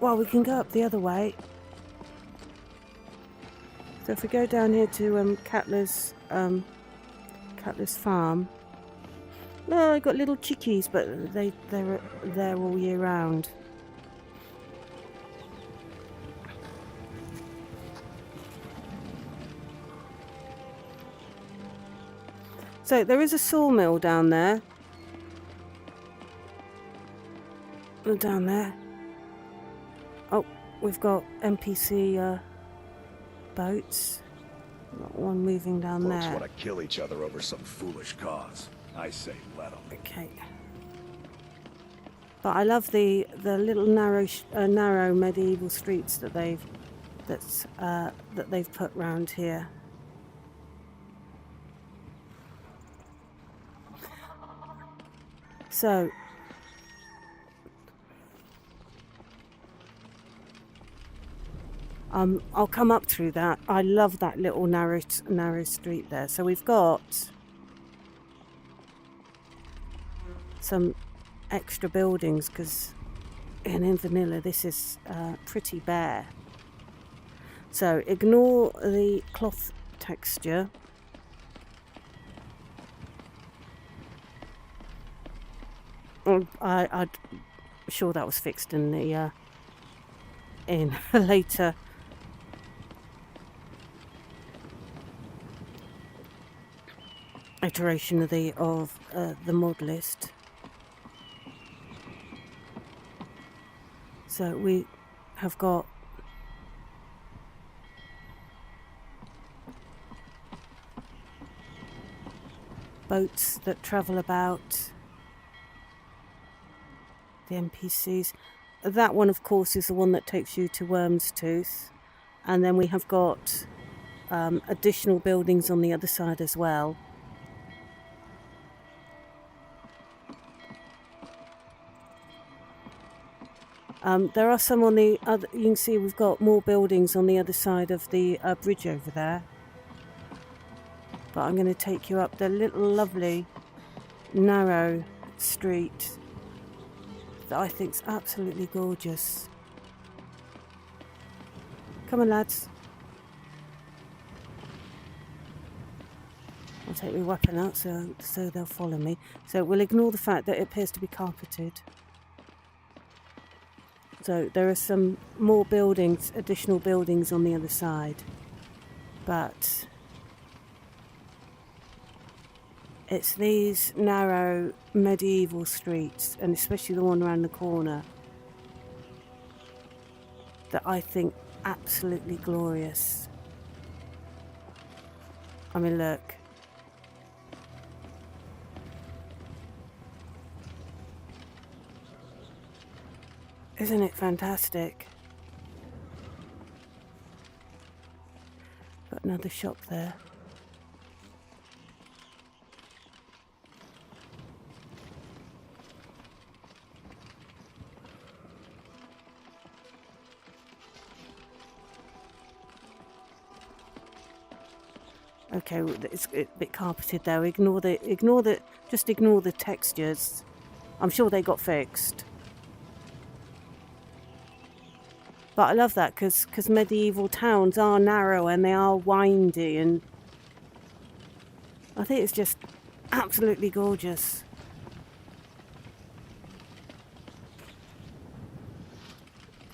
Well, we can go up the other way. So if we go down here to Catler's farm. No, I got little chickies, but they're there all year round. So there is a sawmill down there. Down there. Oh, we've got NPC boats. Got one moving down Folks there. want to kill each other over some foolish cause. I say let them. Okay. But I love the little narrow medieval streets that they've put round here. So I'll come up through that. I love that little narrow street there. So we've got some extra buildings because in vanilla this is pretty bare. So ignore the cloth texture. I'm sure that was fixed in the in a later iteration of the mod list. So we have got boats that travel about. the NPCs. That one, of course, is the one that takes you to Worm's Tooth. And then we have got additional buildings on the other side as well. There are some on the other. You can see we've got more buildings on the other side of the bridge over there. But I'm going to take you up the little lovely narrow street that I think's absolutely gorgeous. Come on, lads. I'll take my weapon out so they'll follow me. So we'll ignore the fact that it appears to be carpeted. So there are some more buildings, additional buildings on the other side. But it's these narrow medieval streets, and especially the one around the corner, that I think absolutely glorious. I mean, look. Isn't it fantastic? Got another shop there. Okay, it's a bit carpeted there. Just ignore the textures. I'm sure they got fixed. But I love that because medieval towns are narrow and they are windy, and I think it's just absolutely gorgeous.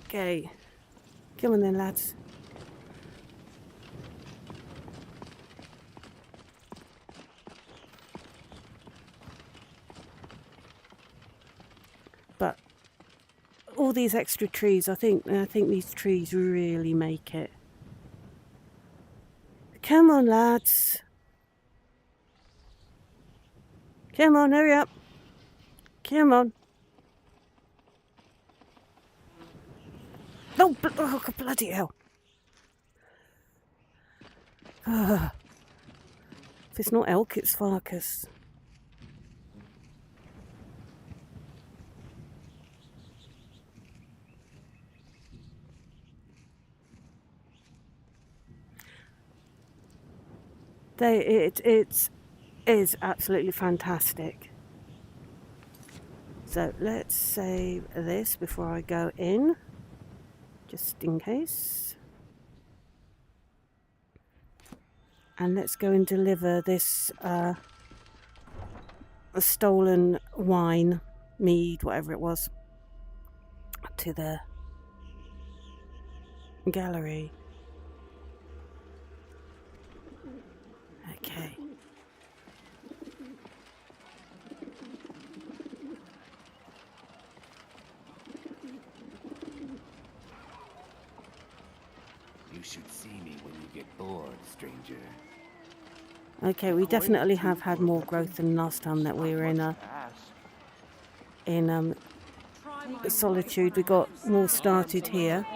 Okay, come on then, lads. But all these extra trees, I think these trees really make it. Come on, lads. Come on, hurry up. Come on. Oh, bloody hell. If it's not elk, it's Farkas. It is absolutely fantastic. So let's save this before I go in, just in case. And let's go and deliver this a stolen wine, mead, whatever it was, to the gallery. Okay. You should see me when you get bored, stranger. Okay, we definitely have had more growth than last time that we were in Solitude. We got more started here.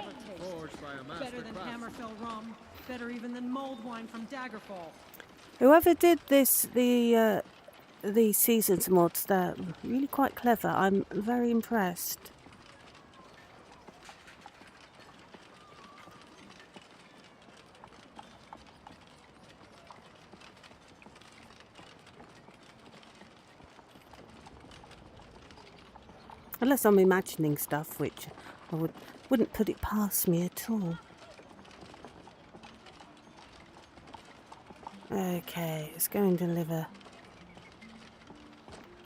Better than Hammerfell rum. Better even than mulled wine from Daggerfall. Whoever did this, the seasons mods, they're really quite clever. I'm very impressed. Unless I'm imagining stuff, which I wouldn't put it past me at all. Okay, let's go and deliver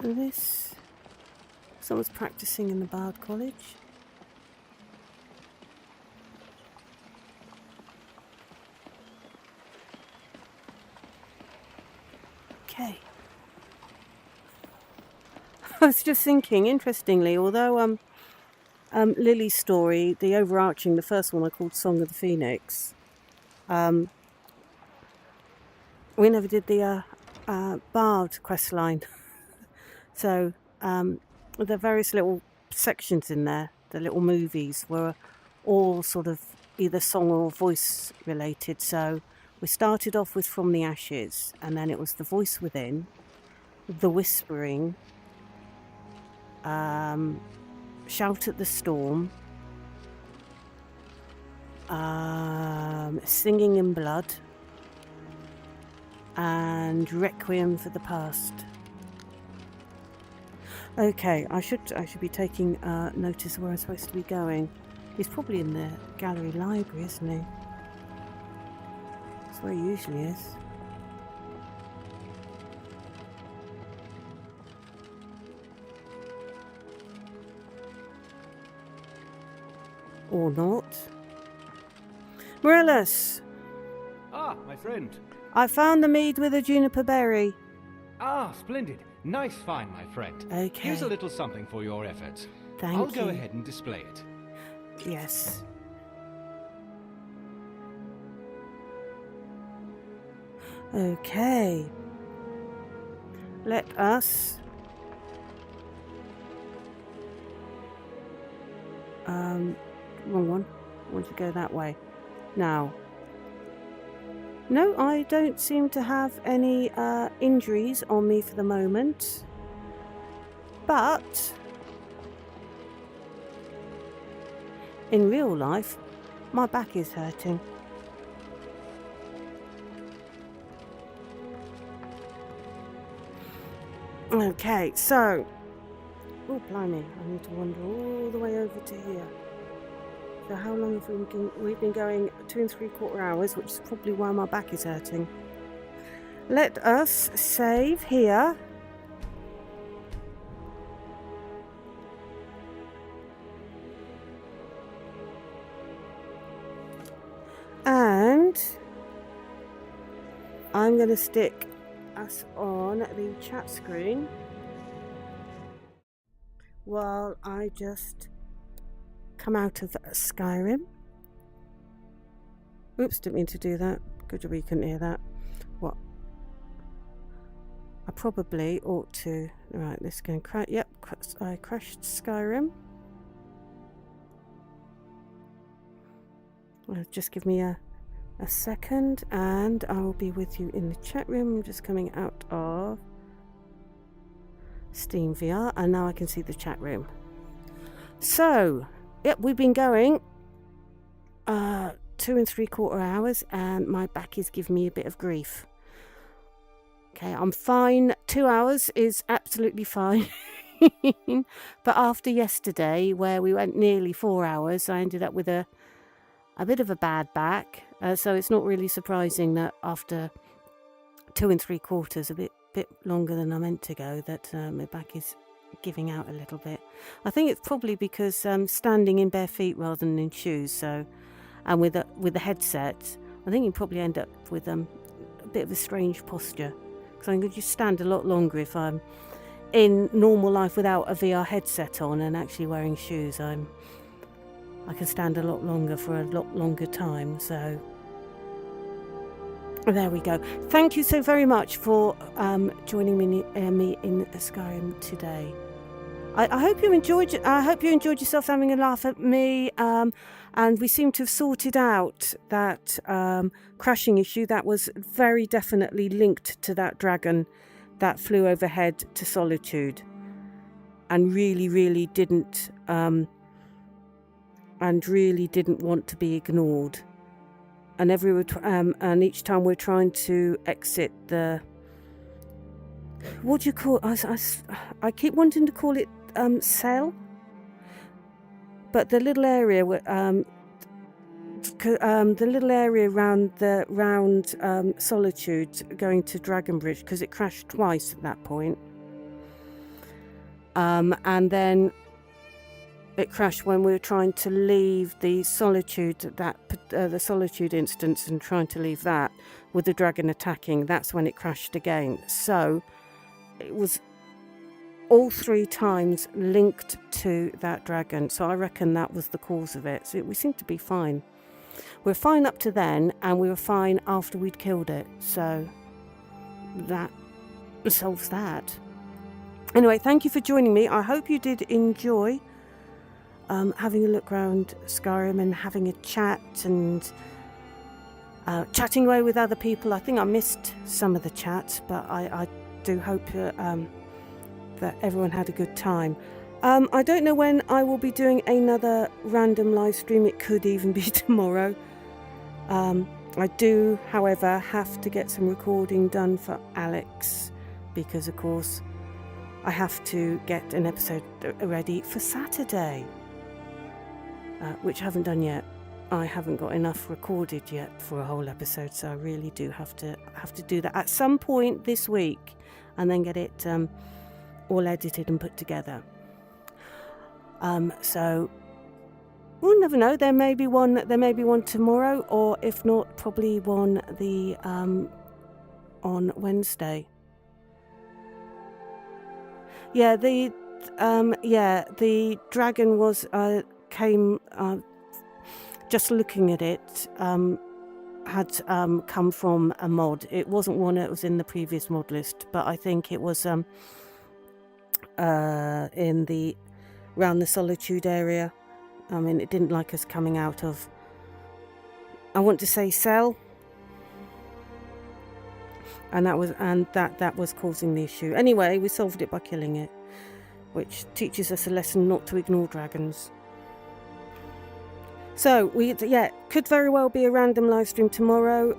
this. Someone's practicing in the Bard College. Okay. I was just thinking, interestingly, although Lily's story, the overarching, the first one I called Song of the Phoenix, we never did the Bard quest line. So the various little sections in there, the little movies, were all sort of either song or voice related. So we started off with From the Ashes, and then it was The Voice Within, The Whispering, Shout at the Storm, Singing in Blood, and Requiem for the Past. Okay, I should be taking notice of where I'm supposed to be going. He's probably in the gallery library, isn't he? That's where he usually is. Or not. Morellis! Ah, my friend. I found the mead with a juniper berry. Ah, splendid. Nice find, my friend. Okay. Here's a little something for your efforts. Thank I'll you. go ahead and display it. Yes. Okay. Let us wrong one. I want to go that way. Now. No, I don't seem to have any injuries on me for the moment. But in real life, my back is hurting. Okay, so... Oh, blimey, I need to wander all the way over to here. So how long have we've been going? 2 3/4 hours, which is probably why my back is hurting. Let us save here. And I'm going to stick us on the chat screen while I just come out of Skyrim. Oops, didn't mean to do that. Good job you couldn't hear that. What? I probably ought to... Right, let's go and crash... Yep, I crashed Skyrim. Just give me a second and I will be with you in the chat room. I'm just coming out of Steam VR and now I can see the chat room. So, yep, we've been going 2 3/4 hours and my back is giving me a bit of grief. Okay, I'm fine. 2 hours is absolutely fine. But after yesterday, where we went nearly 4 hours, I ended up with a bit of a bad back. So it's not really surprising that after 2 3/4, a bit longer than I meant to go, that my back is giving out a little bit. I think it's probably because standing in bare feet rather than in shoes. So, and with the headset, I think you probably end up with a bit of a strange posture. Because I'm going to just stand a lot longer if I'm in normal life without a VR headset on and actually wearing shoes. I can stand a lot longer for a lot longer time. So there we go. Thank you so very much for joining me in Skyrim today. I hope you enjoyed. I hope you enjoyed yourself having a laugh at me. And we seem to have sorted out that crashing issue that was very definitely linked to that dragon that flew overhead to Solitude, and really didn't want to be ignored. And and each time we're trying to exit the, what do you call? I keep wanting to call it cell. But the little area, the little area around Solitude, going to Dragonbridge, because it crashed twice at that point. And then it crashed when we were trying to leave the Solitude, the Solitude instance, and trying to leave that with the dragon attacking. That's when it crashed again. So it was all 3 times linked to that dragon. So I reckon that was the cause of it. So we seem to be fine. We're fine up to then, and we were fine after we'd killed it. So that solves that. Anyway, thank you for joining me. I hope you did enjoy having a look around Skyrim and having a chat and chatting away with other people. I think I missed some of the chat, but I do hope that everyone had a good time. I don't know when I will be doing another random live stream. It could even be tomorrow. I do, however, have to get some recording done for Alex because, of course, I have to get an episode ready for Saturday, which I haven't done yet. I haven't got enough recorded yet for a whole episode, so I really do have to do that at some point this week, and then get it all edited and put together. So we'll never know. There may be one tomorrow, or if not, probably one on Wednesday. Yeah, the dragon was came. Just looking at it, had come from a mod. It wasn't one that was in the previous mod list, but I think it was in the around the Solitude area. I mean, it didn't like us coming out of, I want to say, cell, and that was causing the issue. Anyway, we solved it by killing it, which teaches us a lesson not to ignore dragons. So, could very well be a random live stream tomorrow.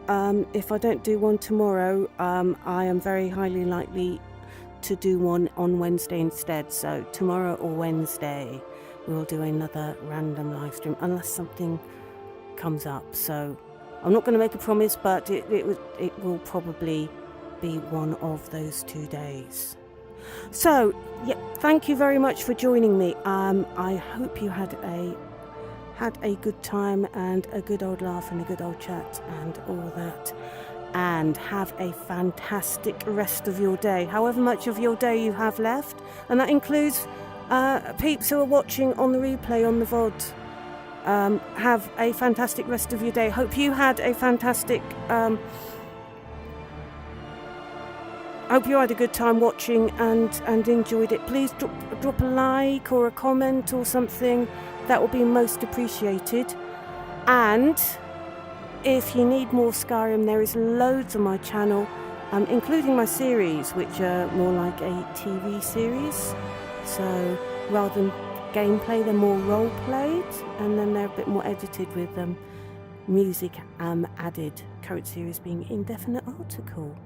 If I don't do one tomorrow, I am very highly likely to do one on Wednesday instead. So, tomorrow or Wednesday, we'll do another random live stream, unless something comes up. So, I'm not going to make a promise, but it will probably be one of those 2 days. So, yeah, thank you very much for joining me. I hope you had a good time and a good old laugh and a good old chat and all that, and have a fantastic rest of your day, however much of your day you have left, and that includes peeps who are watching on the replay on the VOD. Have a fantastic rest of your day. Hope you had a fantastic hope you had a good time watching and enjoyed it. Please drop a like or a comment or something. That will be most appreciated. And if you need more Skyrim, there is loads on my channel, including my series, which are more like a TV series. So rather than gameplay, they're more role played, and then they're a bit more edited with music added. Current series being Indefinite Article.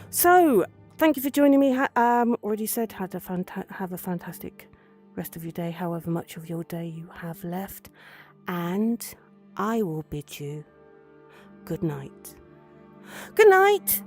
So thank you for joining me. Already said, have a fantastic rest of your day, however much of your day you have left, and I will bid you good night. Good night.